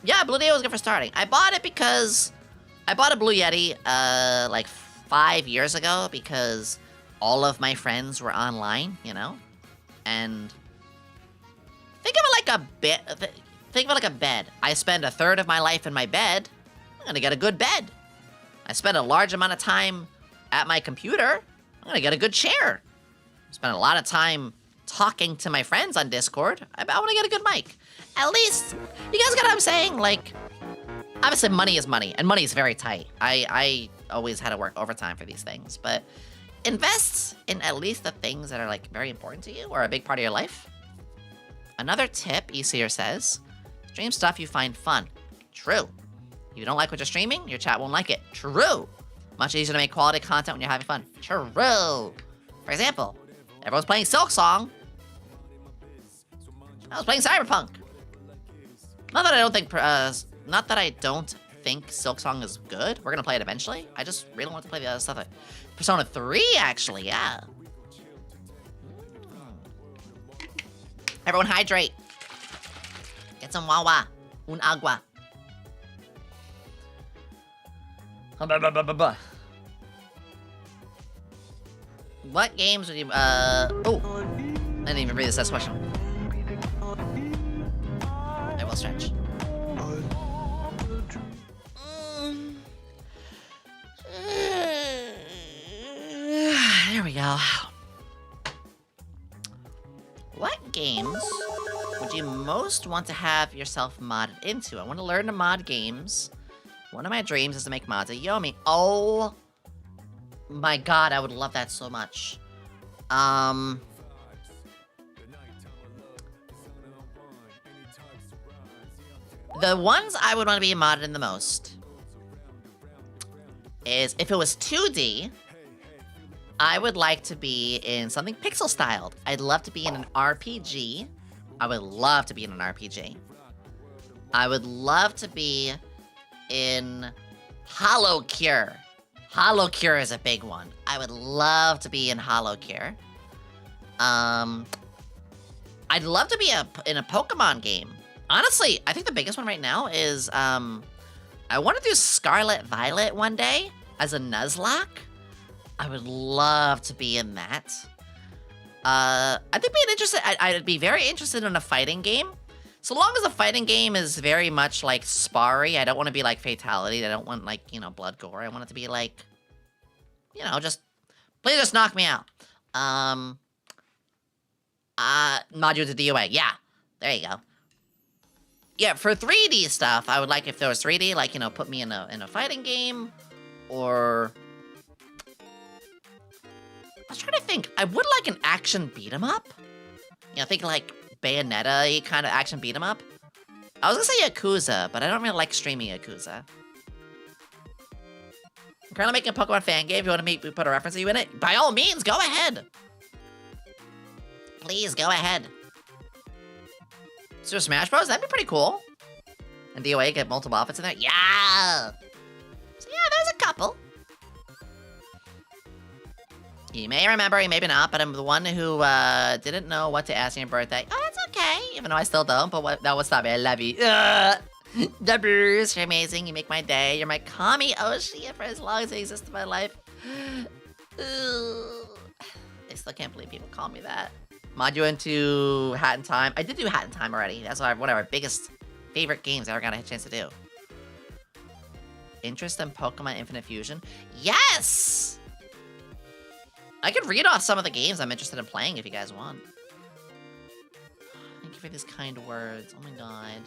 Yeah, Blue Yeti was good for starting. I bought it because I bought a Blue Yeti like 5 years ago because all of my friends were online, you know? And think of it like a bit. Think of it like a bed. I spend a third of my life in my bed. I'm gonna get a good bed. I spend a large amount of time at my computer. I'm gonna get a good chair. Spend a lot of time talking to my friends on Discord. I want to get a good mic. At least, you guys get what I'm saying? Like, obviously money is money, and money is very tight. I always had to work overtime for these things, but invest in at least the things that are like very important to you or a big part of your life. Another tip, Easier says, stream stuff you find fun. True. If you don't like what you're streaming, your chat won't like it. True. Much easier to make quality content when you're having fun. True. For example, everyone's playing Silk Song. I was playing Cyberpunk. Not that I don't think Silk Song is good. We're gonna play it eventually. I just really want to play the other stuff. Persona 3, actually, yeah. Everyone hydrate. Get some wawa. Un agua. What games would you, oh. I didn't even read this last question. I will stretch. There we go. What games would you most want to have yourself modded into? I want to learn to mod games. One of my dreams is to make mods of Yomi. Oh my god, I would love that so much. The ones I would want to be modded in the most is if it was 2D, I would like to be in something pixel styled. I'd love to be in an RPG. I would love to be in an RPG. I would love to be in Hollow Cure. Hollow Cure is a big one. I would love to be in Hollow Cure. I'd love to be in a Pokemon game. Honestly, I think the biggest one right now is, I want to do Scarlet Violet one day as a Nuzlocke. I would love to be in that. I think I'd be very interested in a fighting game. So long as the fighting game is very much like sparry, I don't want to be like Fatality. I don't want like, you know, blood gore. I want it to be like, you know, please just knock me out. Module to DOA. Yeah, there you go. Yeah, for 3D stuff, I would like if there was 3D, like, you know, put me in a fighting game, or... I was trying to think. I would like an action beat-em-up. You know, think like Bayonetta-y kind of action beat-em-up. I was gonna say Yakuza, but I don't really like streaming Yakuza. I'm currently making a Pokemon fan game. If you want to put a reference of you in it, by all means, go ahead. Please, go ahead. Super Smash Bros? That'd be pretty cool. And DOA get multiple outfits in there? Yeah! So yeah, there's a couple. You may remember, you maybe not, but I'm the one who didn't know what to ask on your birthday. Oh, that's okay, even though I still don't, but that was stop me. I love you. The Bruce, you're amazing. You make my day. You're my Kami Oshi for as long as it exists in my life. I still can't believe people call me that. Mod you into Hat in Time. I did do Hat in Time already. That's one of our biggest favorite games I ever got a chance to do. Interest in Pokemon Infinite Fusion? Yes! I could read off some of the games I'm interested in playing if you guys want. Thank you for these kind words. Oh my god.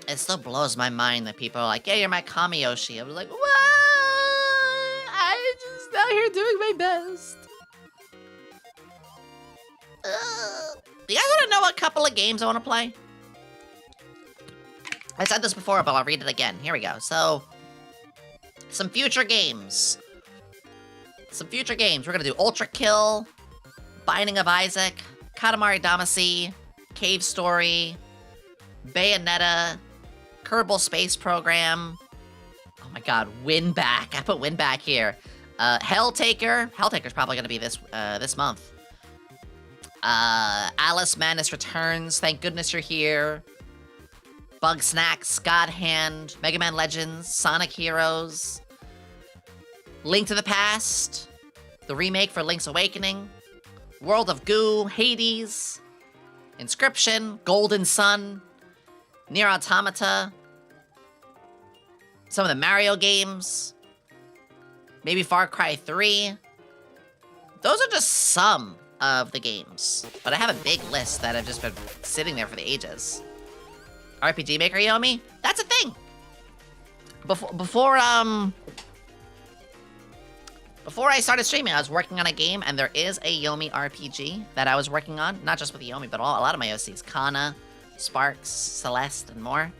It still blows my mind that people are like, yeah, you're my Kami Yoshi. I was like, what? I'm just out here doing my best. You guys want to know a couple of games I want to play? I said this before, but I'll read it again. Here we go. So, some future games. We're gonna do Ultra Kill, Binding of Isaac, Katamari Damacy, Cave Story, Bayonetta, Kerbal Space Program. Oh my god, Win Back. I put Win Back here. Helltaker. Helltaker's probably gonna be this month. Alice Madness Returns. Thank goodness you're here. Bug Snacks, God Hand, Mega Man Legends, Sonic Heroes, Link to the Past, the remake for Link's Awakening, World of Goo, Hades, Inscription, Golden Sun, Nier Automata, some of the Mario games, maybe Far Cry 3. Those are just some of the games, but I have a big list that have just been sitting there for the ages. RPG Maker Yomi? That's a thing! Before I started streaming, I was working on a game, and there is a Yomi RPG that I was working on. Not just with Yomi, but a lot of my OCs. Kana, Sparks, Celeste, and more.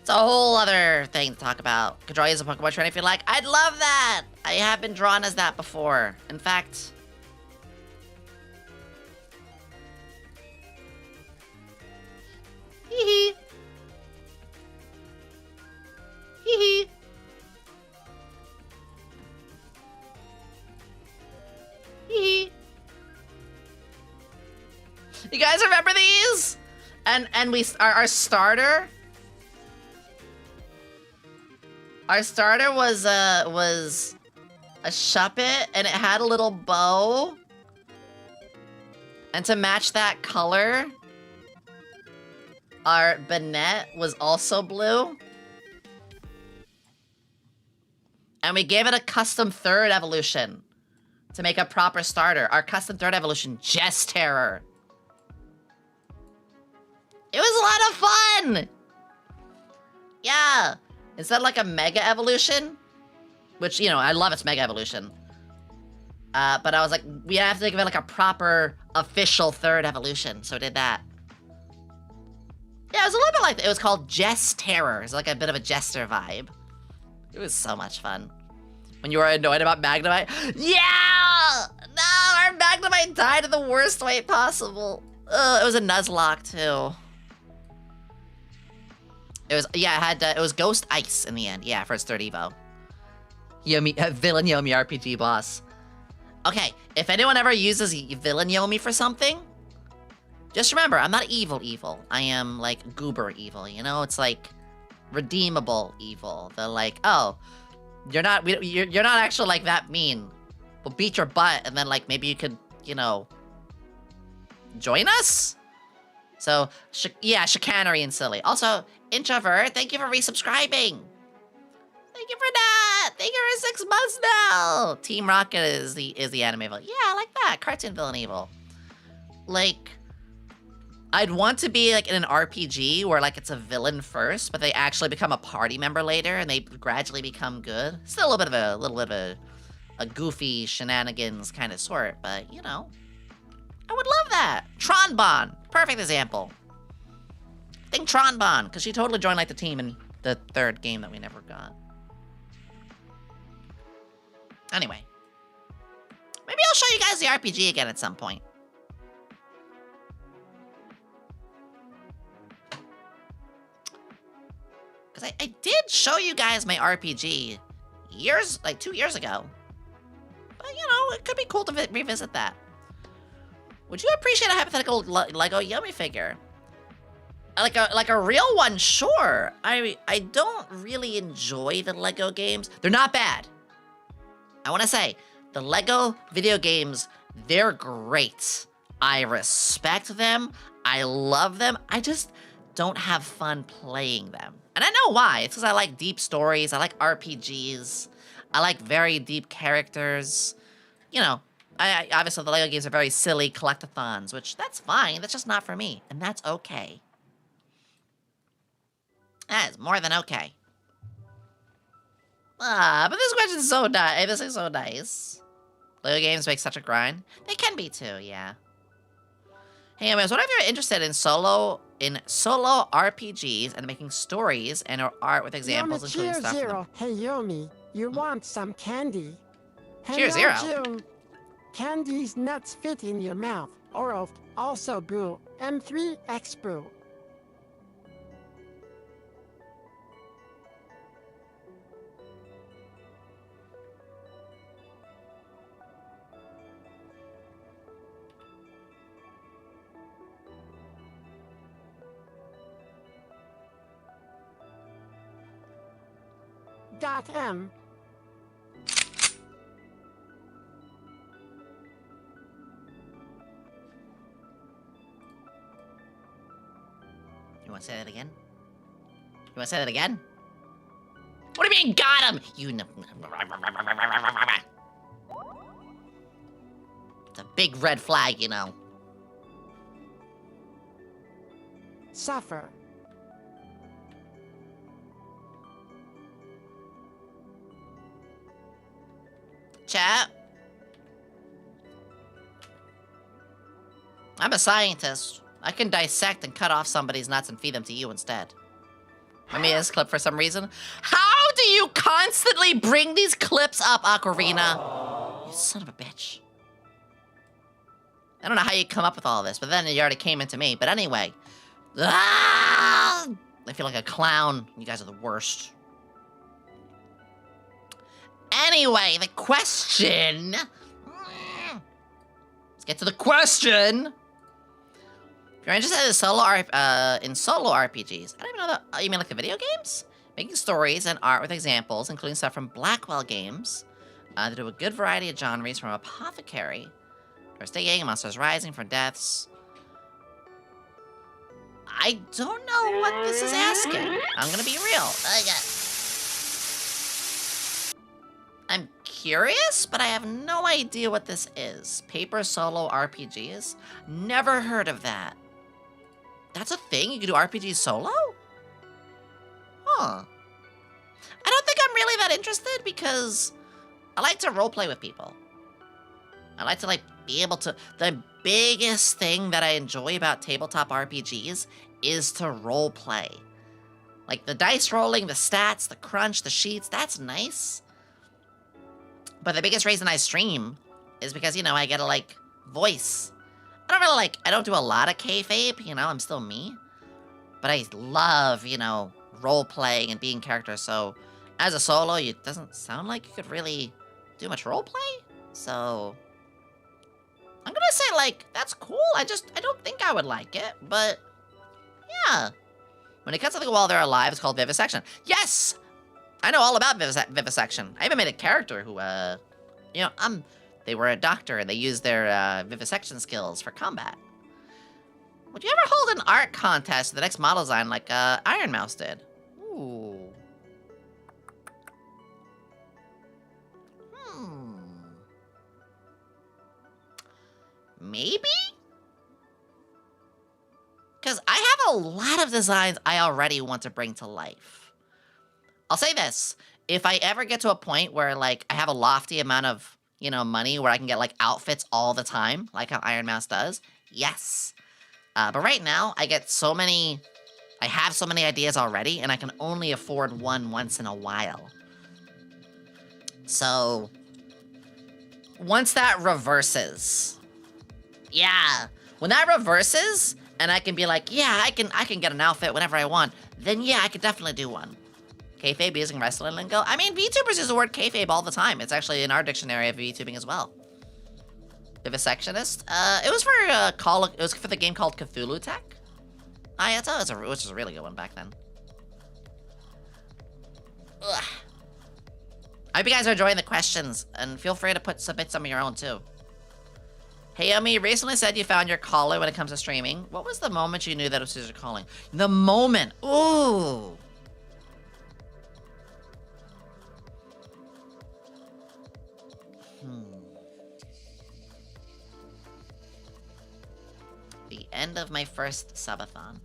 It's a whole other thing to talk about. Could draw you as a Pokemon trainer if you like. I'd love that! I have been drawn as that before. In fact... Hee hee. Hee. You guys remember these? And our starter. Our starter was a Shuppet, and it had a little bow. And to match that color, our Banette was also blue. And we gave it a custom third evolution to make a proper starter. Our custom third evolution, Jest Terror. It was a lot of fun! Yeah. Instead of like a mega evolution, which, you know, I love its mega evolution. But I was like, we have to give it like a proper official third evolution. So I did that. Yeah, it was a little bit like, it was called Jest Terror. It's like a bit of a jester vibe. It was so much fun. When you were annoyed about Magnemite. Yeah! No, our Magnemite died in the worst way possible. It was a Nuzlocke too. It was, yeah, it was Ghost Ice in the end. Yeah, for its third Evo. Yomi, villain Yomi RPG boss. Okay, if anyone ever uses villain Yomi for something, just remember, I'm not evil. I am like goober evil, you know? It's like redeemable evil. They're like, oh, you're not actually like that mean. We'll beat your butt, and then like maybe you could, you know, join us? So, yeah, chicanery and silly. Also, Introvert, thank you for resubscribing. Thank you for that. Thank you for 6 months now. Team Rocket is the anime villain. Yeah, I like that. Cartoon villain evil. Like, I'd want to be like in an RPG where like it's a villain first, but they actually become a party member later, and they gradually become good. Still a little bit of a goofy shenanigans kind of sort, but you know, I would love that. Tronbon, perfect example. Think Tronbon, because she totally joined like the team in the 3rd game that we never got. Anyway, maybe I'll show you guys the RPG again at some point. Because I did show you guys my RPG like 2 years ago. But, you know, it could be cool to revisit that. Would you appreciate a hypothetical Lego Yomi figure? Like a real one, sure. I don't really enjoy the Lego games. They're not bad. I want to say, the Lego video games, they're great. I respect them. I love them. I just don't have fun playing them. And I know why. It's because I like deep stories. I like RPGs. I like very deep characters. You know, I obviously the Lego games are very silly collectathons, which that's fine. That's just not for me. And that's okay. That is more than okay. But this question's so nice. This is so nice. Lego games make such a grind. They can be too, yeah. Hey, anyways, what if you're interested in solo RPGs and making stories and or art with examples Yomi, including stuff? Zero. Hey, Yomi, you want some candy? Cheers, Zero. June. Candy's nuts fit in your mouth. Or also brew. M3X brew. .m. You want to say that again? You want to say that again? What do you mean, got him? You know. It's a big red flag, you know. Suffer. Chat. I'm a scientist. I can dissect and cut off somebody's nuts and feed them to you instead. I mean, this clip for some reason. How do you constantly bring these clips up, Ocarina? You son of a bitch. I don't know how you come up with all this, but then you already came into me. But anyway. I feel like a clown. You guys are the worst. Anyway, the question. Let's get to the question. If you're interested in solo RPGs, I don't even know that. You mean like the video games? Making stories and art with examples, including stuff from Blackwell Games. They do a good variety of genres from Apothecary, First Digging, Monsters Rising, for Deaths. I don't know what this is asking. I'm gonna be real. I'm curious, but I have no idea what this is. Paper solo RPGs? Never heard of that. That's a thing? You can do RPGs solo? Huh. I don't think I'm really that interested because I like to roleplay with people. I like to, like, be able to... The biggest thing that I enjoy about tabletop RPGs is to roleplay. Like, the dice rolling, the stats, the crunch, the sheets, that's nice. But the biggest reason I stream is because, you know, I get to, like, voice. I don't really, like, I don't do a lot of kayfabe, you know, I'm still me. But I love, you know, role-playing and being characters, so as a solo, it doesn't sound like you could really do much role-play. So, I'm gonna say, like, that's cool. I don't think I would like it, but yeah. When it cuts something while they're alive, it's called vivisection. Yes! I know all about vivisection. I even made a character who, you know, they were a doctor and they used their vivisection skills for combat. Would you ever hold an art contest for the next model design like Iron Mouse did? Ooh. Maybe? Because I have a lot of designs I already want to bring to life. I'll say this. If I ever get to a point where, like, I have a lofty amount of, you know, money where I can get, like, outfits all the time, like how Iron Mouse does, yes. But right now, I have so many ideas already, and I can only afford one once in a while. So, once that reverses... Yeah, when that reverses, and I can be like, yeah, I can get an outfit whenever I want, then yeah, I could definitely do one. Kayfabe using wrestling lingo. I mean, VTubers use the word kayfabe all the time. It's actually in our dictionary of VTubing as well. Vivisectionist. It was for the game called Cthulhu Tech. I thought it was a really good one back then. Ugh. I hope you guys are enjoying the questions, and feel free to submit some of your own too. Hey, Yomi, you recently said you found your calling when it comes to streaming. What was the moment you knew that it was your calling? The moment. Ooh. The end of my first subathon.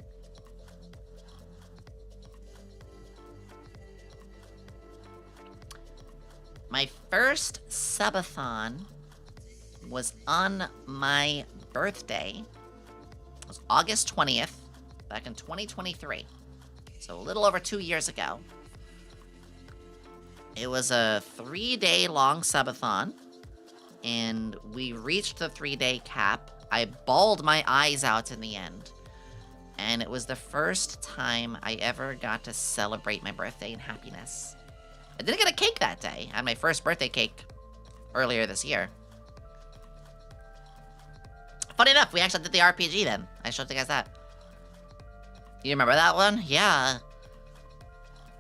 My first subathon was on my birthday. It was August 20th, back in 2023. So a little over 2 years ago. It was a 3-day long subathon, and we reached the 3-day cap. I bawled my eyes out in the end, and it was the first time I ever got to celebrate my birthday in happiness. I didn't get a cake that day. I had my first birthday cake earlier this year. Funny enough, we actually did the RPG then. I showed you guys that. You remember that one? Yeah.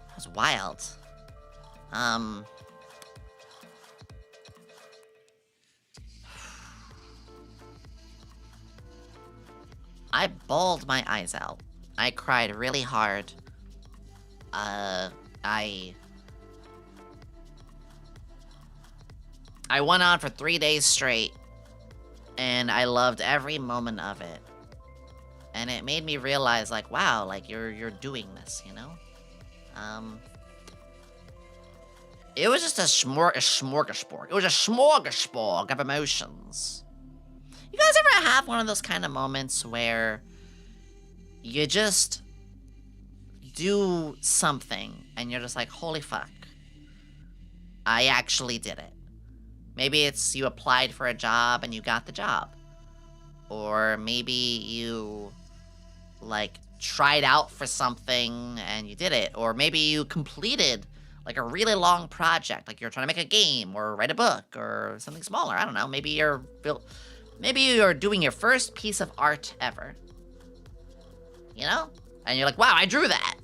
That was wild. I bawled my eyes out. I cried really hard. I went on for 3 days straight, and I loved every moment of it. And it made me realize, like, wow, like, you're doing this, you know? It was just a smorgasbord. It was a smorgasbord of emotions. You guys ever have one of those kind of moments where you just do something and you're just like, holy fuck, I actually did it? Maybe it's you applied for a job and you got the job. Or maybe you, like, tried out for something and you did it. Or maybe you completed, like, a really long project. Like, you're trying to make a game or write a book or something smaller. I don't know. Maybe you're doing your first piece of art ever. You know? And you're like, wow, I drew that.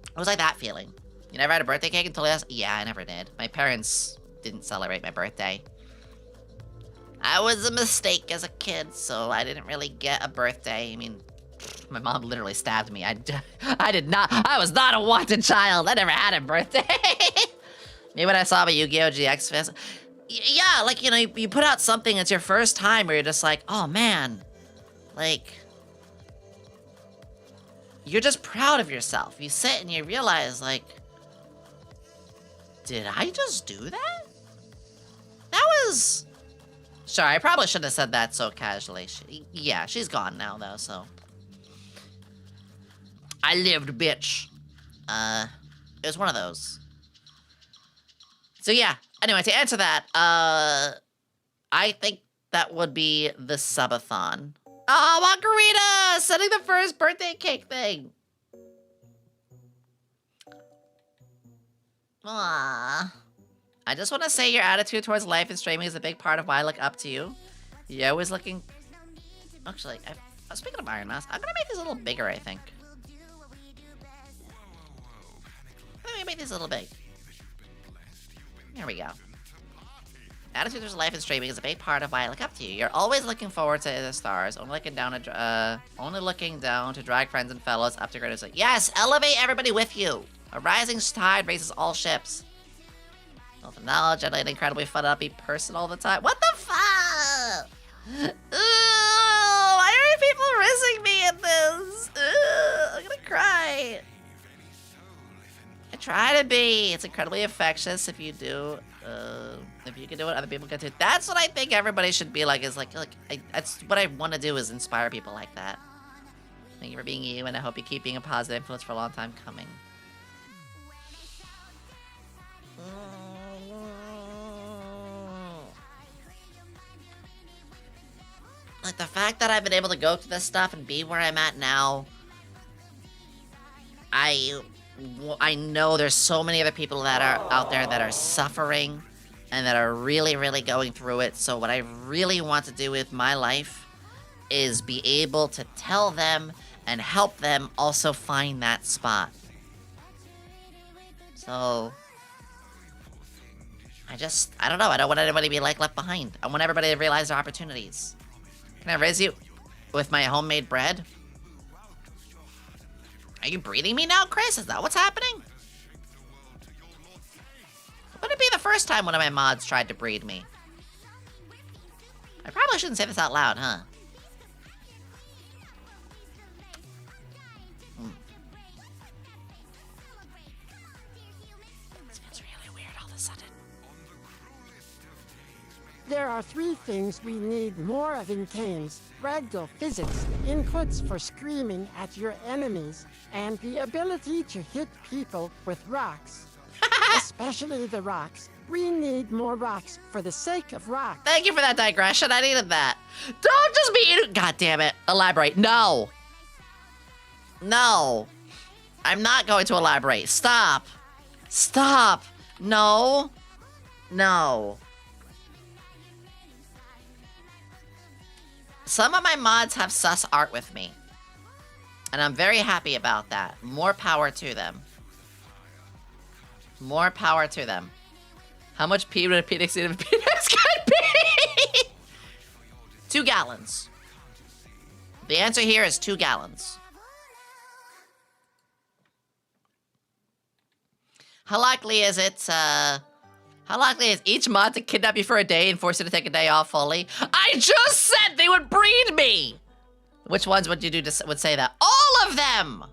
It was like that feeling. You never had a birthday cake until last? Yeah, I never did. My parents didn't celebrate my birthday. I was a mistake as a kid, so I didn't really get a birthday. I mean, my mom literally stabbed me. I was not a wanted child. I never had a birthday. Maybe when I saw my Yu-Gi-Oh! GX Fest. Yeah, like, you know, you put out something, it's your first time where you're just like, oh man, like, you're just proud of yourself. You sit and you realize, like, did I just do that? That was... Sorry, I probably shouldn't have said that so casually. Yeah, she's gone now, though, so... I lived, bitch. It was one of those. So yeah, anyway, to answer that, I think that would be the subathon. Oh, Margarita! Sending the first birthday cake thing. Aww. I just want to say your attitude towards life and streaming is a big part of why I look up to you. You're always looking... Actually, speaking of Iron Mask, I'm gonna make this a little bigger, I think. Let me make this a little big. There we go. Attitude towards life and streaming is a big part of why I look up to you. You're always looking forward to the stars, only looking down to drag friends and fellows up to greater. Yes, elevate everybody with you. A rising tide raises all ships. Wealth of knowledge, generate incredibly fun, upbeat person all the time. What the fuck? Why are people rizzing me in this? I'm gonna cry. I try to be. It's incredibly infectious if you do. If you can do it, other people can too. That's what I think everybody should be like. Is that's what I want to do is inspire people like that. Thank you for being you, and I hope you keep being a positive influence for a long time coming. Like, the fact that I've been able to go through this stuff and be where I'm at now, I know there's so many other people that are out there that are suffering and that are really, really going through it. So what I really want to do with my life is be able to tell them and help them also find that spot. So... I don't know. I don't want anybody to be, like, left behind. I want everybody to realize their opportunities. Can I raise you with my homemade bread? Are you breeding me now, Chris? Is that what's happening? Wouldn't it be the first time one of my mods tried to breed me? I probably shouldn't say this out loud, huh? This feels really weird all of a sudden. There are 3 things we need more of in games: ragdoll physics, inputs for screaming at your enemies, and the ability to hit people with rocks. Especially the rocks. We need more rocks for the sake of rocks. Thank you for that digression. I needed that. Don't just be eating. God damn it. Elaborate. No. No. I'm not going to elaborate. Stop. Stop. No. No. Some of my mods have sus art with me. And I'm very happy about that. More power to them. More power to them. How much pee would a penis in a penis could be? 2 gallons. The answer here is 2 gallons. How likely is it, how likely is each mod to kidnap you for a day and force you to take a day off fully? I just said they would breed me! Which ones would you do would say that? All of them!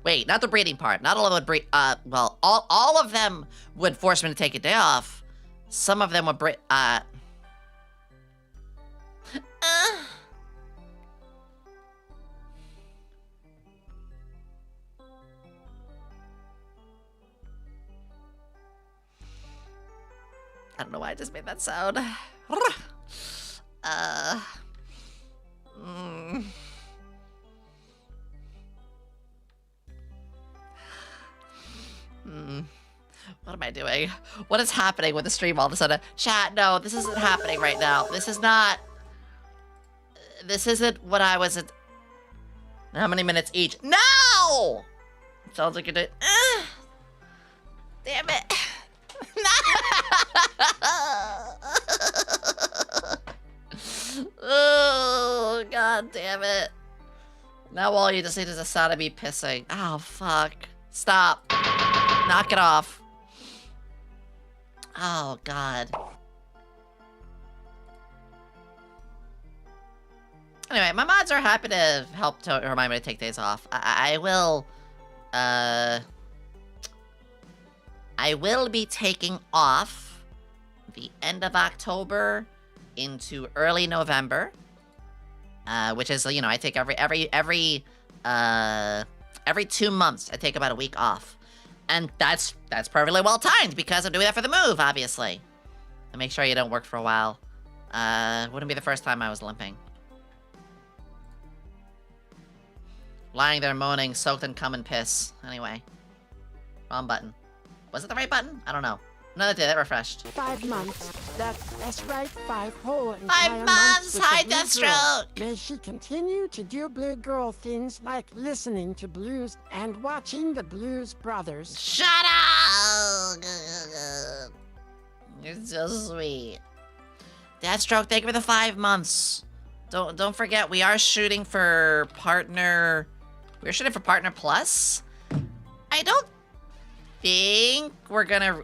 Wait, not the breeding part. Not all of them would breed, well, all of them would force me to take a day off. Some of them would breed, I don't know why I just made that sound. What am I doing? What is happening with the stream all of a sudden? Chat, no, this isn't happening right now. This is not... This isn't what I was... How many minutes each? No! Sounds like you're doing... Damn it. Oh, god damn it. Now all you just need is a sound of me pissing. Oh, fuck. Stop. Knock it off. Oh, god. Anyway, my mods are happy to help to remind me to take days off. I will be taking off the end of October into early November, which is, you know, I take every 2 months, I take about a week off. And that's perfectly well timed because I'm doing that for the move, obviously. To make sure you don't work for a while. Wouldn't be the first time I was limping. Lying there moaning, soaked in cum and piss. Anyway. Wrong button. Was it the right button? I don't know. Another day that refreshed. 5 months. That's right, 5 whole 5 entire months! with Hi, the blue girl. Deathstroke! May she continue to do blue girl things like listening to blues and watching the Blues Brothers. Shut up! You're so sweet. Deathstroke, thank you for the 5 months. Don't forget, we are shooting for partner... We're shooting for partner plus? I don't think we're gonna...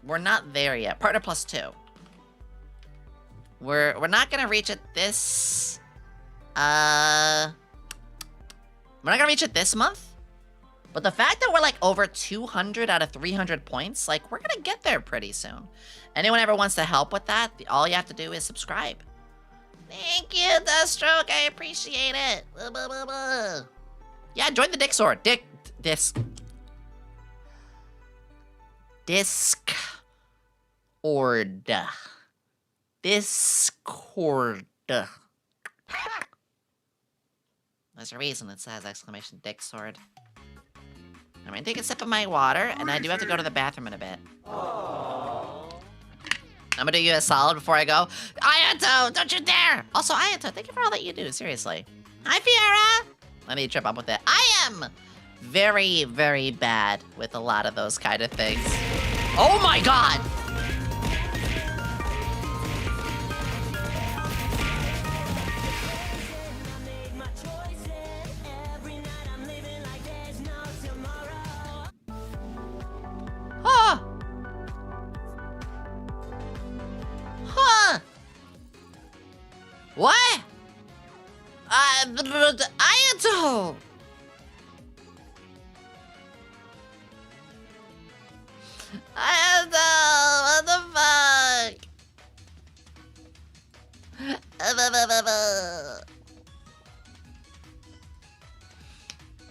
We're not there yet. Partner plus 2. We're not gonna reach it this... We're not gonna reach it this month. But the fact that we're like over 200 out of 300 points, like we're gonna get there pretty soon. Anyone ever wants to help with that, all you have to do is subscribe. Thank you, Deathstroke. I appreciate it. Yeah, join the Discord. Discord. There's a reason it says exclamation Discord. I'm gonna take a sip of my water, and I do have to go to the bathroom in a bit. I'm gonna do you a solid before I go. Ayato, don't you dare! Also, Ayato, thank you for all that you do, seriously. Hi, Fiora! Let me trip up with it. I am very, very bad with a lot of those kind of things. Oh my god! Huh. Huh. What? Ayato! Ayato! What the fuck?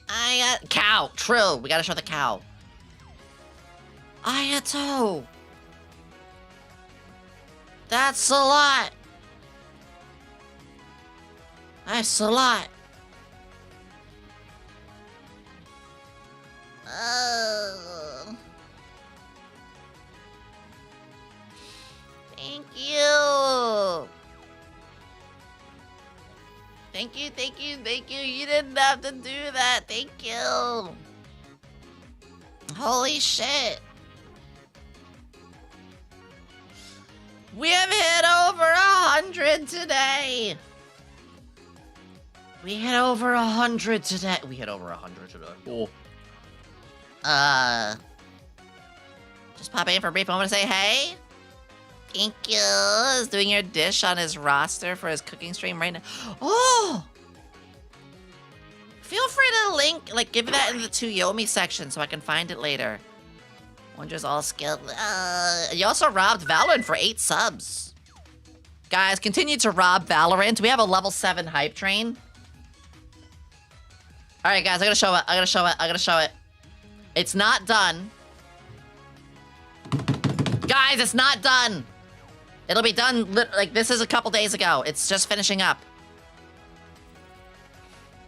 I got... Cow! True, we gotta show the cow. Ayato! That's a lot! That's a lot! Oh. Thank you! Thank you, thank you, thank you! You didn't have to do that! Thank you! Holy shit! We have hit over 100 today! We hit over 100 today. We hit over 100 today. Cool. Just popping in for a brief moment to say hey. Thank you. Is doing your dish on his roster for his cooking stream right now. Oh! Feel free to link, like, give that in the To Yomi section so I can find it later. Wonders all skilled. You also robbed Valorant for 8 subs. Guys, continue to rob Valorant. We have a level 7 hype train. Alright, guys, I gotta show it. I gotta show it. It's not done. Guys, it's not done. It'll be done, like, this is a couple days ago. It's just finishing up.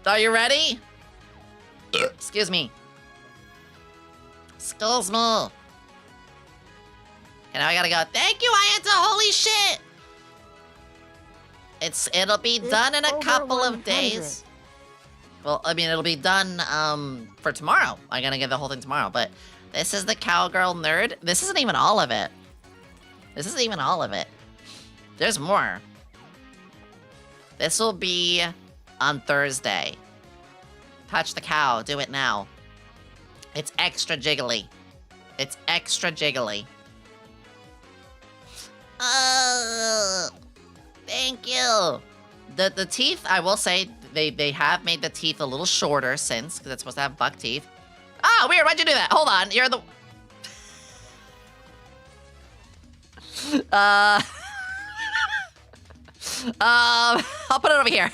Are you ready? Excuse me. Excuse me. And now I gotta go. Thank you, Ayanta. Holy shit. It'll be done in a couple of days. Well, I mean, it'll be done for tomorrow. I'm gonna get the whole thing tomorrow. But this is the Cowgirl Nerd. This isn't even all of it. This isn't even all of it. There's more. This will be on Thursday. Touch the cow. Do it now. It's extra jiggly. It's extra jiggly. Thank you. The teeth, I will say, they have made the teeth a little shorter since, because it's supposed to have buck teeth. Ah, weird. Why'd you do that? Hold on. You're the... I'll put it over here.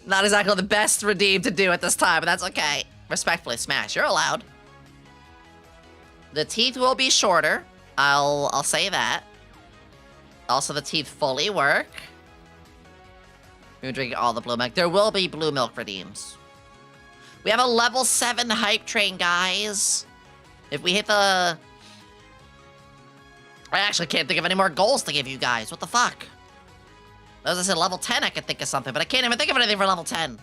Not exactly the best redeem to do at this time, but that's okay. Respectfully, Smash, you're allowed. The teeth will be shorter. I'll say that. Also, the teeth fully work. We're drinking all the blue milk. There will be blue milk redeems. We have a level 7 hype train, guys. If we hit the... I actually can't think of any more goals to give you guys. What the fuck? As I said, level 10, I could think of something, but I can't even think of anything for level 10.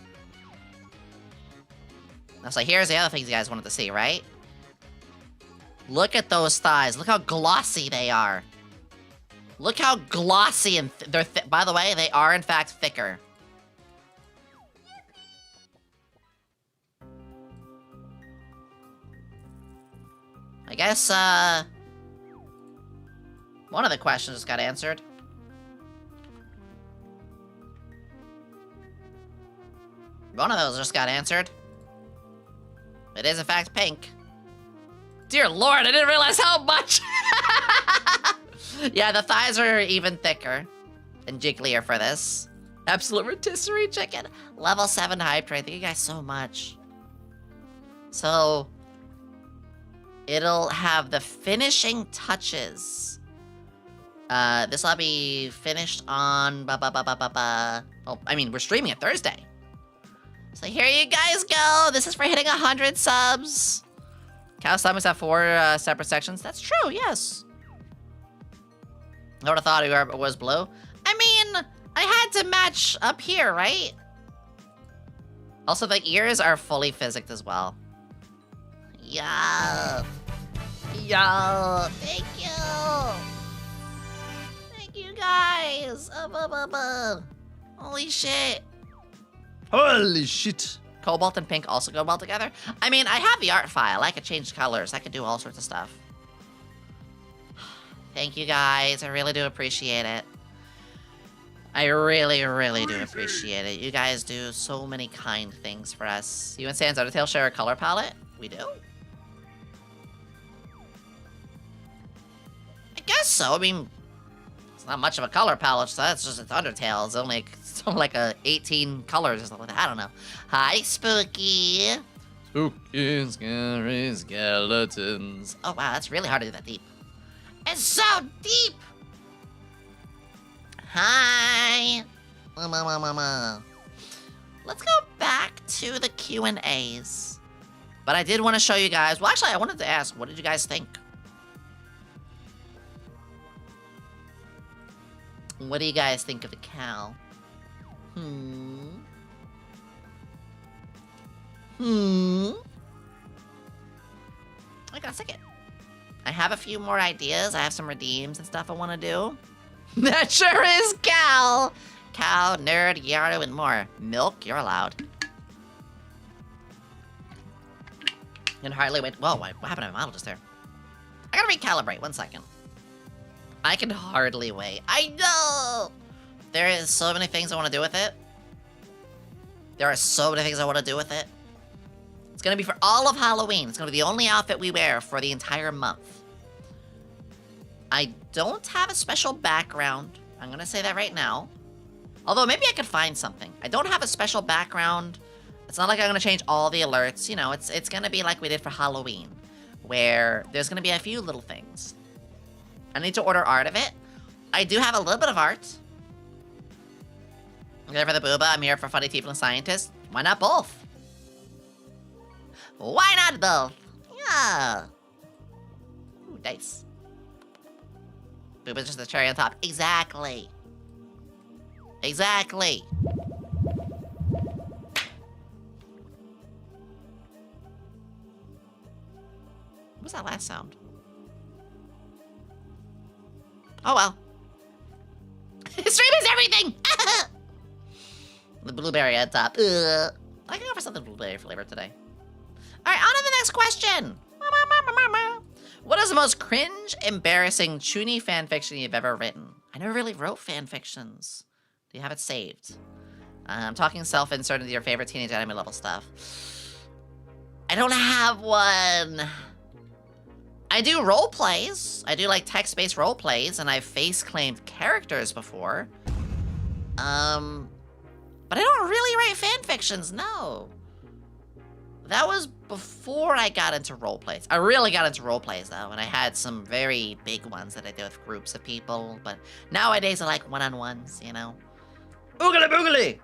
Now, so here's the other things you guys wanted to see, right? Look at those thighs. Look how glossy they are. Look how glossy and they're by the way, they are in fact thicker. I guess, one of the questions just got answered. One of those just got answered. It is in fact pink. Dear Lord, I didn't realize how much! Yeah, the thighs are even thicker and jigglier for this. Absolute rotisserie chicken. Level 7 hype train. Thank you guys so much. So, it'll have the finishing touches. This will be finished on well, I mean, we're streaming it Thursday. So here you guys go. This is for hitting 100 subs. Cow stomachs have 4 separate sections. That's true, yes. I would have thought it was blue. I mean, I had to match up here, right? Also, the ears are fully physicked as well. Yeah. Yo, thank you. Thank you guys. Holy shit. Holy shit. Cobalt and pink also go well together. I mean, I have the art file. I could change colors. I could do all sorts of stuff. Thank you guys. I really do appreciate it. I really, really do appreciate it. You guys do so many kind things for us. You and Sans Undertale share a color palette? We do? I guess so. I mean, it's not much of a color palette, so that's just it's Undertale. It's only like 18 colors or something like that. I don't know. Hi, Spooky. Spooky, scary skeletons. Oh, wow, that's really hard to do that deep. It's so deep! Hi! Let's go back to the Q&As. But I did want to show you guys... Well, actually, I wanted to ask, what did you guys think? What do you guys think of the cow? I got a second. I have a few more ideas. I have some redeems and stuff I want to do. That sure is cow! Cow, nerd, yardo, and more. Milk, you're allowed. And hardly wait. Whoa, what happened to my model just there? I gotta recalibrate, 1 second. I can hardly wait. I know! There is so many things I want to do with it. There are so many things I want to do with it. It's gonna be for all of Halloween. It's gonna be the only outfit we wear for the entire month. I don't have a special background. I'm gonna say that right now. Although maybe I could find something. I don't have a special background. It's not like I'm gonna change all the alerts. You know, it's gonna be like we did for Halloween, where there's gonna be a few little things. I need to order art of it. I do have a little bit of art. I'm there for the booba. I'm here for funny tiefling scientist. Why not both? Why not both? Yeah. Ooh, dice. Booba's just the cherry on top. Exactly. Exactly. What was that last sound? Oh well. Stream is everything! The blueberry on top. I can go for something blueberry flavor today. Alright, on to the next question. What is the most cringe, embarrassing, chuny fanfiction you've ever written? I never really wrote fanfictions. Do you have it saved? I'm talking self-insert into your favorite teenage anime level stuff. I don't have one. I do role plays. I do like text-based role plays, and I've face-claimed characters before. But I don't really write fanfictions, no. That was before I got into role plays. I really got into role plays though, and I had some very big ones that I did with groups of people, but nowadays I like one-on-ones, you know? Oogly boogly!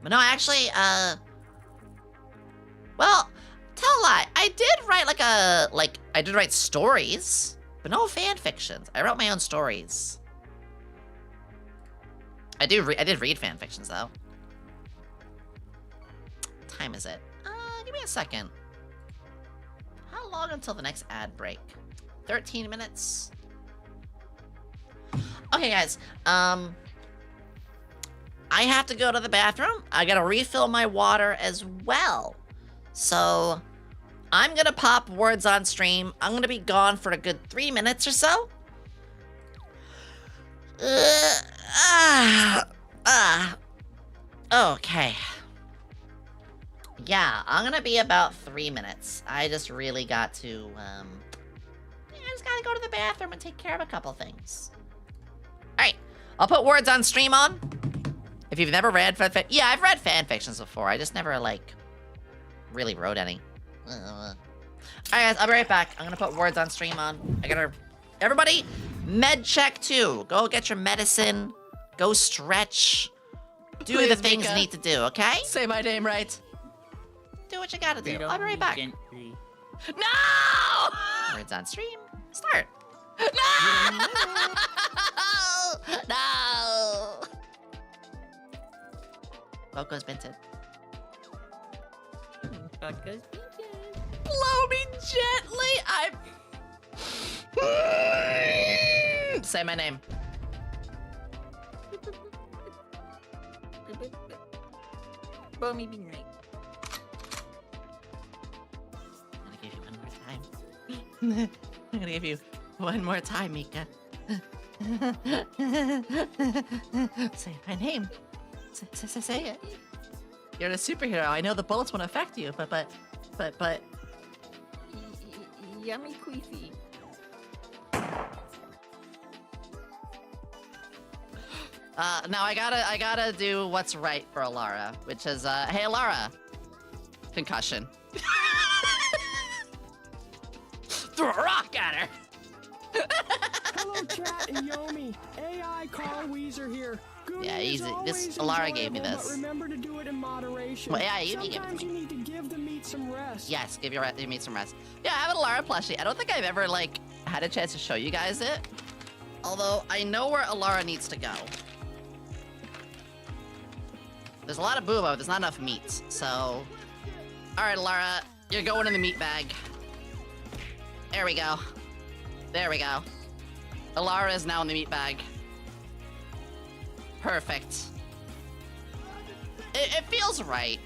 But no, actually, well, tell a lie. I did write I did write stories, but no fan fictions. I wrote my own stories. I did read fan fictions though. What time is it? Give me a second. How long until the next ad break? 13 minutes. Okay, guys. I have to go to the bathroom. I gotta refill my water as well. So, I'm gonna pop words on stream. I'm gonna be gone for a good 3 minutes or so. Okay. Yeah, I'm gonna be about 3 minutes. I just really got to, I just gotta go to the bathroom and take care of a couple things. Alright, I'll put words on stream on. If you've never read fanfic, yeah, I've read fan fictions before. I just never, like, really wrote any. Alright, guys, I'll be right back. I'm gonna put words on stream on. Everybody, med check too. Go get your medicine. Go stretch. Do Please, the things Mika. you need to do, okay? Say my name right. Do what you gotta do. I'll be right back. No! Words on stream. Start. No! No! Coco's Binted. Blow me gently. Say my name. Blow me being right. I'm gonna give you one more time, Mika. Say my name. Say it. You're a superhero. I know the bullets won't affect you, but. YomiQuinnley. Now I gotta do what's right for Alara, which is, hey Alara. Concussion. Throw a rock at her! Hello, chat and Yomi. AI Carl Weezer here. Good Yeah, is easy. This always Alara gave me enjoyable, this. But remember to do it in moderation. Well, yeah, you gave it to Sometimes me. you need to give the meat some rest. Yes, give your meat some rest. Yeah, I have an Alara plushie. I don't think I've ever, like, had a chance to show you guys it. Although, I know where Alara needs to go. There's a lot of boobo, but there's not enough meat, so... Alright, Alara, you're going in the meat bag. There we go. There we go. Alara is now in the meat bag. Perfect. It feels right.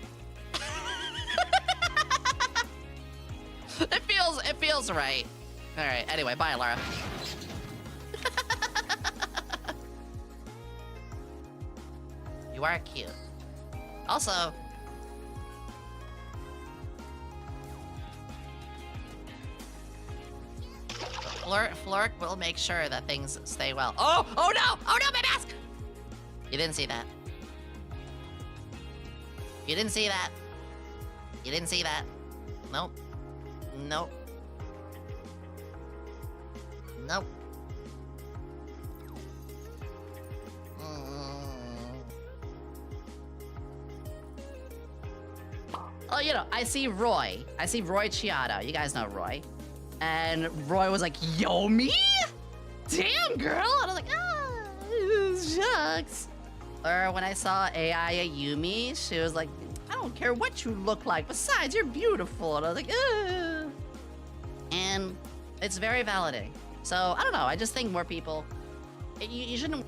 It feels right. All right. Anyway, bye, Alara. You are cute. Also, Flork will make sure that things stay well. Oh no! Oh no, my mask! You didn't see that. You didn't see that. You didn't see that. Nope. Nope. Nope. Oh, you know, I see Roy. I see Roy Chiato. You guys know Roy. And Roy was like, Yomi? Damn, girl. And I was like, shucks. Or when I saw AI Yumi, she was like, I don't care what you look like. Besides, you're beautiful. And I was like, ugh. And it's very validating. So, I don't know. I just think more people, you shouldn't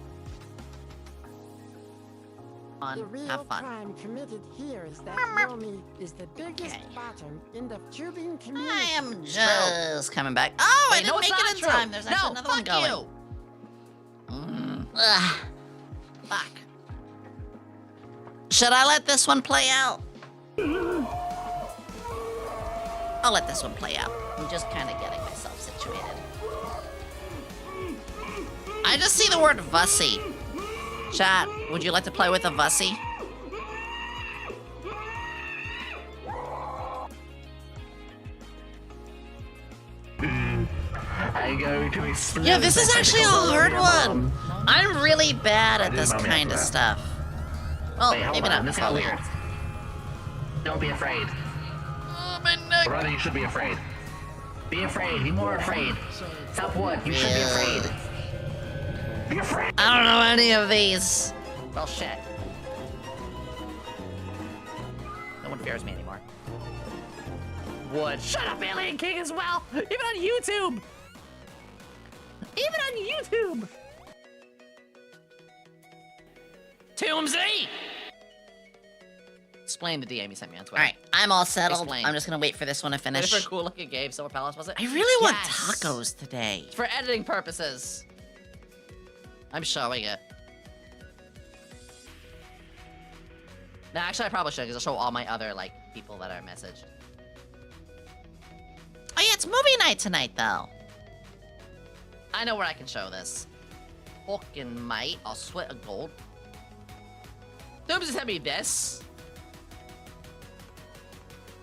The real have fun. crime committed here is that Yomi is the biggest bottom in the tubing community. I am just coming back. Oh, I didn't make it in time. There's actually another one going. Ugh. Fuck. Should I let this one play out? I'll let this one play out. I'm just kind of getting myself situated. I just see the word Vussy. Chat, would you like to play with a Vussy? Yeah, this is actually a hard one. I'm really bad at this kind of stuff. Well, maybe not. This is weird. Don't be afraid. my neck. Brother, you should be afraid. Be afraid. Be more afraid. Stop what? You should be afraid. Be afraid. I don't know any of these. Well, shit. No one fears me anymore. Wood. Shut up, Alien King as well. Even on YouTube. Even on YouTube. Tombsy. Explain the DM you sent me on Twitter. All right, I'm all settled. Explain. I'm just gonna wait for this one to finish. Wait for a cool looking game, Silver Palace, was it? I really want tacos today. For editing purposes. I'm showing it. No, actually, I probably should, because I'll show all my other, like, people that are messaged. Oh, yeah, it's movie night tonight, though. I know where I can show this. Fucking might. I'll sweat a gold. Doobs sent me this.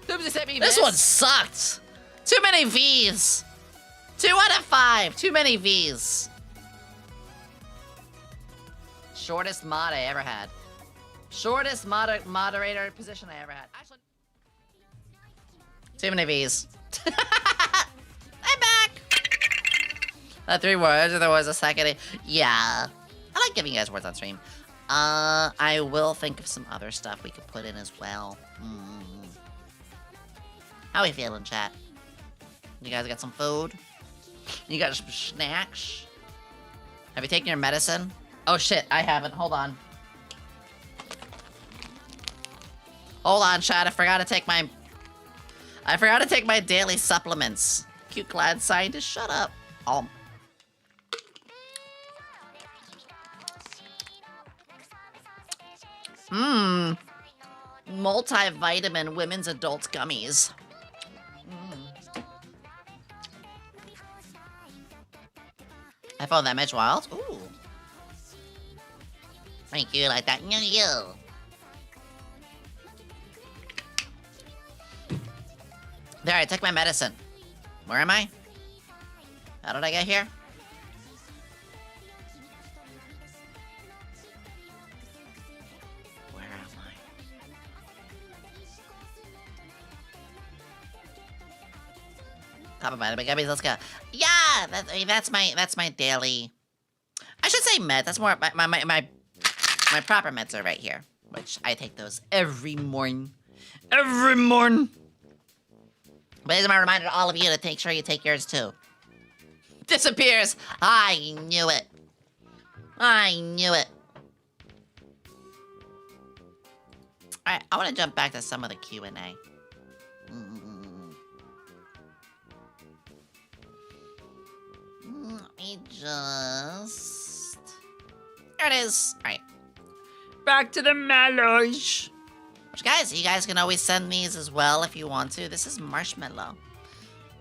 Doobs sent me this. This one sucked. Too many V's. 2 out of 5. Too many V's. Shortest mod I ever had. Shortest moderator position I ever had. Actually, too many V's. I'm back. 3 words, or there was a second. Yeah. I like giving you guys words on stream. I will think of some other stuff we could put in as well. How we feeling, chat? You guys got some food? You got some snacks? Have you taken your medicine? Oh shit, I haven't. Hold on. Hold on, chat. I forgot to take my daily supplements. Cute glad scientist, shut up. Multivitamin women's adult gummies. I found that Mitch Wild. Ooh. Thank you, like that. You. There, I took my medicine. Where am I? How did I get here? Where am I? Top of my gummies, let's go. Yeah, that's my daily. I should say med. That's more my proper meds are right here, which I take those every morning. Every morning. But it's my reminder to all of you to make sure you take yours too. Disappears. I knew it. I knew it. All right, I want to jump back to some of the Q&A. Let me just... There it is. All right. Back to the mallows. Which, guys, you guys can always send these as well if you want to. This is Marshmallow.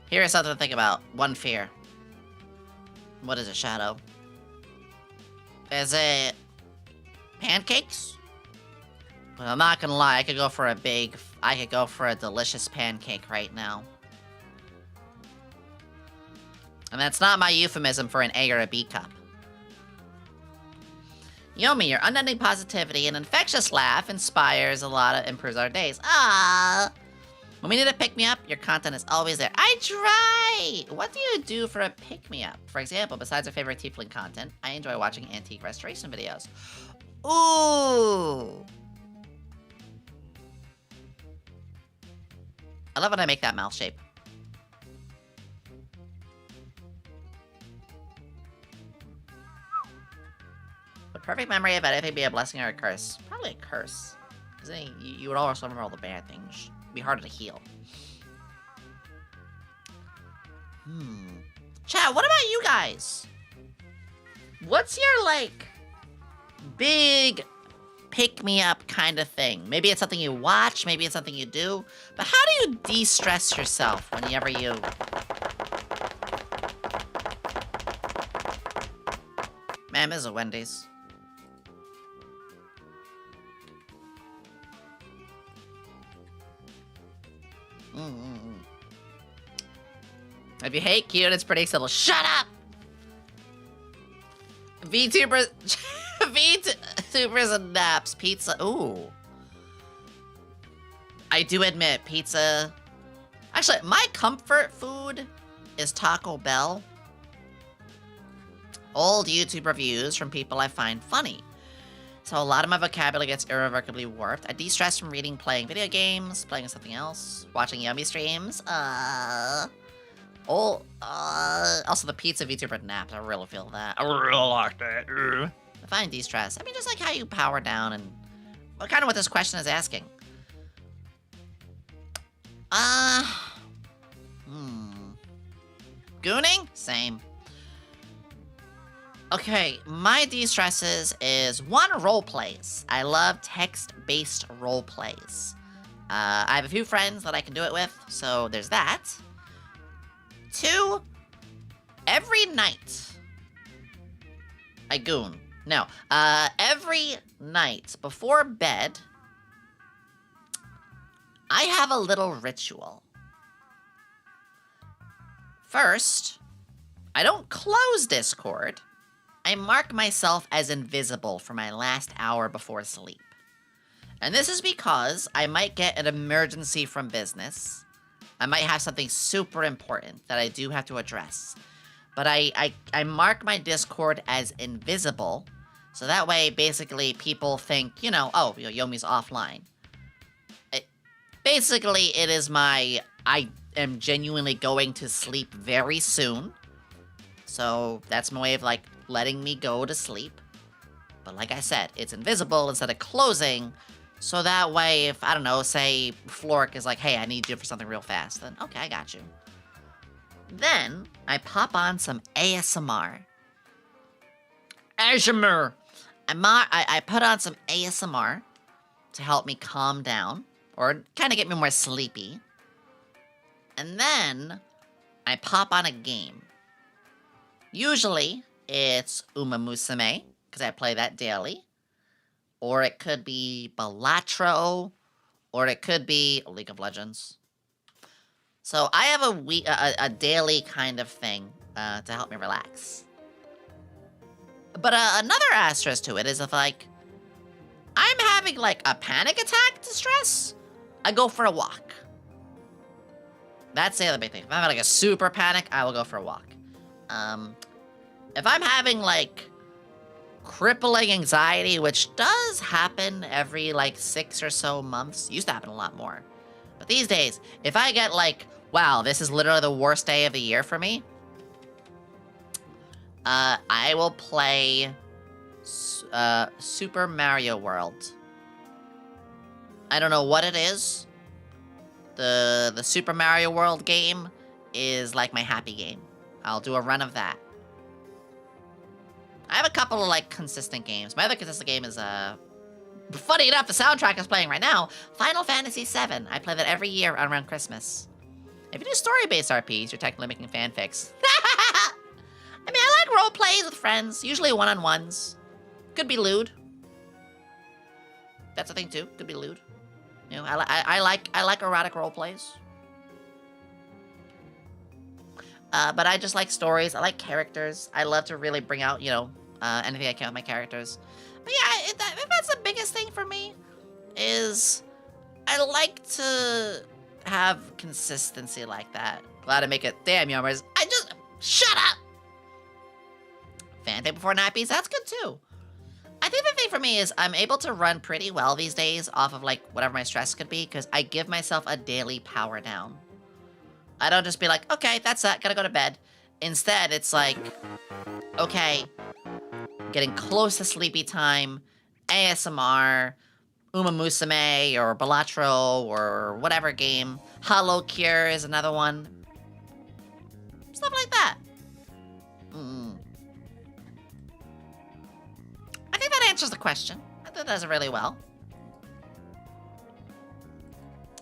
Here's something to think about. One fear. What is it, Shadow? Is it pancakes? Well, I'm not gonna lie. I could go for a delicious pancake right now. And that's not my euphemism for an A or a B cup. Yomi, your unending positivity and infectious laugh inspires a lot of improves our days. Ah, when we need a pick-me-up, your content is always there. I try! What do you do for a pick-me-up? For example, besides our favorite tiefling content, I enjoy watching antique restoration videos. Ooh! I love when I make that mouth shape. Would perfect memory of anything be a blessing or a curse? Probably a curse. Because then you would also remember all the bad things. It'd be harder to heal. Chat, what about you guys? What's your, like, big pick-me-up kind of thing? Maybe it's something you watch, maybe it's something you do. But how do you de-stress yourself whenever you... Man, this is a Wendy's. If you hate cute, it's predictable. Shut up! VTubers... VTubers and naps. Pizza... Ooh. I do admit, pizza Actually, my comfort food is Taco Bell. Old YouTube reviews from people I find funny. So a lot of my vocabulary gets irrevocably warped. I de-stress from reading, playing video games, playing something else, watching Yomi streams. Also the pizza VTuber naps. I really feel that. I really like that. I find de-stress. I mean, just like how you power down and... Well, kind of what this question is asking. Gooning? Same. Okay, my de-stresses is 1, role plays. I love text-based role plays. I have a few friends that I can do it with, so there's that. 2, every night I goon. No, every night before bed, I have a little ritual. First, I don't close Discord. I mark myself as invisible for my last hour before sleep. And this is because I might get an emergency from business. I might have something super important that I do have to address. But I mark my Discord as invisible, so that way, basically, people think, you know, oh, Yomi's offline. Basically, it is I am genuinely going to sleep very soon. So that's my way of, like, letting me go to sleep. But like I said, it's invisible instead of closing. So that way, if, I don't know, say Flork is like, hey, I need you for something real fast. Then, okay, I got you. Then, I pop on some ASMR. ASMR! I put on some ASMR to help me calm down. Or kind of get me more sleepy. And then, I pop on a game. Usually, it's Uma Musume, because I play that daily. Or it could be Balatro, or it could be League of Legends. So I have a daily kind of thing to help me relax. But another asterisk to it is if, like, I'm having, like, a panic attack distress, I go for a walk. That's the other big thing. If I'm having, like, a super panic, I will go for a walk. If I'm having, like, crippling anxiety, which does happen every, like, 6 or so months. Used to happen a lot more. But these days, if I get, like, wow, this is literally the worst day of the year for me, I will play Super Mario World. I don't know what it is. The Super Mario World game is, like, my happy game. I'll do a run of that. I have a couple of, like, consistent games. My other consistent game is, funny enough, the soundtrack is playing right now, Final Fantasy VII. I play that every year around Christmas. If you do story-based RPs, you're technically making fanfics. I mean, I like role plays with friends, usually one-on-ones. Could be lewd. That's a thing, too. Could be lewd. You know, I like erotic role plays. But I just like stories. I like characters. I love to really bring out, you know, anything I can with my characters. But yeah, that's the biggest thing for me, is I like to have consistency like that. Glad to make it. Damn, Yomers. Shut up! Fanfic before nappies, that's good too. I think the thing for me is I'm able to run pretty well these days off of, like, whatever my stress could be, because I give myself a daily power down. I don't just be like, okay, that's that, gotta go to bed. Instead, it's like, okay, getting close to sleepy time, ASMR, Uma Musume, or Balatro, or whatever game. Hollow Cure is another one. Stuff like that. I think that answers the question. I think that does it really well.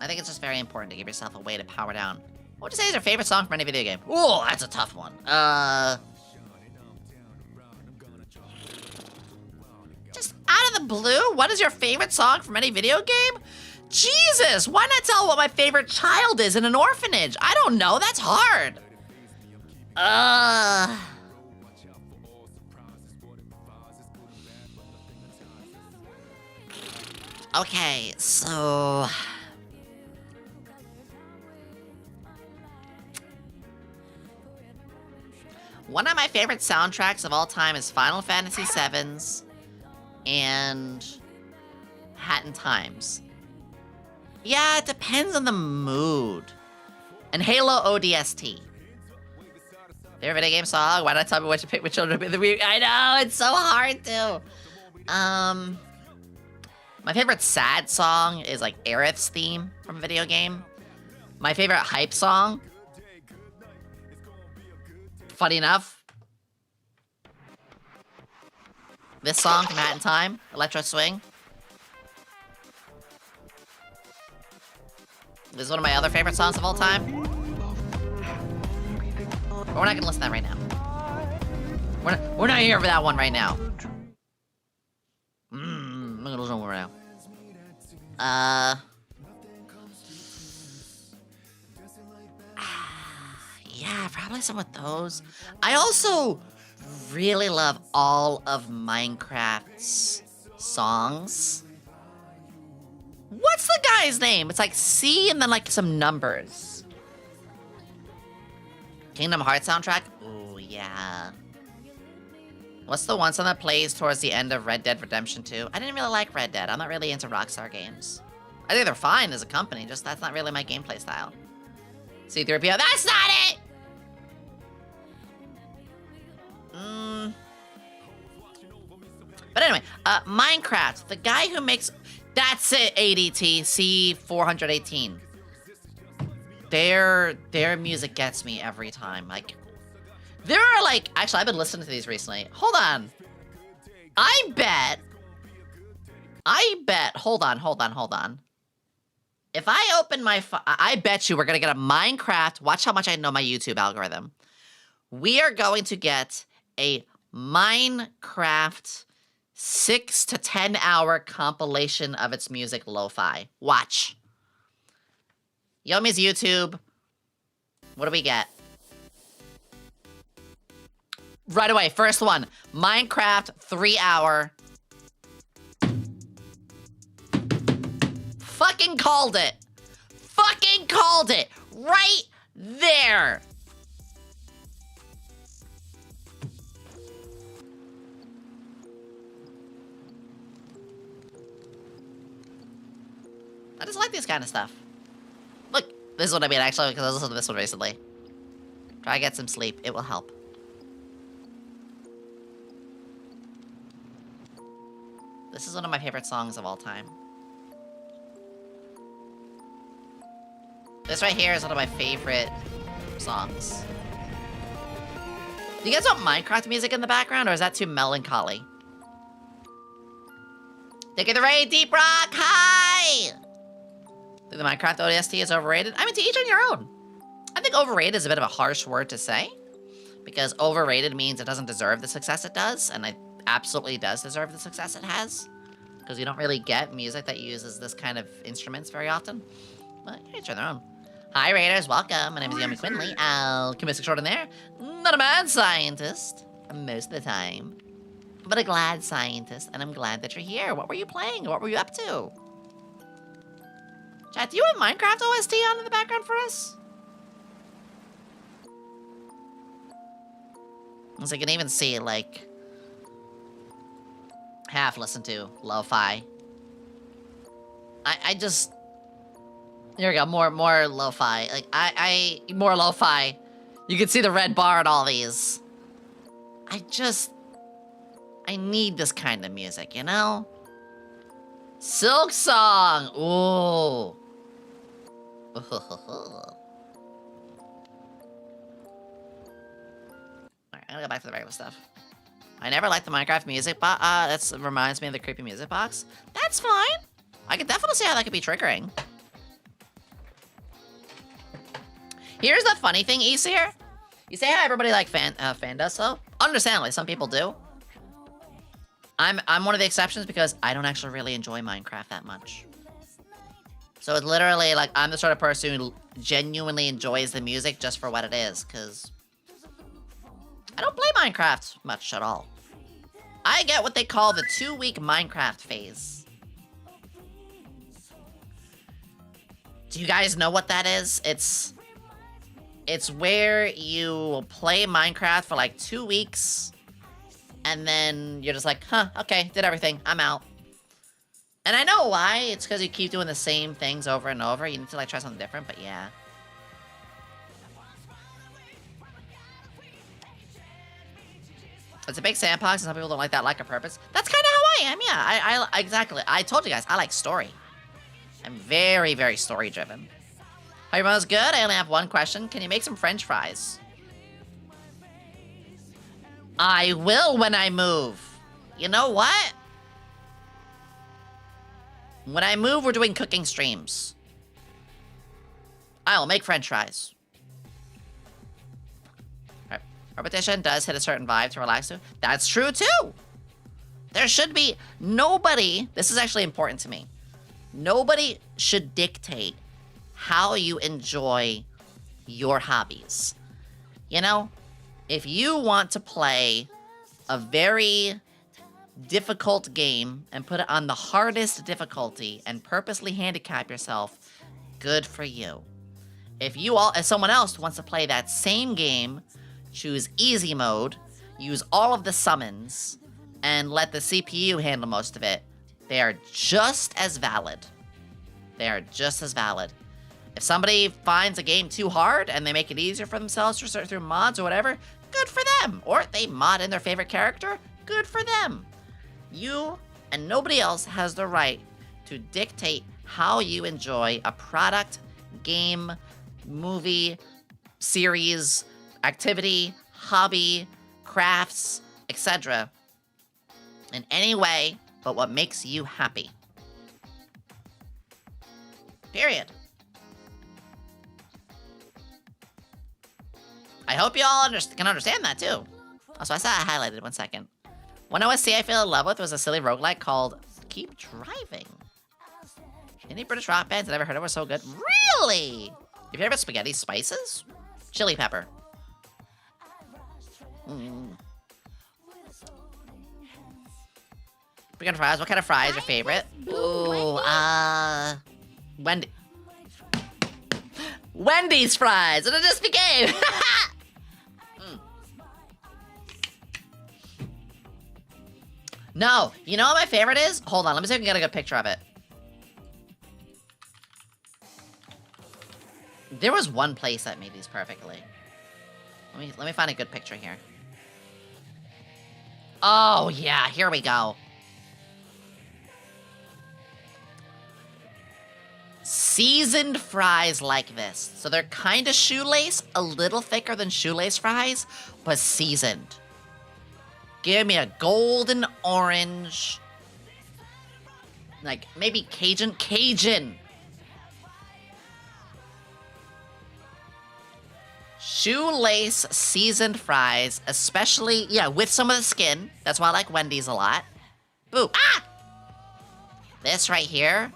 I think it's just very important to give yourself a way to power down. What would you say is your favorite song from any video game? Ooh, that's a tough one. Just out of the blue, what is your favorite song from any video game? Jesus, why not tell what my favorite child is in an orphanage? I don't know, that's hard. Okay, so... One of my favorite soundtracks of all time is Final Fantasy VII's and Hat in Times. Yeah, it depends on the mood. And Halo ODST. Favorite video game song? Why not tell me what you pick with children of the week? I know, it's so hard to. My favorite sad song is like Aerith's theme from a video game. My favorite hype song, funny enough, this song from Hat in Time, Electro Swing. This is one of my other favorite songs of all time. But we're not gonna listen to that right now. We're not here for that one right now. I'm gonna listen to one right now. Yeah, probably some of those. I also really love all of Minecraft's songs. What's the guy's name? It's like C and then like some numbers. Kingdom Hearts soundtrack? Oh, yeah. What's the one song that plays towards the end of Red Dead Redemption 2? I didn't really like Red Dead. I'm not really into Rockstar games. I think they're fine as a company, just that's not really my gameplay style. C3PO, that's not it! But anyway, Minecraft, the guy who makes... That's it, ADT, C418. Their music gets me every time. Like, there are like... Actually, I've been listening to these recently. Hold on. I bet... Hold on. If I open my... I bet you we're going to get a Minecraft... Watch how much I know my YouTube algorithm. We are going to get a Minecraft 6 to 10 hour compilation of its music lo-fi. Watch. Yomi's YouTube. What do we get? Right away, first one. Minecraft 3 hour. Fucking called it. Fucking called it. Right there. I just like this kind of stuff. Look, this is what I mean actually, because I listened to this one recently. Try to get some sleep, it will help. This is one of my favorite songs of all time. This right here is one of my favorite songs. Do you guys want Minecraft music in the background, or is that too melancholy? Take it the raid, Deep Rock, hi! Think the Minecraft ODST is overrated? I mean, to each on your own. I think overrated is a bit of a harsh word to say, because overrated means it doesn't deserve the success it does, and it absolutely does deserve the success it has, because you don't really get music that uses this kind of instruments very often. But each on their own. Hi, Raiders, welcome. My name is YomiQuinnley, alchemist extraordinaire. Not a mad scientist, most of the time, but a glad scientist, and I'm glad that you're here. What were you playing? What were you up to? Chat, do you have Minecraft OST on in the background for us? As I can even see, like, half listen to lo-fi. I just... Here we go, more lo-fi. Like, more lo-fi. You can see the red bar in all these. I need this kind of music, you know? Silk Song! Ooh. Alright, I'm gonna go back to the regular stuff. I never liked the Minecraft music, but that reminds me of the creepy music box. That's fine. I can definitely see how that could be triggering. Here's the funny thing, Easier. You say how everybody like fan does so? Understandably, some people do. I'm one of the exceptions because I don't actually really enjoy Minecraft that much. So it's literally like I'm the sort of person who genuinely enjoys the music just for what it is, because I don't play Minecraft much at all. I get what they call the 2-week Minecraft phase. Do you guys know what that is? It's It's where you play Minecraft for like 2 weeks, and then you're just like, huh, okay, did everything, I'm out. And I know why, it's because you keep doing the same things over and over. You need to like try something different, but yeah. It's a big sandbox, and some people don't like that lack of purpose. That's kind of how I am, yeah. I exactly. I told you guys, I like story. I'm very, very story-driven. Hope everyone's good. I only have one question. Can you make some French fries? I will when I move. You know what? When I move, we're doing cooking streams. I'll make French fries. Repetition does hit a certain vibe to relax to. That's true too. There should be nobody. This is actually important to me. Nobody should dictate how you enjoy your hobbies. You know, if you want to play a very difficult game and put it on the hardest difficulty and purposely handicap yourself, good for you. If someone else wants to play that same game, choose easy mode, use all of the summons, and let the CPU handle most of it, they are just as valid. They are just as valid. If somebody finds a game too hard and they make it easier for themselves through mods or whatever, good for them. Or if they mod in their favorite character, good for them. You and nobody else has the right to dictate how you enjoy a product, game, movie, series, activity, hobby, crafts, etc. in any way but what makes you happy. Period. I hope you all can understand that too. Also, I saw it highlighted 1 second. One OSC I fell in love with was a silly roguelike called Keep Driving. Any British rock bands I've ever heard of were so good. Really? Have you heard of spaghetti spices? Chili pepper. Chicken fries. What kind of fries are your favorite? Ooh, Wendy's fries. It just became. No, you know what my favorite is? Hold on, let me see if I can get a good picture of it. There was one place that made these perfectly. Let me find a good picture here. Oh yeah, here we go. Seasoned fries like this. So they're kind of shoelace, a little thicker than shoelace fries, but seasoned. Give me a golden orange. Like, maybe Cajun. Shoelace seasoned fries, especially, yeah, with some of the skin. That's why I like Wendy's a lot. Boo. Ah! This right here.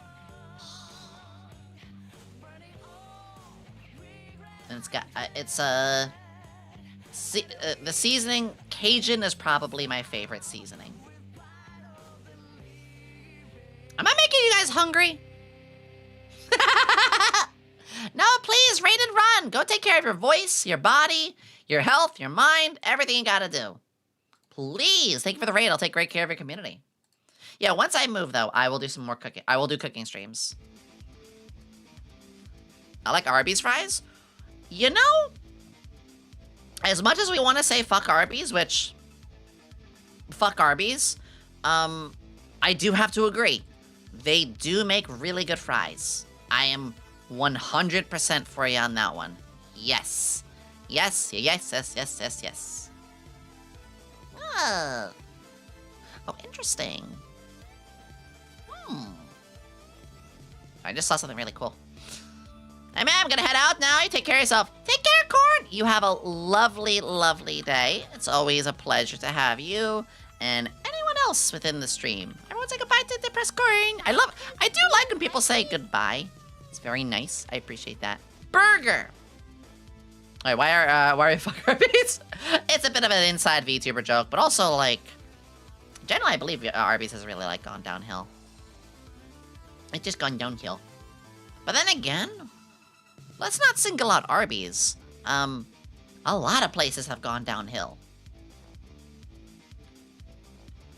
And it's got, the seasoning, Cajun is probably my favorite seasoning. Am I making you guys hungry? No, please, raid and run. Go take care of your voice, your body, your health, your mind, everything you gotta do. Please, thank you for the raid. I'll take great care of your community. Yeah, once I move, though, I will do some more cooking. I will do cooking streams. I like Arby's fries. You know, as much as we want to say fuck Arby's, which, fuck Arby's, I do have to agree. They do make really good fries. I am 100% for you on that one. Yes. Yes, yes, yes, yes, yes, yes. Oh, interesting. I just saw something really cool. Hey, man, I'm gonna head out now. You take care of yourself. Take care, Corn. You have a lovely, lovely day. It's always a pleasure to have you and anyone else within the stream. Everyone say goodbye to the press Corn. I do like when people say goodbye. It's very nice. I appreciate that. Burger. All right, why are we fucking Arby's? It's a bit of an inside VTuber joke, but also, like, generally I believe Arby's has really, like, gone downhill. It's just gone downhill. But then again, let's not single out Arby's. A lot of places have gone downhill.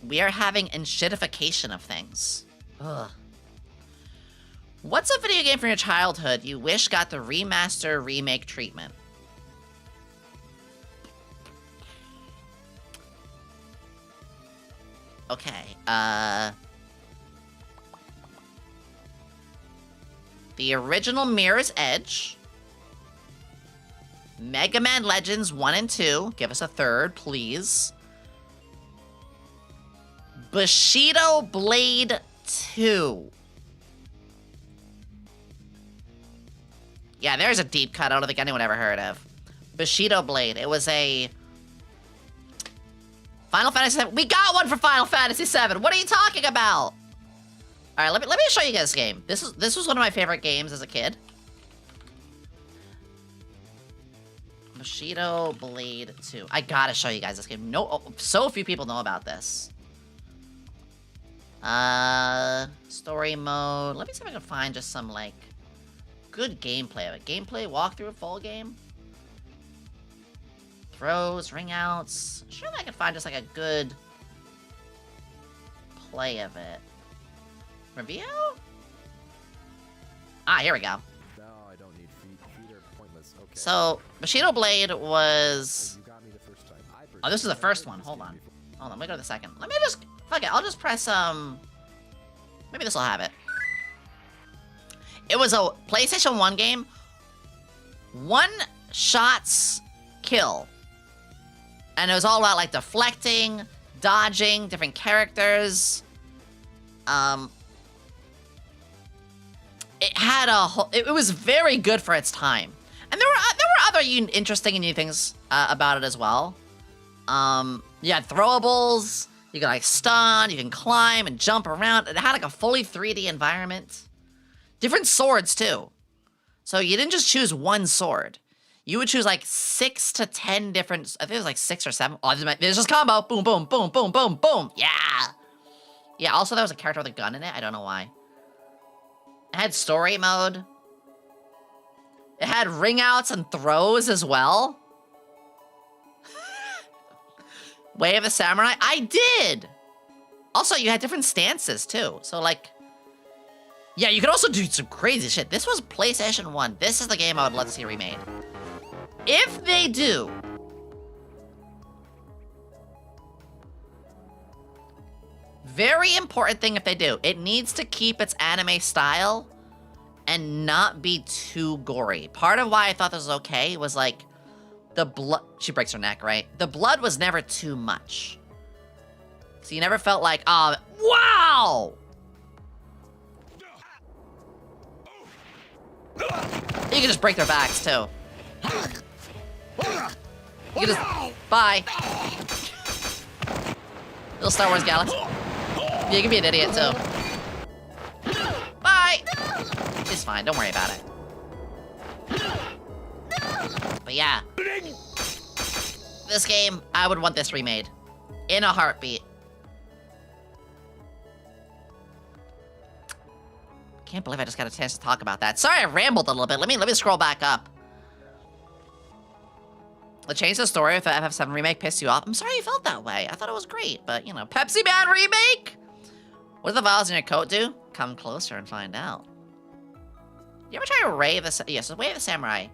We are having enshittification of things. Ugh. What's a video game from your childhood you wish got the remaster remake treatment? Okay, the original Mirror's Edge. Mega Man Legends 1 and 2. Give us a third, please. Bushido Blade 2. Yeah, there's a deep cut I don't think anyone ever heard of. Bushido Blade. It was a Final Fantasy VII. We got one for Final Fantasy VII. What are you talking about? All right, let me show you guys this game. This was one of my favorite games as a kid. Bushido Blade 2. I gotta show you guys this game. So few people know about this. Story mode. Let me see if I can find just some, like, good gameplay of it. Gameplay, walkthrough, full game. Throws, ring outs. Surely I can find just, like, a good play of it. Review? Ah, here we go. No, I don't need feet. Feet are pointless. Okay. So, Bushido Blade was... You got me the first time. Oh, this is the first one. Hold on. Hold on, let me go to the second. Let me just... Fuck it, I'll just press, maybe this will have it. It was a PlayStation 1 game. One shots kill. And it was all about, like, deflecting, dodging, different characters. It had a whole... It was very good for its time. And there were other interesting and new things about it as well. You had throwables. You can, like, stun. You can climb and jump around. It had, like, a fully 3D environment. Different swords, too. So you didn't just choose one sword. You would choose, like, 6 to 10 different... I think it was, like, 6 or 7. Oh, there's just combo. Boom, boom, boom, boom, boom, boom. Yeah! Yeah, also there was a character with a gun in it. I don't know why. It had story mode. It had ring outs and throws as well. Way of the Samurai. I did! Also, you had different stances, too. So, like... Yeah, you could also do some crazy shit. This was PlayStation 1. This is the game I would love to see remade. If they do... Very important thing if they do. It needs to keep its anime style and not be too gory. Part of why I thought this was okay was, like... The blood... She breaks her neck, right? The blood was never too much. So you never felt like, oh, wow! You can just break their backs, too. You can just... Bye. Little Star Wars galaxy. You can be an idiot, too. Bye! It's fine, don't worry about it. But yeah. This game, I would want this remade. In a heartbeat. Can't believe I just got a chance to talk about that. Sorry I rambled a little bit. Let me scroll back up. The change the story if the FF7 remake pissed you off. I'm sorry you felt that way. I thought it was great, but you know, Pepsi Man remake? What do the vials in your coat do? Come closer and find out. You ever try Way of the Samurai?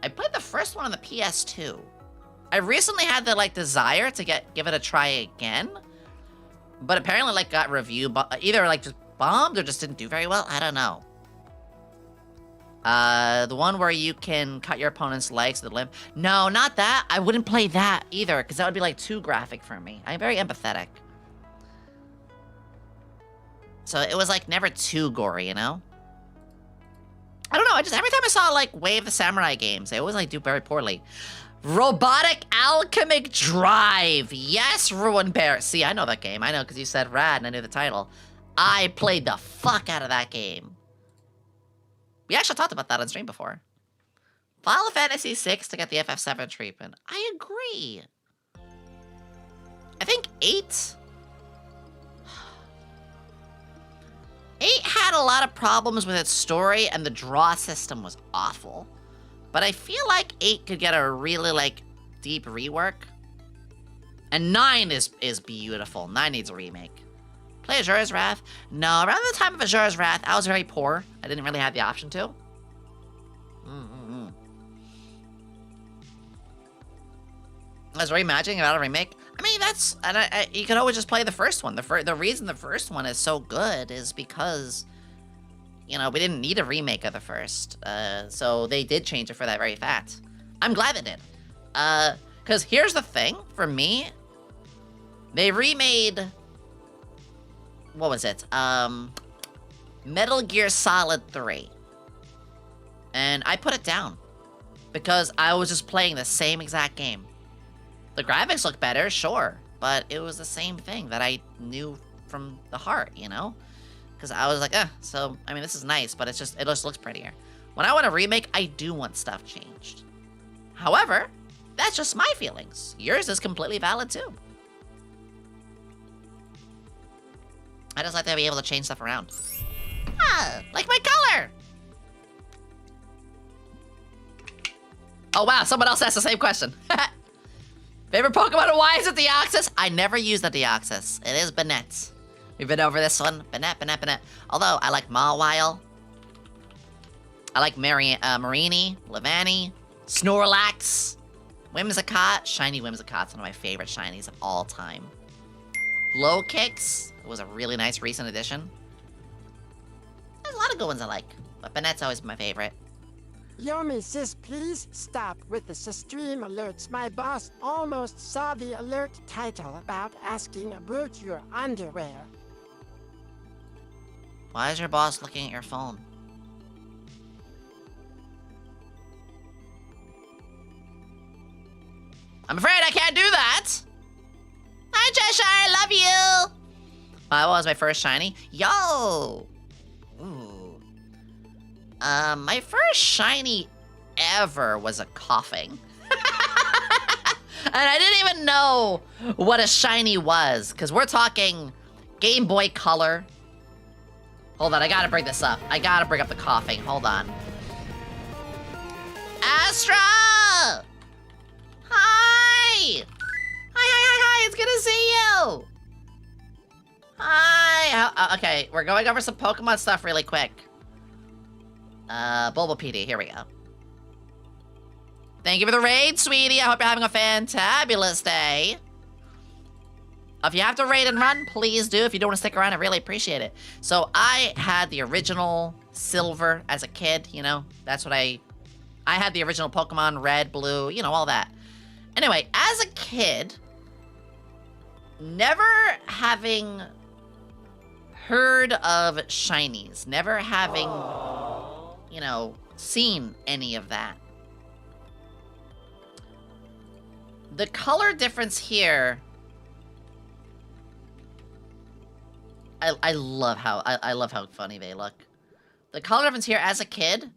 I played the first one on the PS2. I recently had the, like, desire to give it a try again. But apparently, like, got either, like, just bombed or just didn't do very well. I don't know. The one where you can cut your opponent's legs with a limb. No, not that. I wouldn't play that either, because that would be, like, too graphic for me. I'm very empathetic. So it was, like, never too gory, you know? I don't know, every time I saw, like, Way of the Samurai games, they always, like, do very poorly. Robotic Alchemic Drive. Yes, Ruin Bear. See, I know that game. I know, because you said rad, and I knew the title. I played the fuck out of that game. We actually talked about that on stream before. Final Fantasy VI to get the FF7 treatment. I agree. I think 8... 8 had a lot of problems with its story, and the draw system was awful. But I feel like 8 could get a really, like, deep rework. And 9 is beautiful. 9 needs a remake. Play Azura's Wrath? No, around the time of Azura's Wrath, I was very poor. I didn't really have the option to. I was reimagining about a remake. I mean, that's... And you can always just play the first one. The reason the first one is so good is because... You know, we didn't need a remake of the first. So they did change it for that very fact. I'm glad they did. Because here's the thing, for me. They remade... What was it? Metal Gear Solid 3. And I put it down. Because I was just playing the same exact game. The graphics look better, sure. But it was the same thing that I knew from the heart, you know? Because I was like, so, I mean, this is nice, but it just looks prettier. When I want a remake, I do want stuff changed. However, that's just my feelings. Yours is completely valid, too. I just like to be able to change stuff around. Ah, like my color! Oh, wow, someone else asked the same question. Favorite Pokemon and why is it Deoxys? I never use the Deoxys. It is Banette. We've been over this one. Banette. Although, I like Mawile. I like Marini, Levani, Snorlax, Whimsicott. Shiny Whimsicott's one of my favorite shinies of all time. Low Kicks was a really nice recent addition. There's a lot of good ones I like, but Banette's always my favorite. Yomi says, please stop with the stream alerts. My boss almost saw the alert title about asking about your underwear. Why is your boss looking at your phone? I'm afraid I can't do that. Hi, Cheshire, love you. What was my first shiny? Yo. Ooh. My first shiny ever was a coughing. And I didn't even know what a shiny was, because we're talking Game Boy Color. Hold on, I gotta bring this up. I gotta bring up the coughing. Hold on. Astra! Hi! Hi, it's good to see you! Hi! Okay, we're going over some Pokemon stuff really quick. Bulbapedia, here we go. Thank you for the raid, sweetie. I hope you're having a fantabulous day. If you have to raid and run, please do. If you don't want to stick around, I really appreciate it. So I had the original Silver as a kid, you know? That's what I had the original Pokemon, Red, Blue, you know, all that. Anyway, as a kid, never having heard of shinies, never having, you know, seen any of that. The color difference here, I love how funny they look. The color difference here as a kid,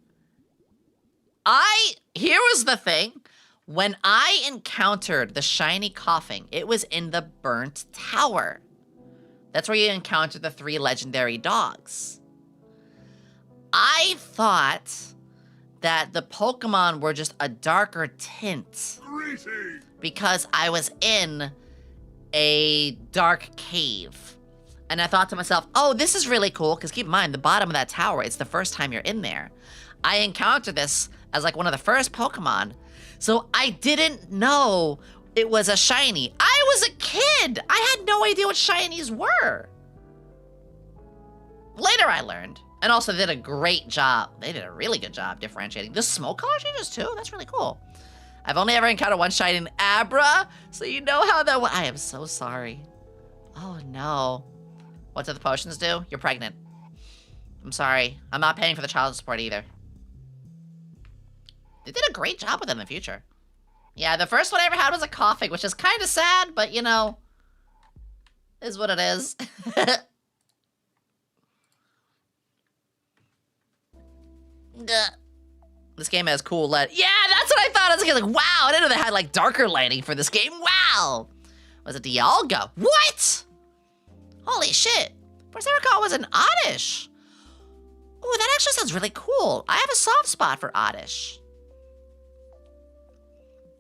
here was the thing. When I encountered the shiny coughing, it was in the Burnt Tower. That's where you encounter the 3 legendary dogs. I thought that the Pokemon were just a darker tint because I was in a dark cave. And I thought to myself, oh, this is really cool, because keep in mind, the bottom of that tower, it's the first time you're in there. I encountered this as like one of the first Pokemon, so I didn't know it was a shiny. I was a kid! I had no idea what shinies were. Later I learned, and also they did a great job. They did a really good job differentiating. The smoke color changes too, that's really cool. I've only ever encountered one shiny in Abra, so you know how that I am so sorry. Oh no. What do the potions do? You're pregnant. I'm sorry. I'm not paying for the child support either. They did a great job with it in the future. Yeah, the first one I ever had was a coughing, which is kind of sad, but you know, is what it is. This game has cool light. Yeah, that's what I thought. I was like, wow, I didn't know they had like darker lighting for this game. Wow. Was it Dialga? What? Holy shit. First I recall was an Oddish. Ooh, that actually sounds really cool. I have a soft spot for Oddish.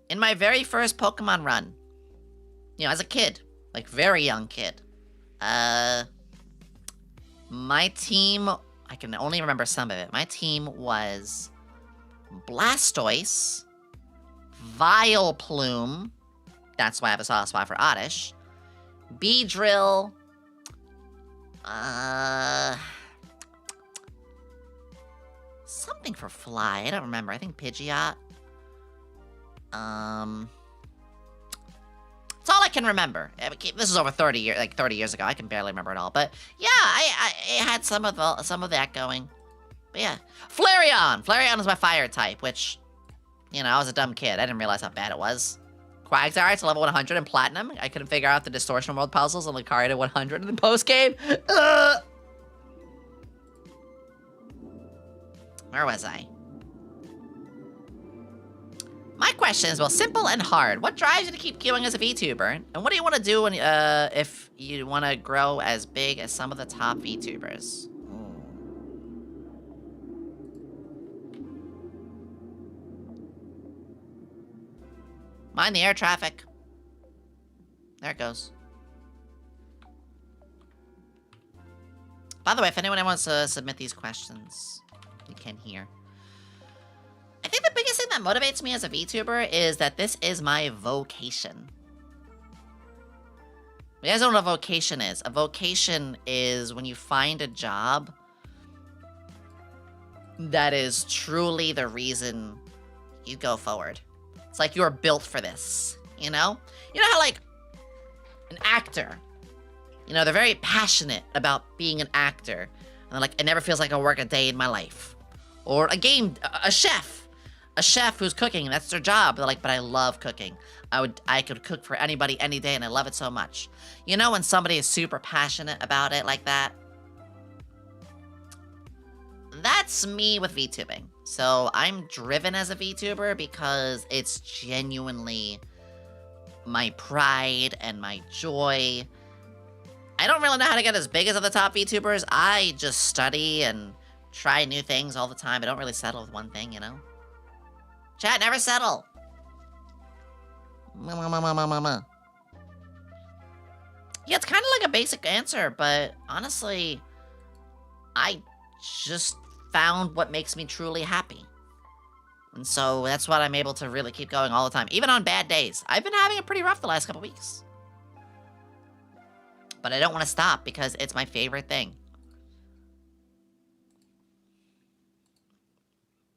in my very first Pokemon run, you know, as a kid, like very young kid, my team, I can only remember some of it. My team was Blastoise, Vileplume, that's why I have a soft spot for Oddish, Beedrill, something for Fly, I don't remember, I think Pidgeot. It's all I can remember. This is over 30 years ago. I can barely remember it all. But yeah, I had some of that going. But yeah, Flareon. Flareon is my fire type, which, you know, I was a dumb kid. I didn't realize how bad it was. Quagsire to level 100 in Platinum. I couldn't figure out the Distortion World puzzles on Lucario to 100 in the post game. Where was I? My question is, well, simple and hard. What drives you to keep queuing as a VTuber? And what do you want to do when, if you want to grow as big as some of the top VTubers? Mind the air traffic. There it goes. By the way, if anyone wants to submit these questions, you can here. I think the biggest thing that motivates me as a VTuber is that this is my vocation. You guys don't know what a vocation is. A vocation is when you find a job that is truly the reason you go forward. It's like you're built for this, you know? You know how, like, an actor, you know, they're very passionate about being an actor. And they're like, it never feels like I work a day in my life. Or a chef. A chef who's cooking, that's their job. They're like, but I love cooking. I could cook for anybody any day and I love it so much. You know when somebody is super passionate about it like that? That's me with VTubing. So I'm driven as a VTuber because it's genuinely my pride and my joy. I don't really know how to get as big as other top VTubers. I just study and try new things all the time. I don't really settle with one thing, you know? Chat, never settle. Yeah, it's kind of like a basic answer, but honestly, I just found what makes me truly happy. And so that's what I'm able to really keep going all the time, even on bad days. I've been having it pretty rough the last couple weeks. But I don't want to stop because it's my favorite thing.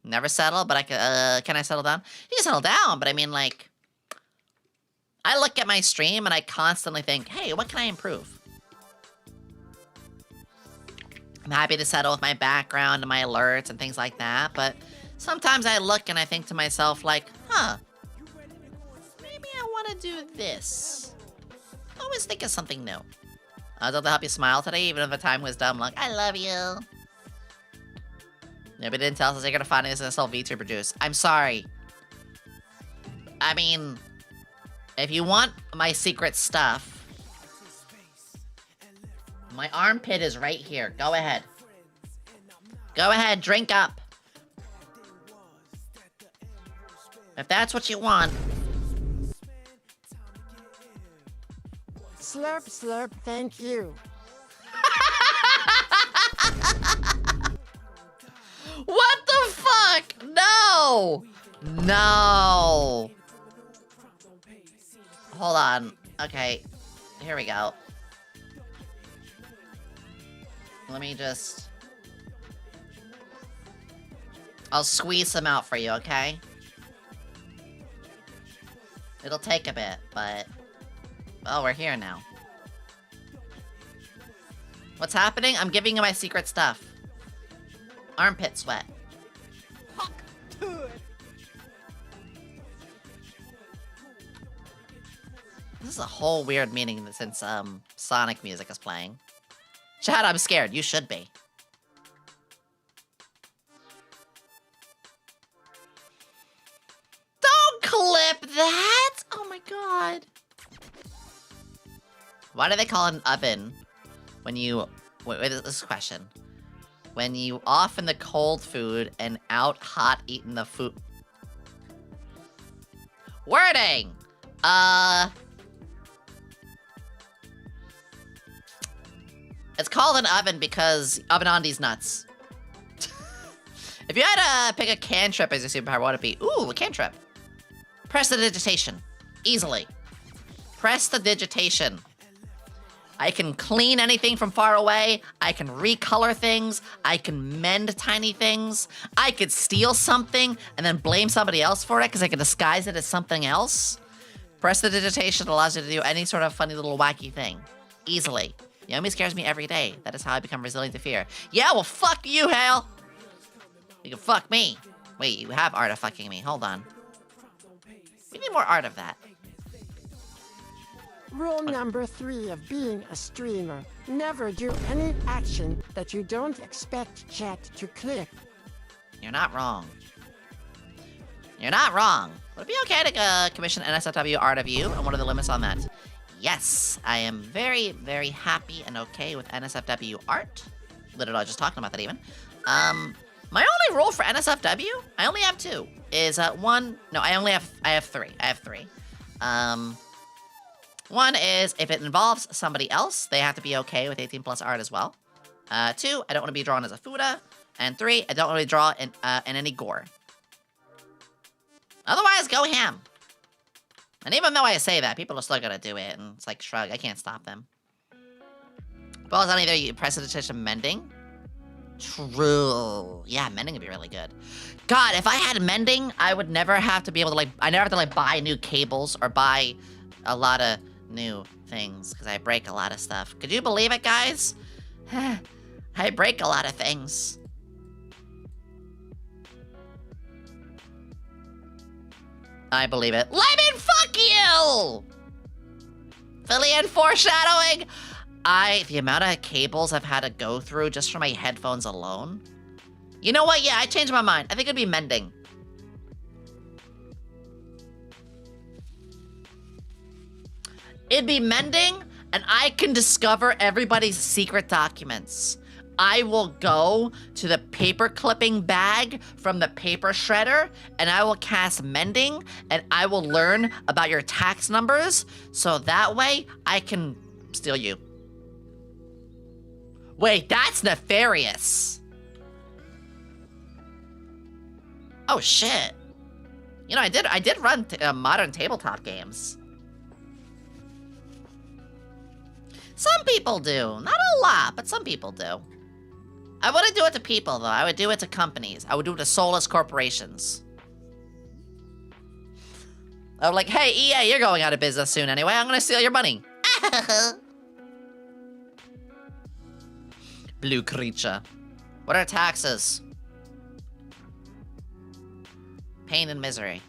Never settle, but can I settle down? You can settle down, but I mean, like, I look at my stream and I constantly think, hey, what can I improve? I'm happy to settle with my background and my alerts and things like that, but sometimes I look and I think to myself, like, huh, maybe I want to do this. Always think of something new. I was able to help you smile today, even if the time was dumb. Like, I love you. Nobody didn't tell us they're gonna find us and sell VTuber juice. I'm sorry. I mean, if you want my secret stuff, my armpit is right here. Go ahead. Go ahead, drink up. If that's what you want. Slurp, slurp, thank you. What the fuck? No! No! Hold on. Okay. Here we go. Let me just... I'll squeeze some out for you, okay? It'll take a bit, but... Oh, we're here now. What's happening? I'm giving you my secret stuff. Armpit sweat. This is a whole weird meaning since Sonic music is playing. Chad, I'm scared. You should be. Don't clip that! Oh my god. Why do they call it an oven when you... Wait, this is a question. When you off in the cold food and out hot eating the food. Wording. It's called an oven because oven on these nuts. If you had to pick a cantrip as your superpower, what would it be? Ooh, a cantrip. Prestidigitation. Easily. Prestidigitation. I can clean anything from far away. I can recolor things. I can mend tiny things. I could steal something and then blame somebody else for it because I can disguise it as something else. Prestidigitation allows you to do any sort of funny little wacky thing. Easily. Yomi scares me every day. That is how I become resilient to fear. Yeah, well, fuck you, Hale. You can fuck me. Wait, you have art of fucking me. Hold on. We need more art of that. Rule number 3 of being a streamer. Never do any action that you don't expect chat to click. You're not wrong. You're not wrong. Would it be okay to commission NSFW art of you? And what are the limits on that? Yes, I am very, very happy and okay with NSFW art. Literally, I was just talking about that even. My only rule for NSFW, I only have 2, is one. No, I have 3. I have 3. One is if it involves somebody else, they have to be okay with 18+ art as well. 2, I don't want to be drawn as a Fuda. And 3, I don't want to draw in any gore. Otherwise, go ham. And even though I say that, people are still gonna do it, and it's like, shrug, I can't stop them. Well, it's on either prestidigitation mending. True. Yeah, mending would be really good. God, if I had mending, I would never have to be able to, like, I never have to, like, buy new cables or buy a lot of new things, because I break a lot of stuff. Could you believe it, guys? I break a lot of things. I believe it. Lemon, fuck you! Fillion foreshadowing! The amount of cables I've had to go through just for my headphones alone. You know what? Yeah, I changed my mind. I think it'd be mending. It'd be mending, and I can discover everybody's secret documents. I will go to the paper clipping bag from the paper shredder, and I will cast mending, and I will learn about your tax numbers, so that way I can steal you. Wait, that's nefarious. Oh shit. You know, I did run modern tabletop games. Some people do. Not a lot, but some people do. I wouldn't do it to people, though. I would do it to companies. I would do it to soulless corporations. I would like, hey, EA, you're going out of business soon anyway. I'm gonna steal your money. Blue creature. What are taxes? Pain and misery.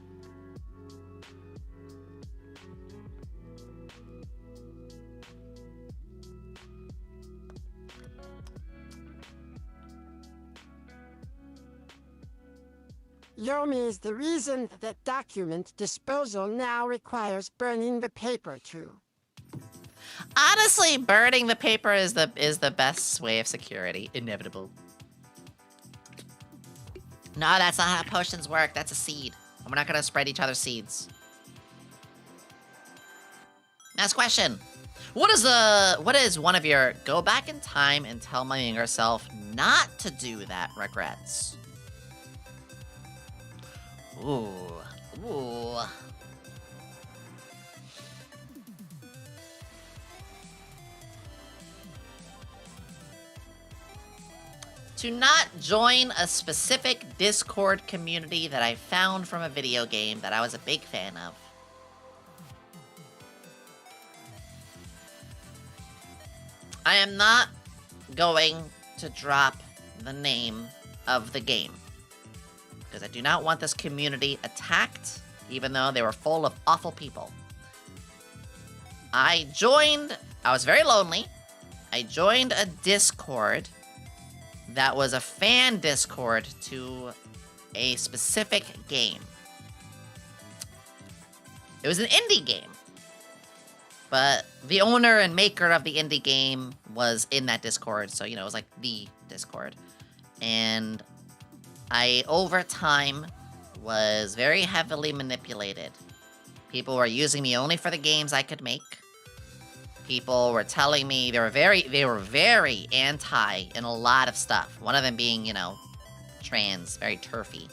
Yomi is the reason that document disposal now requires burning the paper too. Honestly, burning the paper is the best way of security. Inevitable. No, that's not how potions work. That's a seed. And we're not gonna spread each other's seeds. Next question. What is one of your go back in time and tell my younger self not to do that regrets? Ooh. Ooh. To not join a specific Discord community that I found from a video game that I was a big fan of. I am not going to drop the name of the game, because I do not want this community attacked, even though they were full of awful people. I was very lonely. I joined a Discord that was a fan Discord to a specific game. It was an indie game, but the owner and maker of the indie game was in that Discord, so, you know, it was like the Discord. And I, over time, was very heavily manipulated People were using me only for the games I could make. People were telling me they were very anti in a lot of stuff. One of them being, you know, trans, very turfy.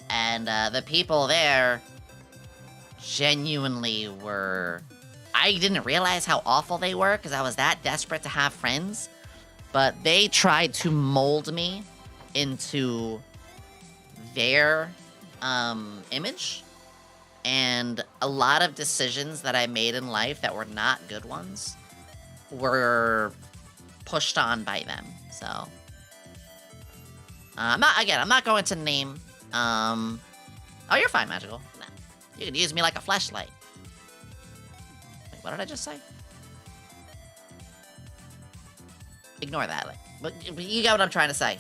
And the people there genuinely were... I didn't realize how awful they were because I was that desperate to have friends. But they tried to mold me into their image. And a lot of decisions that I made in life that were not good ones were pushed on by them. So, I'm not going to name. Oh, you're fine, Magical. Nah. You can use me like a flashlight. Wait, what did I just say? Ignore that. Like, but you get what I'm trying to say.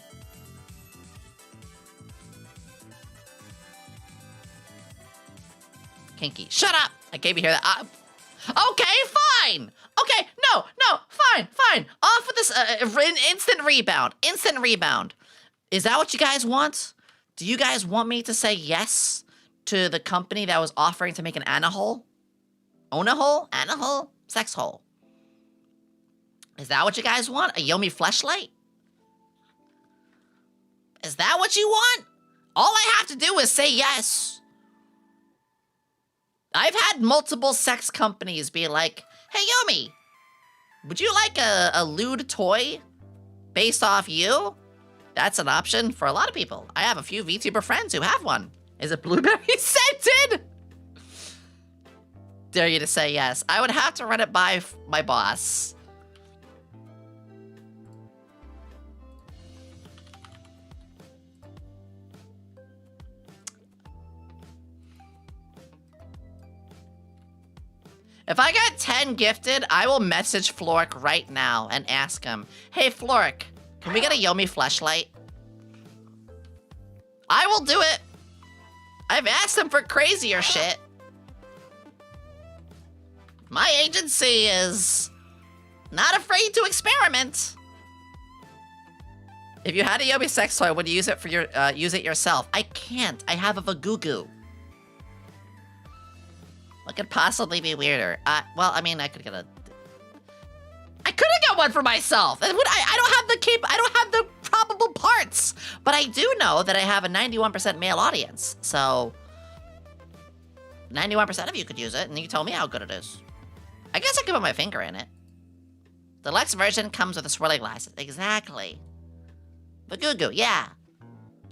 Kinky. Shut up! I gave you hear that. Okay, fine! Okay, no, fine. Off with this instant rebound. Instant rebound. Is that what you guys want? Do you guys want me to say yes to the company that was offering to make an Anahole? Onahole? Anahole? Sex hole. Is that what you guys want? A Yomi fleshlight? Is that what you want? All I have to do is say yes. I've had multiple sex companies be like, hey, Yomi, would you like a lewd toy based off you? That's an option for a lot of people. I have a few VTuber friends who have one. Is it blueberry scented? Dare you to say yes. I would have to run it by my boss. If I got 10 gifted, I will message Floric right now and ask him, hey, Floric, can we get a Yomi fleshlight? I will do it. I've asked him for crazier shit. My agency is not afraid to experiment. If you had a Yomi sex toy, would you use it for your use it yourself? I can't. I have a Vagugu. What could possibly be weirder? Well, I mean, I could get one for myself. I don't have the probable parts, but I do know that I have a 91% male audience. So 91% of you could use it, and you tell me how good it is. I guess I could put my finger in it. The Deluxe version comes with a swirling glasses. Exactly. The Goo Goo, yeah.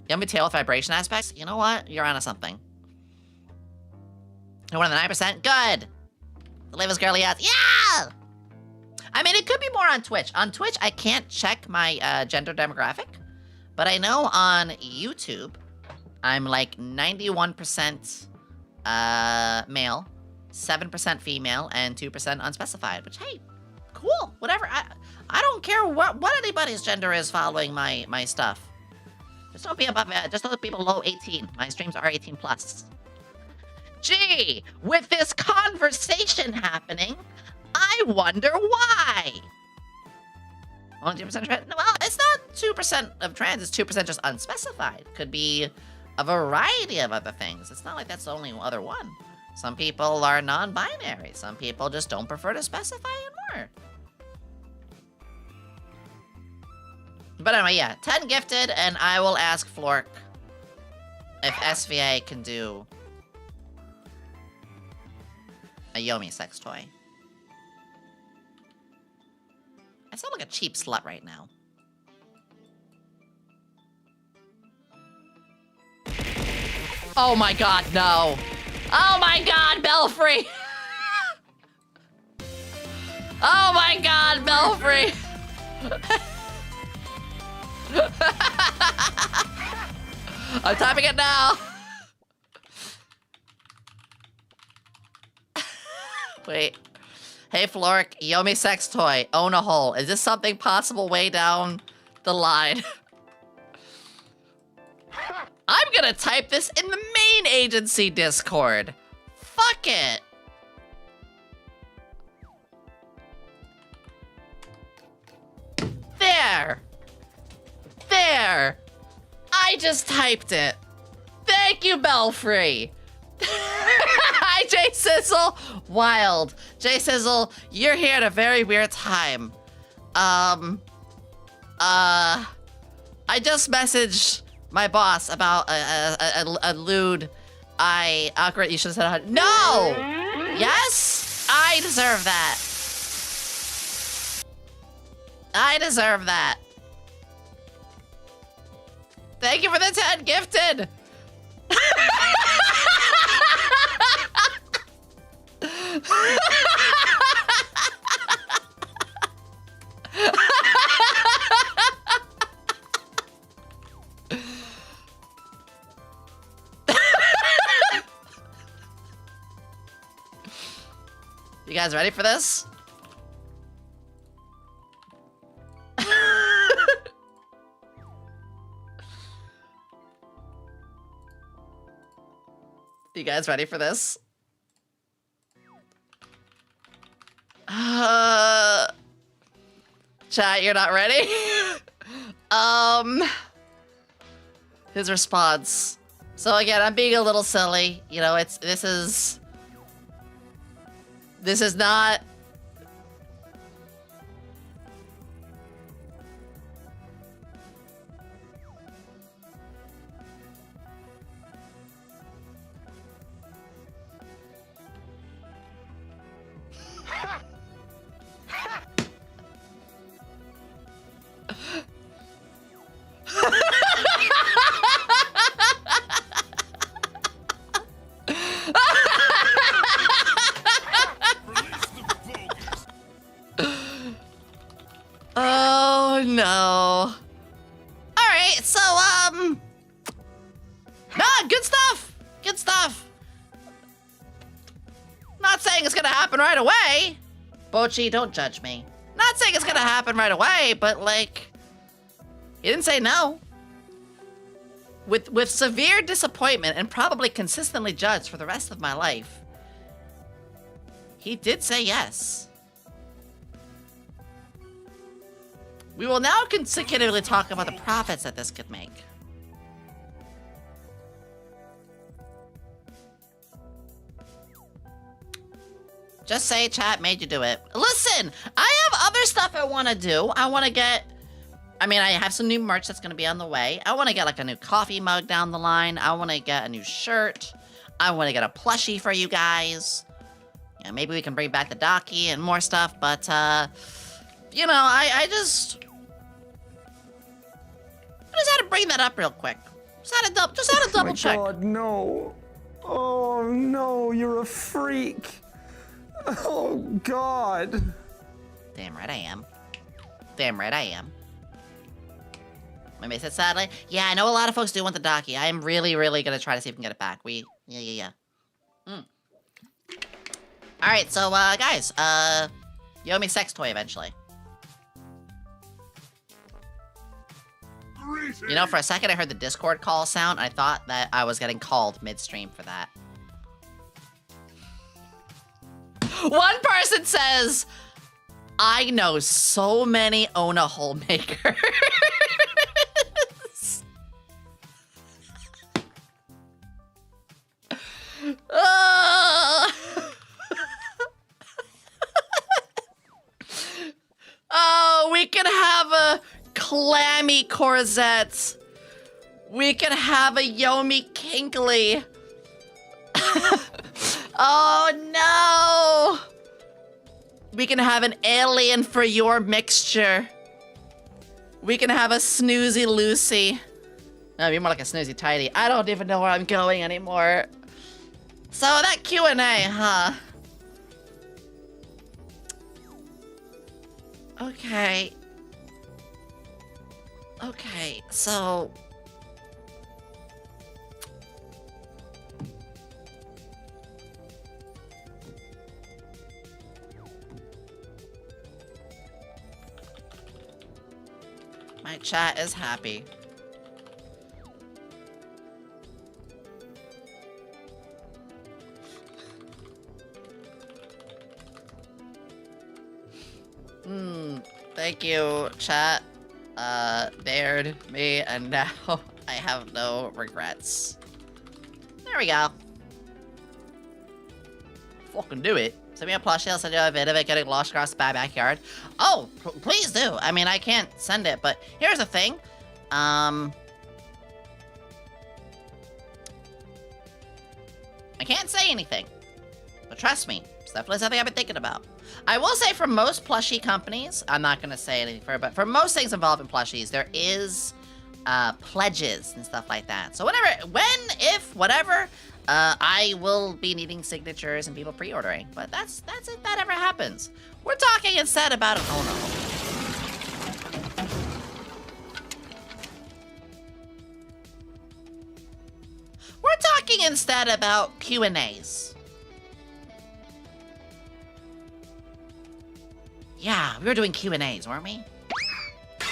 Yomi tail with vibration aspects. You know what? You're onto something. More than 9%? Good. The live as girly ass. Yeah! I mean, it could be more on Twitch. On Twitch, I can't check my gender demographic, but I know on YouTube, I'm like 91% male, 7% female, and 2% unspecified, which, hey, cool, whatever. I don't care what anybody's gender is following my stuff. Just don't be above, just don't be below 18. My streams are 18 plus. Gee, with this conversation happening, I wonder why. Only 2% trans? Well, it's not 2% of trans, it's 2% just unspecified. Could be a variety of other things. It's not like that's the only other one. Some people are non-binary. Some people just don't prefer to specify anymore. But anyway, yeah, 10 gifted, and I will ask Flork if SVA can do a Yomi sex toy. I sound like a cheap slut right now. Oh my god, no. Oh my god, Belfry! Oh my god, Belfry! I'm typing it now. Wait. Hey, Floric, Yomi sex toy, own a hole. Is this something possible way down the line? I'm gonna type this in the main agency Discord. Fuck it. There. There. I just typed it. Thank you, Belfry. Hi, Jay Sizzle. Wild. Jay Sizzle, you're here at a very weird time. I just messaged my boss about a lewd. Awkward. You should have said no. Yes, I deserve that. I deserve that. Thank you for the 10 gifted. You guys ready for this? You guys ready for this? Chat, you're not ready? His response. So again, I'm being a little silly. You know, this is not. Oh no. Alright, so nah, good stuff. Good stuff. Not saying it's gonna happen right away. Bochi, don't judge me. Not saying it's gonna happen right away, but like, he didn't say no. With severe disappointment and probably consistently judged for the rest of my life, he did say yes. We will now consecutively talk about the profits that this could make. Just say chat made you do it. Listen, I have other stuff I want to do. I want to get... I mean, I have some new merch that's going to be on the way. I want to get like a new coffee mug down the line. I want to get a new shirt. I want to get a plushie for you guys. Yeah, maybe we can bring back the Docky and more stuff, but, you know, I just had to bring that up real quick. Just had to double check. Oh my God, no. Oh no, you're a freak. Oh God. Damn right I am. Damn right I am. Maybe I said sadly. Yeah, I know a lot of folks do want the Docky. I am really, really gonna try to see if we can get it back. Yeah. Alright, so, guys, Yomi sex toy eventually. You know, for a second I heard the Discord call sound, and I thought that I was getting called midstream for that. One person says, I know so many Ona hole makers. Oh, we can have a clammy corsets. We can have a YomiQuinnley. Oh no! We can have an alien for your mixture. We can have a snoozy Lucy. No, you're more like a snoozy tidy. I don't even know where I'm going anymore. So that Q&A, huh? Okay. Okay, so... my chat is happy. Thank you, chat. Dared me, and now I have no regrets. There we go. fucking do it. Send me a plushie, I'll send you a video of it getting lost across the backyard. Oh, please do. I mean, I can't send it, but here's the thing. I can't say anything. But trust me, it's definitely something I've been thinking about. I will say for most plushie companies, I'm not going to say anything for it, but for most things involving plushies, there is pledges and stuff like that. So whatever, I will be needing signatures and people pre-ordering. But that's if that ever happens. We're talking instead about an We're talking instead about Q&As. Yeah, we were doing Q&As, weren't we? I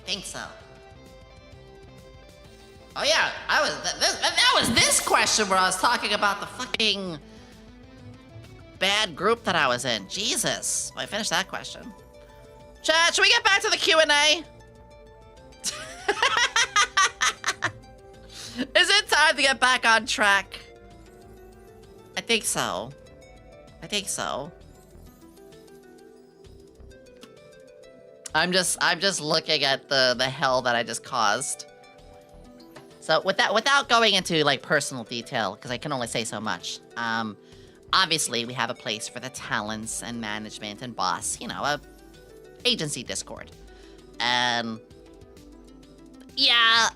think so. Oh yeah, that was this question where I was talking about the fucking bad group that I was in. Jesus. Well, I finished that question. Chat, should we get back to the Q&A? Is it time to get back on track? I think so. I think so. I'm just looking at the hell that I just caused. So without going into like personal detail, because I can only say so much. Obviously we have a place for the talents and management and boss, you know, a agency Discord. Yeah,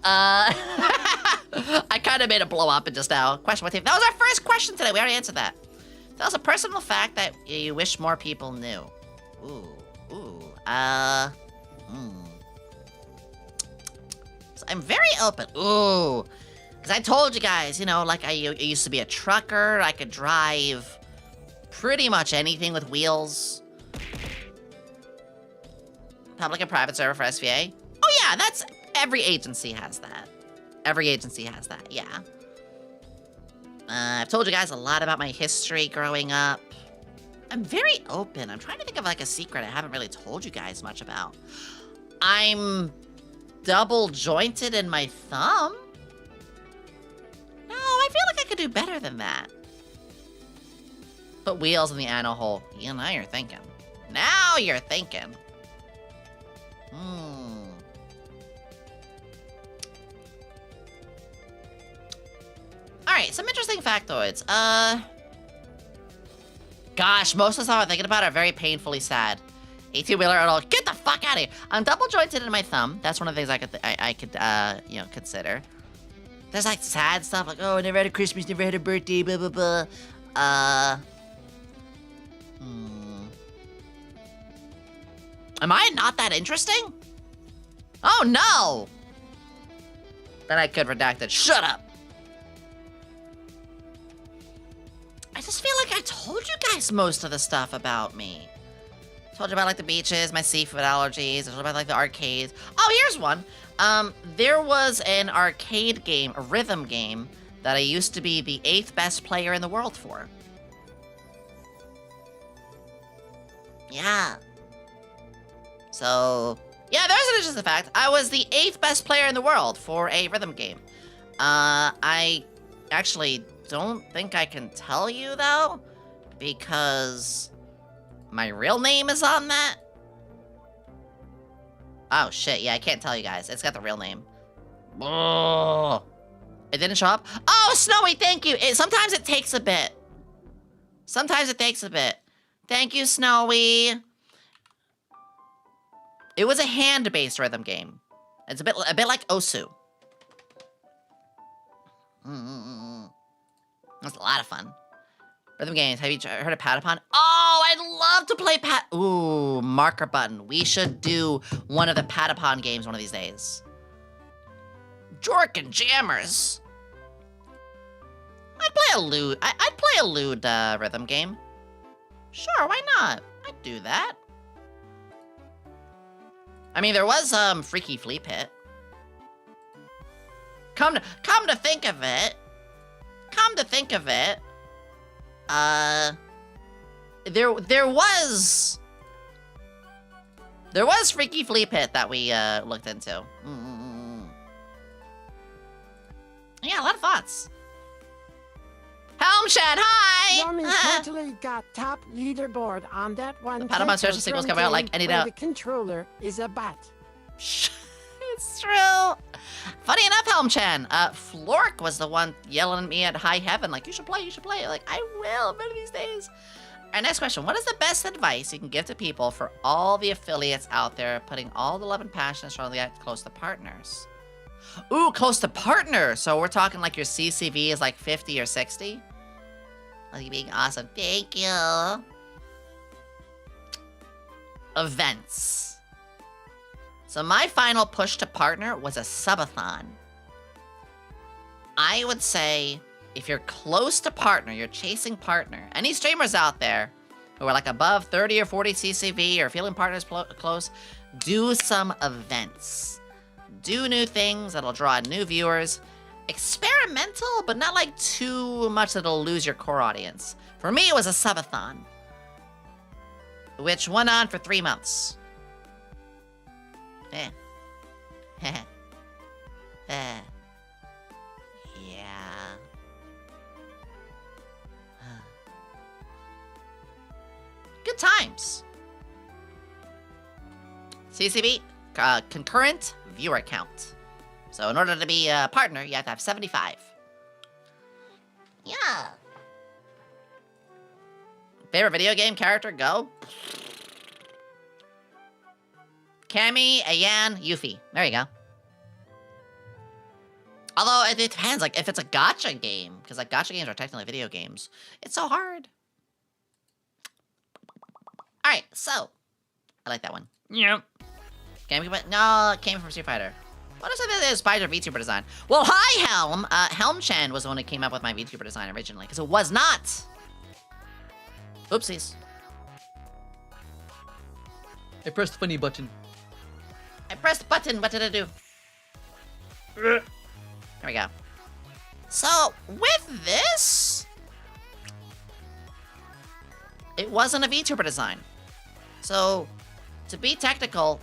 I kind of made a blow up and just now. Question, what team? That was our first question today. We already answered that. Tell us a personal fact that you wish more people knew. So I'm very open. Because I told you guys, you know, like I used to be a trucker. I could drive pretty much anything with wheels. Public and private server for SVA. Oh yeah, that's every agency has that. Every agency has that, yeah. I've told you guys a lot about my history growing up. I'm very open. I'm trying to think of like a secret I haven't really told you guys much about. I'm double jointed in my thumb. No, I feel like I could do better than that. Put wheels in the anal hole. You know, now you're thinking. Now you're thinking. Alright, some interesting factoids. Gosh, most of the stuff I'm thinking about are very painfully sad. 18-wheeler at all. Get the fuck out of here! I'm double jointed in my thumb. That's one of the things I could, you know, consider. There's like sad stuff like, oh, I never had a Christmas, never had a birthday, blah, blah, blah. Am I not that interesting? Oh no! Then I could redact it. Shut up! I just feel like I told you guys most of the stuff about me. Told you about like the beaches, my seafood allergies, I told you about like the arcades. Oh, here's one. There was an arcade game, a rhythm game, that I used to be the 8th best player in the world for. Yeah. So, yeah, there's an interesting fact. I was the 8th best player in the world for a rhythm game. I actually don't think I can tell you, though, because my real name is on that. Oh, shit, yeah, I can't tell you guys. It's got the real name. Oh, it didn't show up? Oh, Snowy, thank you. Sometimes it takes a bit. Sometimes it takes a bit. Thank you, Snowy. It was a hand-based rhythm game. It's a bit like Osu. It was a lot of fun. Rhythm games. Have you heard of Patapon? Oh, I'd love to play Ooh, marker button. We should do one of the Patapon games one of these days. Jork and Jammers. I'd play a lewd. I'd play a lewd rhythm game. Sure, why not? I'd do that. I mean, there was Freaky Flea Pit. Come to think of it. Come to think of it. There was Freaky Flea Pit that we looked into. Yeah, a lot of thoughts. Helm Chan, hi! Yomi totally got top leaderboard on that one. The Patamon Social sequel's coming out like any where day. the controller is a bot. It's true. Funny enough, Helm Chan, Flork was the one yelling at me at high heaven, like, you should play. Like, I will one of these days. Our next question, what is the best advice you can give to people for all the affiliates out there putting all the love and passion and strongly close to partners? Ooh, close to partner. So we're talking like your CCV is like 50 or 60? Oh, you being awesome. Thank you. Events. So my final push to partner was a subathon. I would say if you're close to partner, you're chasing partner, any streamers out there who are like above 30 or 40 CCV or feeling partners close, do some events. Do new things that'll draw new viewers. Experimental, but not like too much that'll lose your core audience. For me, it was a subathon, which went on for 3 months. Yeah. Good times. CCV, concurrent viewer count. So in order to be a partner, you have to have 75. Yeah. Favorite video game character? Go. Cammy, Ayan, Yuffie. There you go. Although it depends, like if it's a gacha game, because like gacha games are technically video games, it's so hard. All right, so I like that one. Yep. No, it came from Street Fighter. What is it that inspired your VTuber design? Well, hi, Helm. Helm Chan was the one who came up with my VTuber design originally, because it was not. Oopsies. I pressed the funny button. I pressed the button. What did I do? There we go. So, with this, it wasn't a VTuber design. So, to be technical,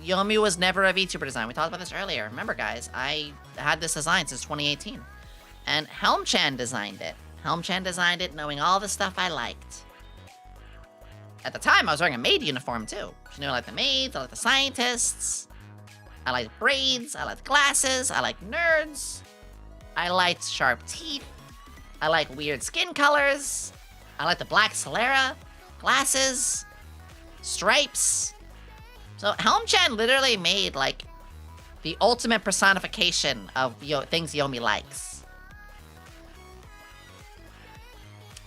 Yomi was never a VTuber design. We talked about this earlier. Remember, guys, I had this design since 2018. And Helm Chan designed it. Helm Chan designed it knowing all the stuff I liked. At the time, I was wearing a maid uniform, too. She knew I liked the maids, I liked the scientists. I liked braids, I liked glasses, I liked nerds. I liked sharp teeth. I like weird skin colors. I like the black Solera, glasses, stripes. So Helm Chan literally made like the ultimate personification of things Yomi likes.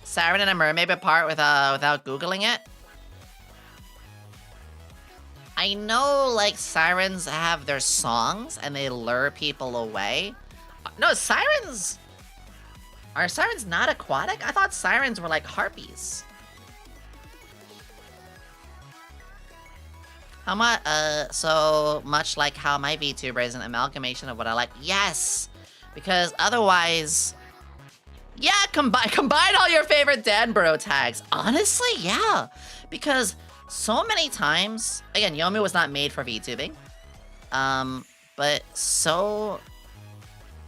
Siren and a mermaid apart without Googling it. I know like sirens have their songs and they lure people away. No, sirens... Are sirens not aquatic? I thought sirens were like harpies. How much, so much like how my VTuber is an amalgamation of what I like. Yes! Because otherwise... Yeah, combine all your favorite Danbro tags. Honestly, yeah. Because so many times... Again, Yomi was not made for VTubing. But so...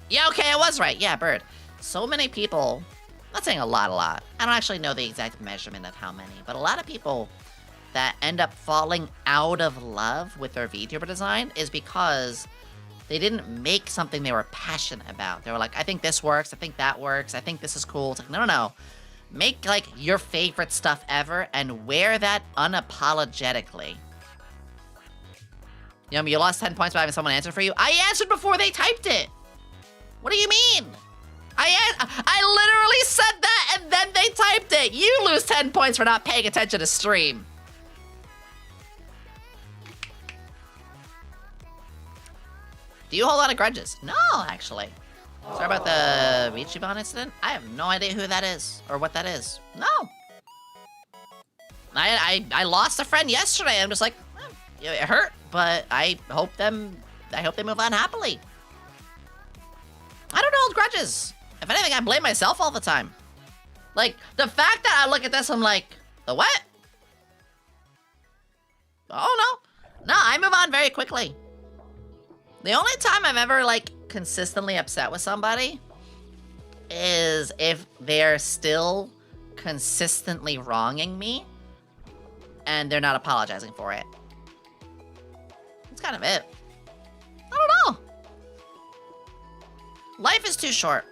Yeah, okay, I was right. Yeah, bird. So many people... I'm not saying a lot. I don't actually know the exact measurement of how many. But a lot of people that end up falling out of love with their VTuber design is because they didn't make something they were passionate about. They were like, I think this works, I think that works, I think this is cool. It's like, no. Make, like, your favorite stuff ever and wear that unapologetically. Yomi, you lost 10 points by having someone answer for you? I answered before they typed it! What do you mean? I literally said that and then they typed it! You lose 10 points for not paying attention to stream. Do you hold on to grudges? No, actually. Sorry about the Ichiban incident. I have no idea who that is or what that is. No. I lost a friend yesterday. I'm just like, it hurt, but I hope they move on happily. I don't hold grudges. If anything, I blame myself all the time. Like, the fact that I look at this, I'm like, the what? Oh, no. No, I move on very quickly. The only time I'm ever, like, consistently upset with somebody is if they're still consistently wronging me and they're not apologizing for it. That's kind of it. I don't know. Life is too short.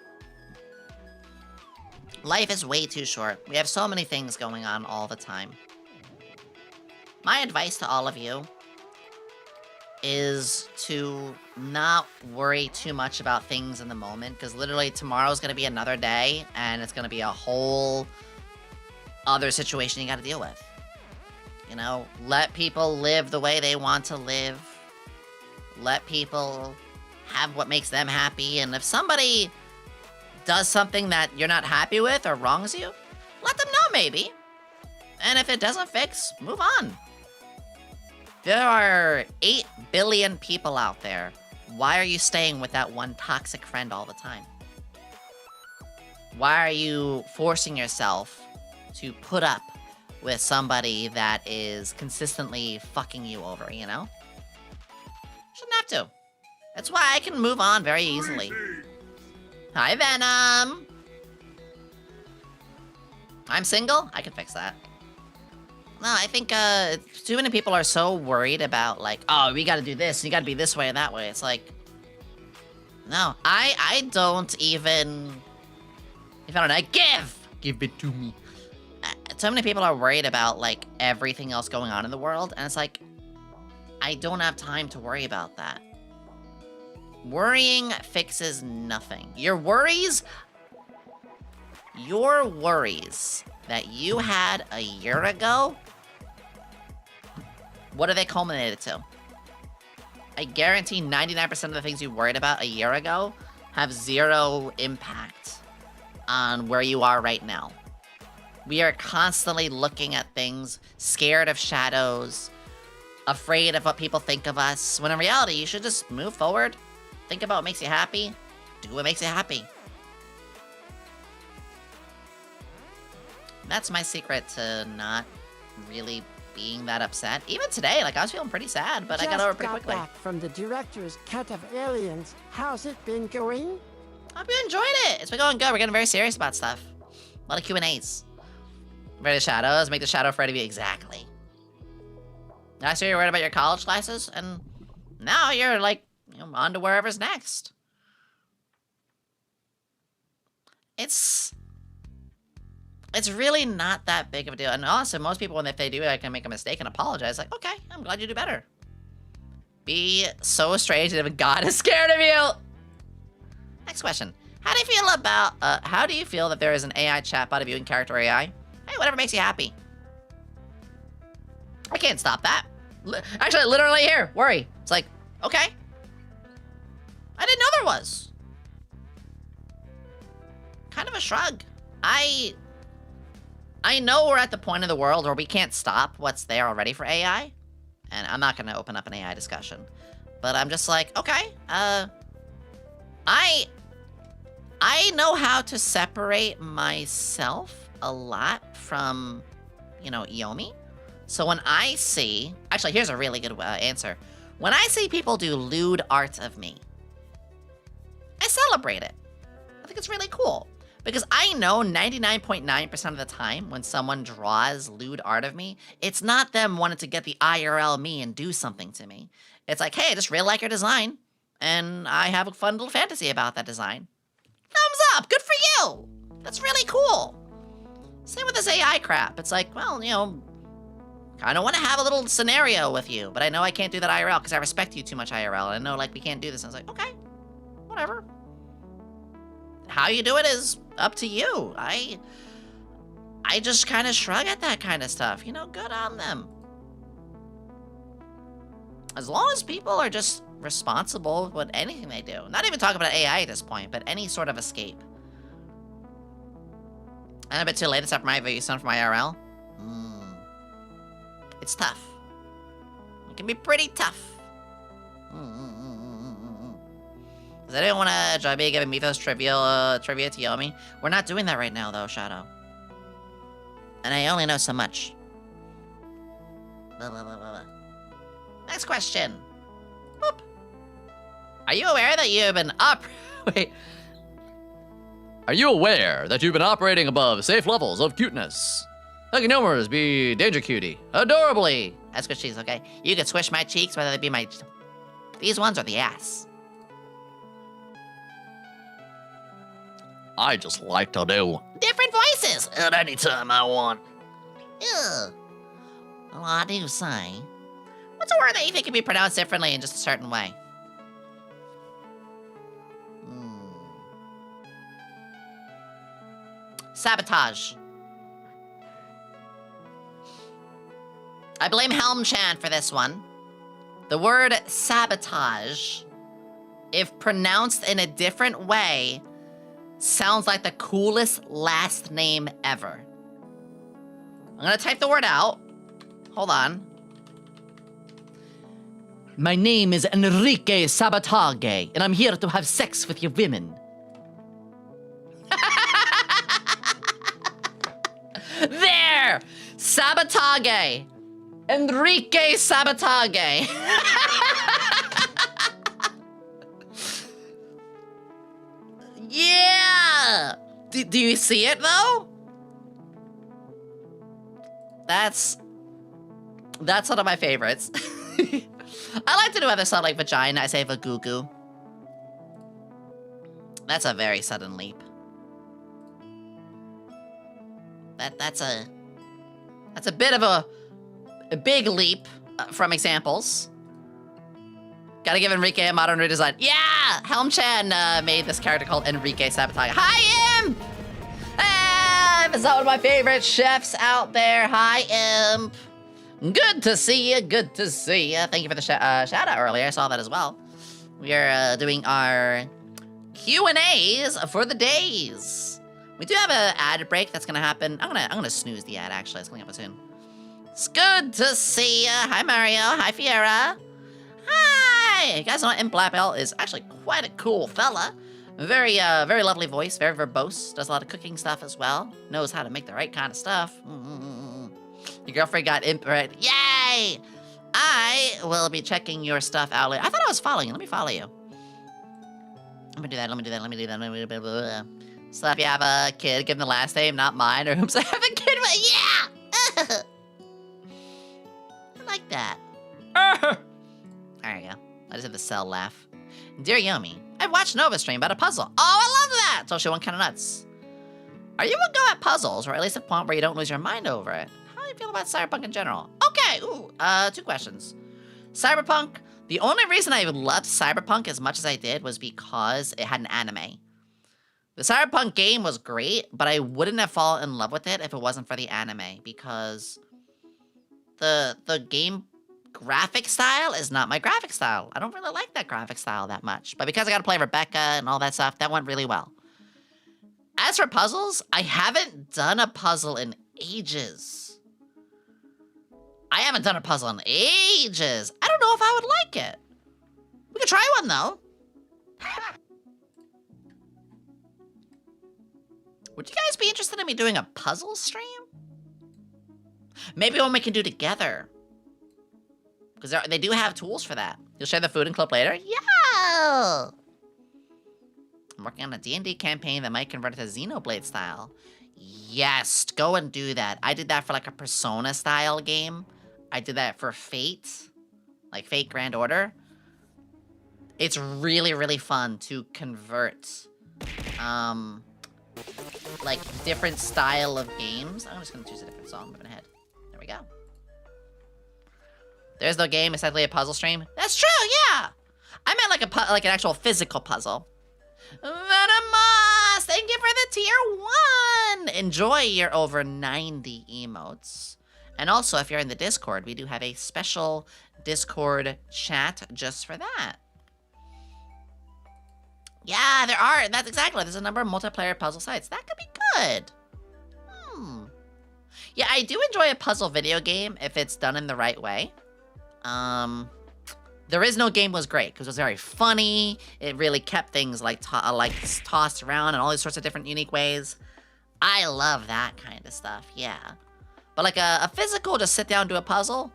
Life is way too short. We have so many things going on all the time. My advice to all of you is to not worry too much about things in the moment, because literally tomorrow's gonna be another day, and it's gonna be a whole other situation you gotta deal with. You know, let people live the way they want to live. Let people have what makes them happy, and if somebody does something that you're not happy with or wrongs you, let them know maybe. And if it doesn't fix, move on. There are 8 billion people out there. Why are you staying with that one toxic friend all the time? Why are you forcing yourself to put up with somebody that is consistently fucking you over, you know? Shouldn't have to. That's why I can move on very easily. Hi, Venom! I'm single? I can fix that. No, I think too many people are so worried about, like, oh, we gotta do this, you gotta be this way and that way. It's like, no, I don't even, if I don't know, give it to me. So many people are worried about, like, everything else going on in the world, and it's like, I don't have time to worry about that. Worrying fixes nothing. Your worries that you had a year ago, what are they culminated to? I guarantee 99% of the things you worried about a year ago have zero impact on where you are right now. We are constantly looking at things, scared of shadows, afraid of what people think of us, when in reality, you should just move forward, think about what makes you happy, do what makes you happy. That's my secret to not really being that upset. Even today, like, I was feeling pretty sad, but I got over it pretty quickly. Back from the director's cut of Aliens. How's it been going? I've been enjoying it. It's been going good. We're getting very serious about stuff. A lot of Q&As. Ready the shadows, make the shadow afraid of you. Exactly. Last year you were worried about your college classes, and now you're, like, you know, on to wherever's next. It's really not that big of a deal. And also, most people, when if they do, I can make a mistake and apologize. Like, okay, I'm glad you do better. Be so strange that even God is scared of you. Next question. How do you feel about, how do you feel that there is an AI chatbot of you in character AI? Hey, whatever makes you happy. I can't stop that. Actually, literally here, worry. It's like, okay. I didn't know there was. Kind of a shrug. I know we're at the point of the world where we can't stop what's there already for AI. And I'm not going to open up an AI discussion. But I'm just like, okay, I know how to separate myself a lot from, you know, Yomi. So when I see, actually, here's a really good answer. When I see people do lewd art of me, I celebrate it. I think it's really cool. Because I know 99.9% of the time when someone draws lewd art of me, it's not them wanting to get the IRL me and do something to me. It's like, hey, I just really like your design, and I have a fun little fantasy about that design. Thumbs up, good for you! That's really cool. Same with this AI crap. It's like, well, you know, I don't want to have a little scenario with you, but I know I can't do that IRL because I respect you too much IRL, and I know, like, we can't do this. And I was like, okay, whatever. How you do it is up to you. I just kind of shrug at that kind of stuff. You know, good on them. As long as people are just responsible with anything they do. Not even talking about AI at this point, but any sort of escape. And a bit too late to separate my VSun from my IRL. It's tough. It can be pretty tough. Does anyone want to join me giving Mythos trivia to Yomi? We're not doing that right now, though, Shadow. And I only know so much. Blah, blah, blah, blah. Next question. Boop. Are you aware that you've been up? Wait. Are you aware that you've been operating above safe levels of cuteness? Hugging Homers be danger cutie. Adorably. That's good cheese, okay? You can squish my cheeks, whether they be my... These ones or the ass. I just like to do Different voices. at any time I want. Ugh. Well, I do say. What's a word that you think can be pronounced differently in just a certain way? Sabotage. I blame Helm-chan for this one. The word sabotage, if pronounced in a different way, sounds like the coolest last name ever. I'm gonna type the word out. Hold on. My name is Enrique Sabotage, and I'm here to have sex with your women. There! Sabotage! Enrique Sabotage! Yeah! Do you see it, though? That's one of my favorites. I like to do other stuff like vagina. I say vagoo. That's a very sudden leap. That's a bit of a big leap from examples. Gotta give Enrique a modern redesign. Yeah! Helm-chan made this character called Enrique Sabotage. Hi, Imp! It's one of my favorite chefs out there. Hi, Imp. Good to see you. Good to see you. Thank you for the shout out earlier. I saw that as well. We are doing our Q&As for the days. We do have an ad break that's gonna happen. I'm gonna snooze the ad. Actually, it's coming up soon. It's good to see ya. Hi, Mario. Hi, Fiera. Hi. You guys know Imp Black Belt is actually quite a cool fella. Very lovely voice. Very verbose. Does a lot of cooking stuff as well. Knows how to make the right kind of stuff. Your girlfriend got Imp right. Yay! I will be checking your stuff out later. I thought I was following you. Let me follow you. Let me do that. So if you have a kid, give them the last name, not mine, or oops, I have a kid, but yeah! I like that. There you go. I just had the cell laugh. Dear Yomi, I watched Nova stream about a puzzle. Oh, I love that! So she went kind of nuts. Are you a go at puzzles, or at least a point where you don't lose your mind over it? How do you feel about Cyberpunk in general? Okay, ooh, 2 questions. Cyberpunk, the only reason I loved Cyberpunk as much as I did was because it had an anime. The Cyberpunk game was great, but I wouldn't have fallen in love with it if it wasn't for the anime, because the game graphic style is not my graphic style. I don't really like that graphic style that much, but because I got to play Rebecca and all that stuff, that went really well. As for puzzles, I haven't done a puzzle in ages. I haven't done a puzzle in ages. I don't know if I would like it. We could try one, though. Would you guys be interested in me doing a puzzle stream? Maybe one we can do together. Because they do have tools for that. You'll share the food and clip later? Yeah! I'm working on a D&D campaign that might convert it to Xenoblade style. Yes, go and do that. I did that for like a Persona style game. I did that for Fate. Like Fate Grand Order. It's really, really fun to convert like different style of games. I'm just gonna choose a different song, moving ahead. There we go. There's no game, it's actually a puzzle stream. That's true, yeah! I meant like an actual physical puzzle. Venomous! Thank you for the tier 1! Enjoy your over 90 emotes. And also, if you're in the Discord, we do have a special Discord chat just for that. Yeah, there are. That's exactly. There's a number of multiplayer puzzle sites. That could be good. Yeah, I do enjoy a puzzle video game if it's done in the right way. There Is No Game was great because it was very funny. It really kept things like tossed around in all these sorts of different unique ways. I love that kind of stuff, yeah. But like a physical, just sit down and do a puzzle?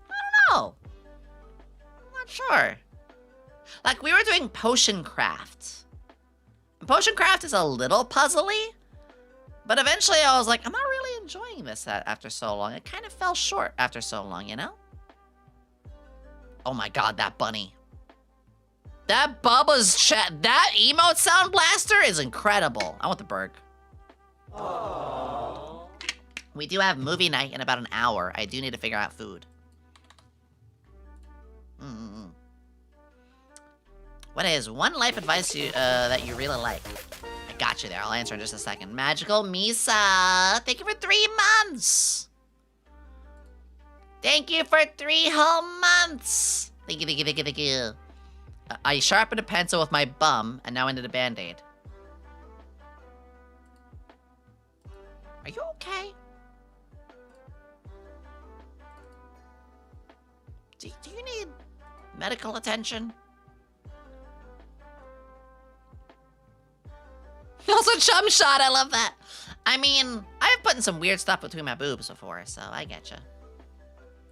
I don't know. I'm not sure. Like we were doing potion craft. Potion craft is a little puzzly, but eventually I was like, I'm not really enjoying this after so long. It kind of fell short after so long, you know? Oh my god, that bunny. That Bubba's chat, that emote sound blaster is incredible. I want the Berg. Aww. We do have movie night in about an hour. I do need to figure out food. What is one life advice that you really like? I got you there. I'll answer in just a second. Magical Misa, thank you for 3 months. Thank you for 3 whole months. Thank you, thank you, thank you, thank you. I sharpened a pencil with my bum and now ended a band-aid. Are you okay? Do you need medical attention? Also, chum shot, I love that. I mean, I've put some weird stuff between my boobs before, so I getcha.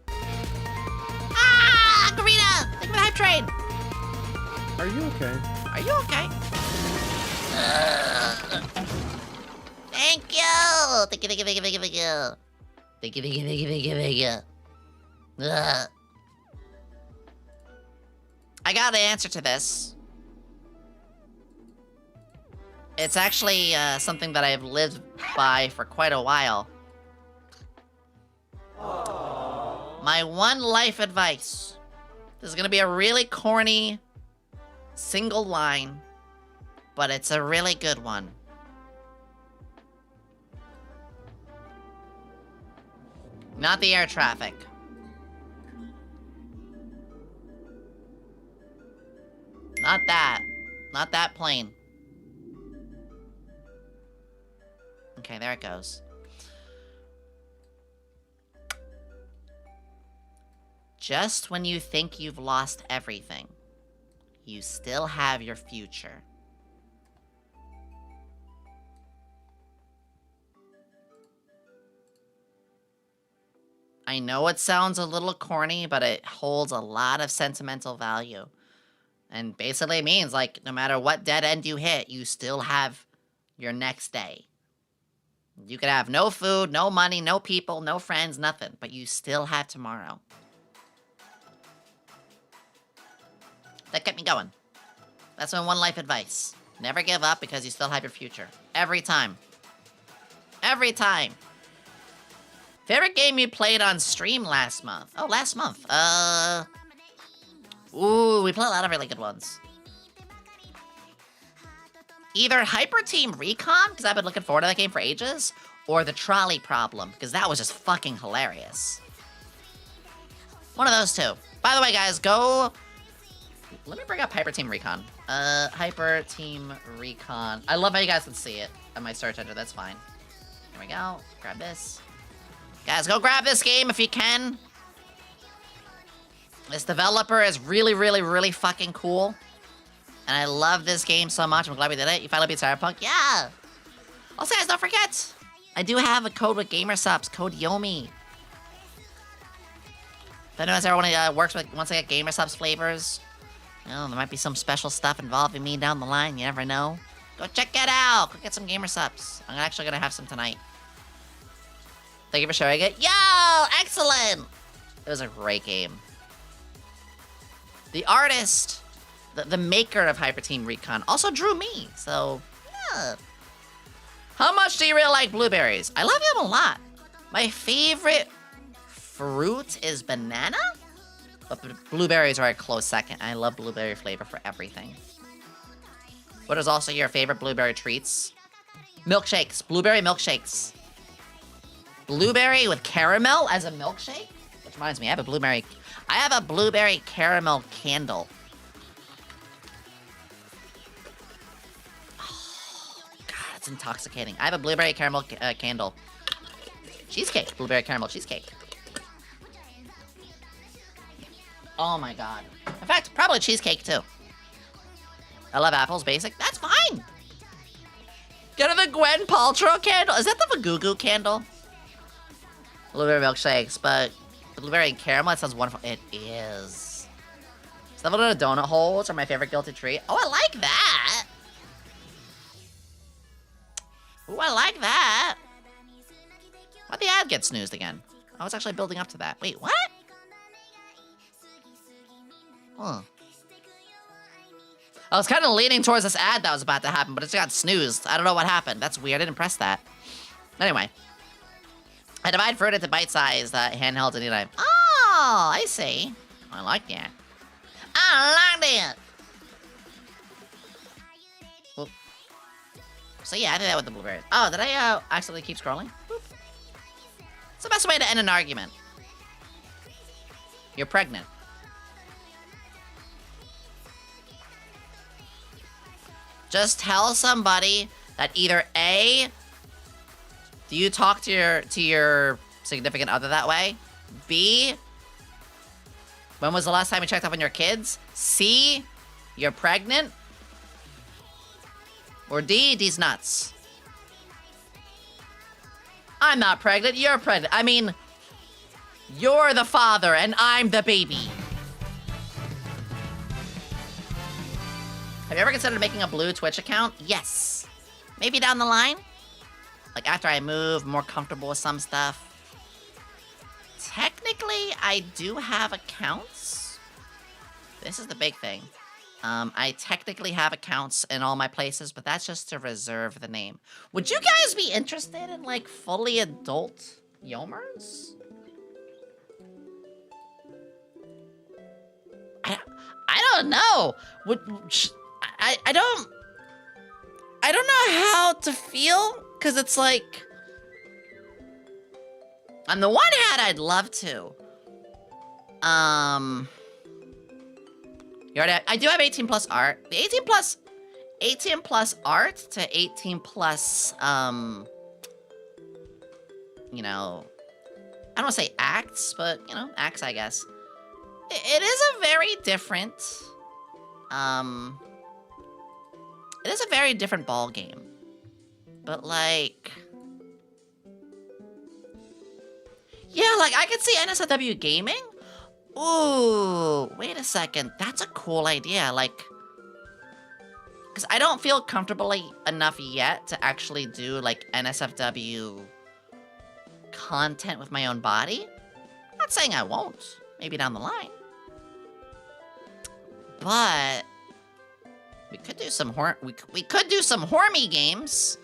Ah, Karina! Thank you for the hype train. Are you okay? Are you okay? Thank you! Thank you, thank you, thank you, thank you, thank you. Thank you, thank you, thank you, thank you, thank you. I got an answer to this. It's actually something that I've lived by for quite a while. My one life advice. This is gonna be a really corny single line, but it's a really good one. Not the air traffic. Not that. Not that plane. Okay, there it goes. Just when you think you've lost everything, you still have your future. I know it sounds a little corny, but it holds a lot of sentimental value. And basically it means, like, no matter what dead end you hit, you still have your next day. You could have no food, no money, no people, no friends, nothing, but you still have tomorrow. That kept me going. That's my one life advice. Never give up because you still have your future. Every time. Every time. Favorite game you played on stream last month? Oh, last month. Ooh, we played a lot of really good ones. Either Hyper Team Recon, because I've been looking forward to that game for ages, or the Trolley Problem, because that was just fucking hilarious. One of those two. By the way, guys, go... Let me bring up Hyper Team Recon. Hyper Team Recon. I love how you guys can see it on my search engine. That's fine. Here we go. Grab this. Guys, go grab this game if you can. This developer is really, really, really fucking cool. And I love this game so much. I'm glad we did it. You finally beat Cyberpunk? Yeah! Also, guys, don't forget, I do have a code with GamerSupps. Code Yomi. If anyone's ever wants to get GamerSupps flavors, you know, there might be some special stuff involving me down the line. You never know. Go check it out. Go get some GamerSupps. I'm actually gonna have some tonight. Thank you for sharing it. Yo! Excellent! It was a great game. The artist, the maker of Hyper Team Recon, also drew me, so, yeah. How much do you really like blueberries? I love them a lot. My favorite fruit is banana, but blueberries are a close second. I love blueberry flavor for everything. What is also your favorite blueberry treats? Milkshakes, blueberry milkshakes. Blueberry with caramel as a milkshake? Which reminds me, I have a blueberry caramel candle. Oh, God, it's intoxicating. I have a blueberry caramel candle. Cheesecake, blueberry caramel cheesecake. Oh my God. In fact, probably cheesecake too. I love apples, basic. That's fine. Get her the Gwen Paltrow candle. Is that the Vagugu candle? Blueberry milkshakes, but blueberry and caramel, it sounds wonderful. It is. Stuffed into donut holes are my favorite guilty treat. Oh, I like that. Ooh, I like that. Why'd the ad get snoozed again? I was actually building up to that. Wait, what? Huh. I was kind of leaning towards this ad that was about to happen, but it just got snoozed. I don't know what happened. That's weird. I didn't press that. Anyway. I divide fruit into bite-sized handheld and knife. Oh, I see. I like that. I like that. Well, so yeah, I did that with the blueberries. Oh, did I accidentally keep scrolling? Boop. It's the best way to end an argument. You're pregnant. Just tell somebody that either A, do you talk to your significant other that way? B, when was the last time you checked up on your kids? C, you're pregnant? Or D, D's nuts. I'm not pregnant, you're pregnant. I mean, you're the father and I'm the baby. Have you ever considered making a blue Twitch account? Yes. Maybe down the line? Like after I move, more comfortable with some stuff. Technically, I do have accounts. This is the big thing. I technically have accounts in all my places, but that's just to reserve the name. Would you guys be interested in like fully adult Yomers? I don't know. I don't know how to feel, because it's like, on the one hand, I'd love to. You already, I do have 18 plus art. The 18 plus art to 18 plus, you know, I don't want to say acts, but, you know, acts, I guess. It is a very different, it is a very different ball game. But, like, yeah, like, I could see NSFW gaming. Ooh, wait a second. That's a cool idea. Like, because I don't feel comfortable enough yet to actually do, like, NSFW content with my own body. I'm not saying I won't. Maybe down the line. But we could do some we could do some Hormy games.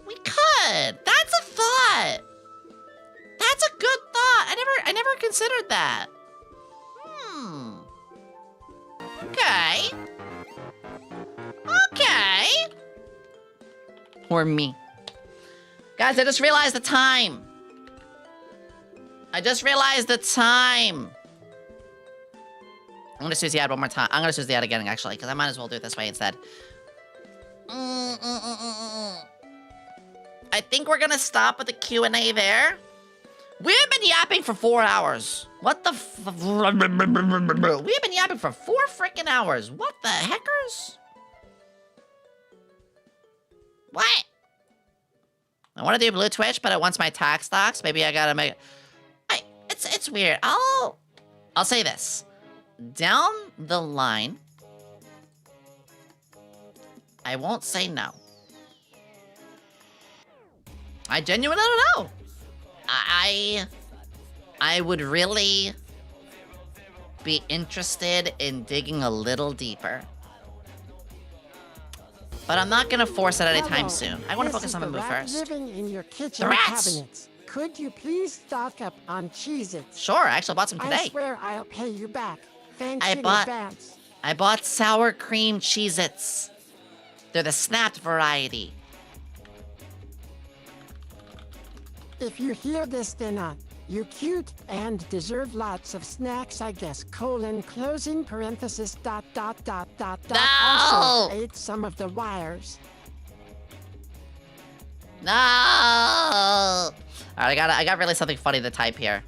We could. That's a thought. That's a good thought. I never considered that. Okay. Okay. Or me. Guys, I just realized the time. I just realized the time. I'm gonna choose the ad one more time. I'm gonna choose the ad again, actually, because I might as well do it this way instead. I think we're gonna stop with the Q&A there. We've been yapping for 4 hours. What the We've been yapping for 4 freaking hours. What the heckers? What? I want to do Blue Twitch, but it wants my tax stocks. Maybe I gotta make it. It's weird. I'll say this. Down the line, I won't say no. I genuinely don't know. I would really be interested in digging a little deeper. But I'm not gonna force it anytime soon. I want to focus on the move first. Living in your kitchen The rats! cabinets. Could you please stock up on Cheez-Its? Sure, I actually bought some today. I swear I'll pay you back. Thanks in advance. I bought sour cream Cheez-Its. They're the snapped variety. If you hear this, then you cute and deserve lots of snacks, I guess. Closing parenthesis, ... No! Also ate some of the wires. No! All right, I got really something funny to type here.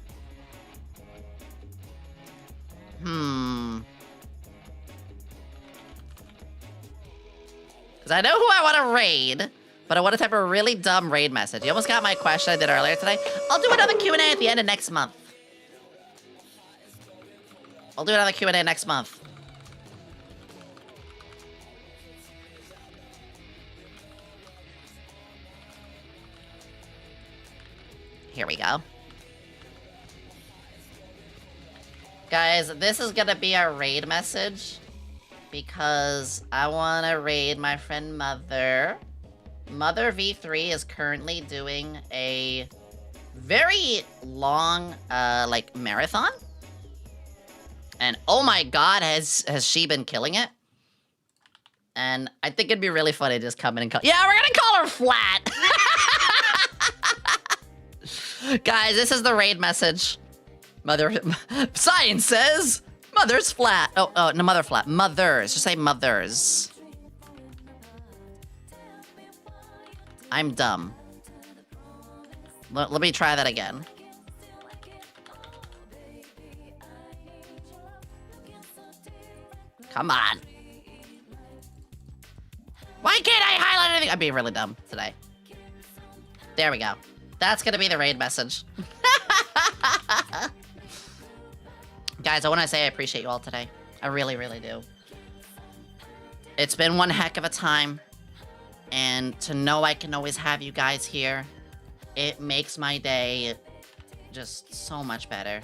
Because I know who I want to raid, but I want to type a really dumb raid message. You almost got my question I did earlier today. I'll do another Q&A at the end of next month. I'll do another Q&A next month. Here we go. Guys, this is gonna be our raid message because I want to raid my friend Mother. Mother V3 is currently doing a very long, like, marathon. And oh my god, has she been killing it? And I think it'd be really funny to just come in and call— yeah, we're gonna call her Flat! Guys, this is the raid message. Mother— Science says Mother's flat. Oh, no, Mother flat. Mothers. Just say mothers. I'm dumb. Let me try that again. Come on. Why can't I highlight anything? I'm being really dumb today. There we go. That's gonna be the raid message. Guys, I want to say I appreciate you all today. I really, really do. It's been one heck of a time. And to know I can always have you guys here, it makes my day just so much better.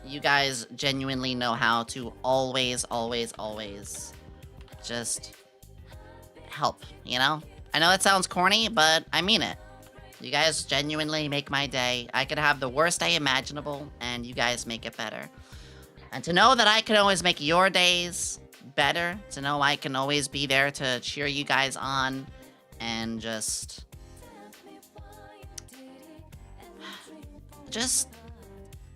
You guys genuinely know how to always, always, always just help, you know? I know that sounds corny, but I mean it. You guys genuinely make my day. I could have the worst day imaginable, and you guys make it better. And to know that I can always make your days better, to know I can always be there to cheer you guys on, and just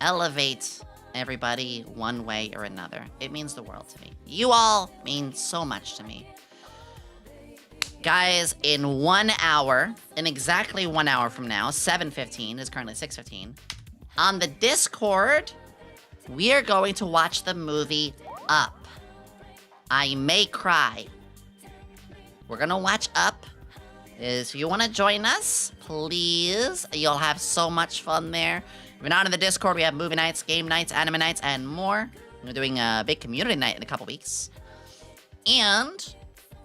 elevate everybody one way or another. It means the world to me. You all mean so much to me. Guys, in 1 hour, in exactly 1 hour from now, 7:15, is currently 6:15, on the Discord, we are going to watch the movie Up. I May Cry. We're gonna watch Up. If you want to join us, please. You'll have so much fun there. If you're not in the Discord, we have movie nights, game nights, anime nights, and more. We're doing a big community night in a couple weeks. And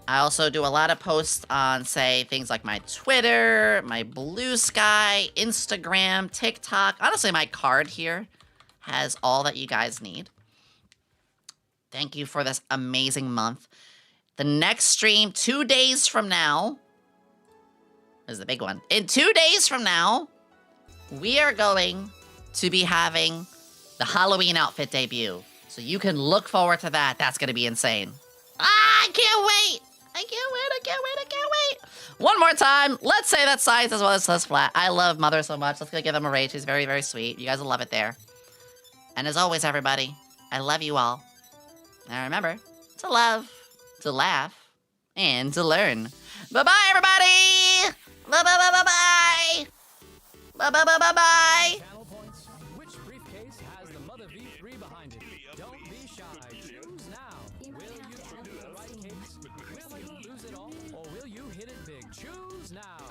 I also do a lot of posts on, say, things like my Twitter, my Blue Sky, Instagram, TikTok. Honestly, my card here has all that you guys need. Thank you for this amazing month. The next stream, 2 days from now, is the big one. In 2 days from now, we are going to be having the Halloween outfit debut. So you can look forward to that. That's going to be insane. Ah, I can't wait. I can't wait, I can't wait, I can't wait. One more time, let's say that Science as well as says Flat. I love Mother so much. Let's go give them a raid. She's very, very sweet. You guys will love it there. And as always, everybody, I love you all. Now remember, to love, to laugh, and to learn. Bye-bye, everybody! Bye-bye-bye-bye-bye! Bye-bye-bye-bye-bye! Which briefcase has the Mother V3 behind it? Don't be shy. Choose now. Will you choose the right case? Will you lose it all? Or will you hit it big? Choose now.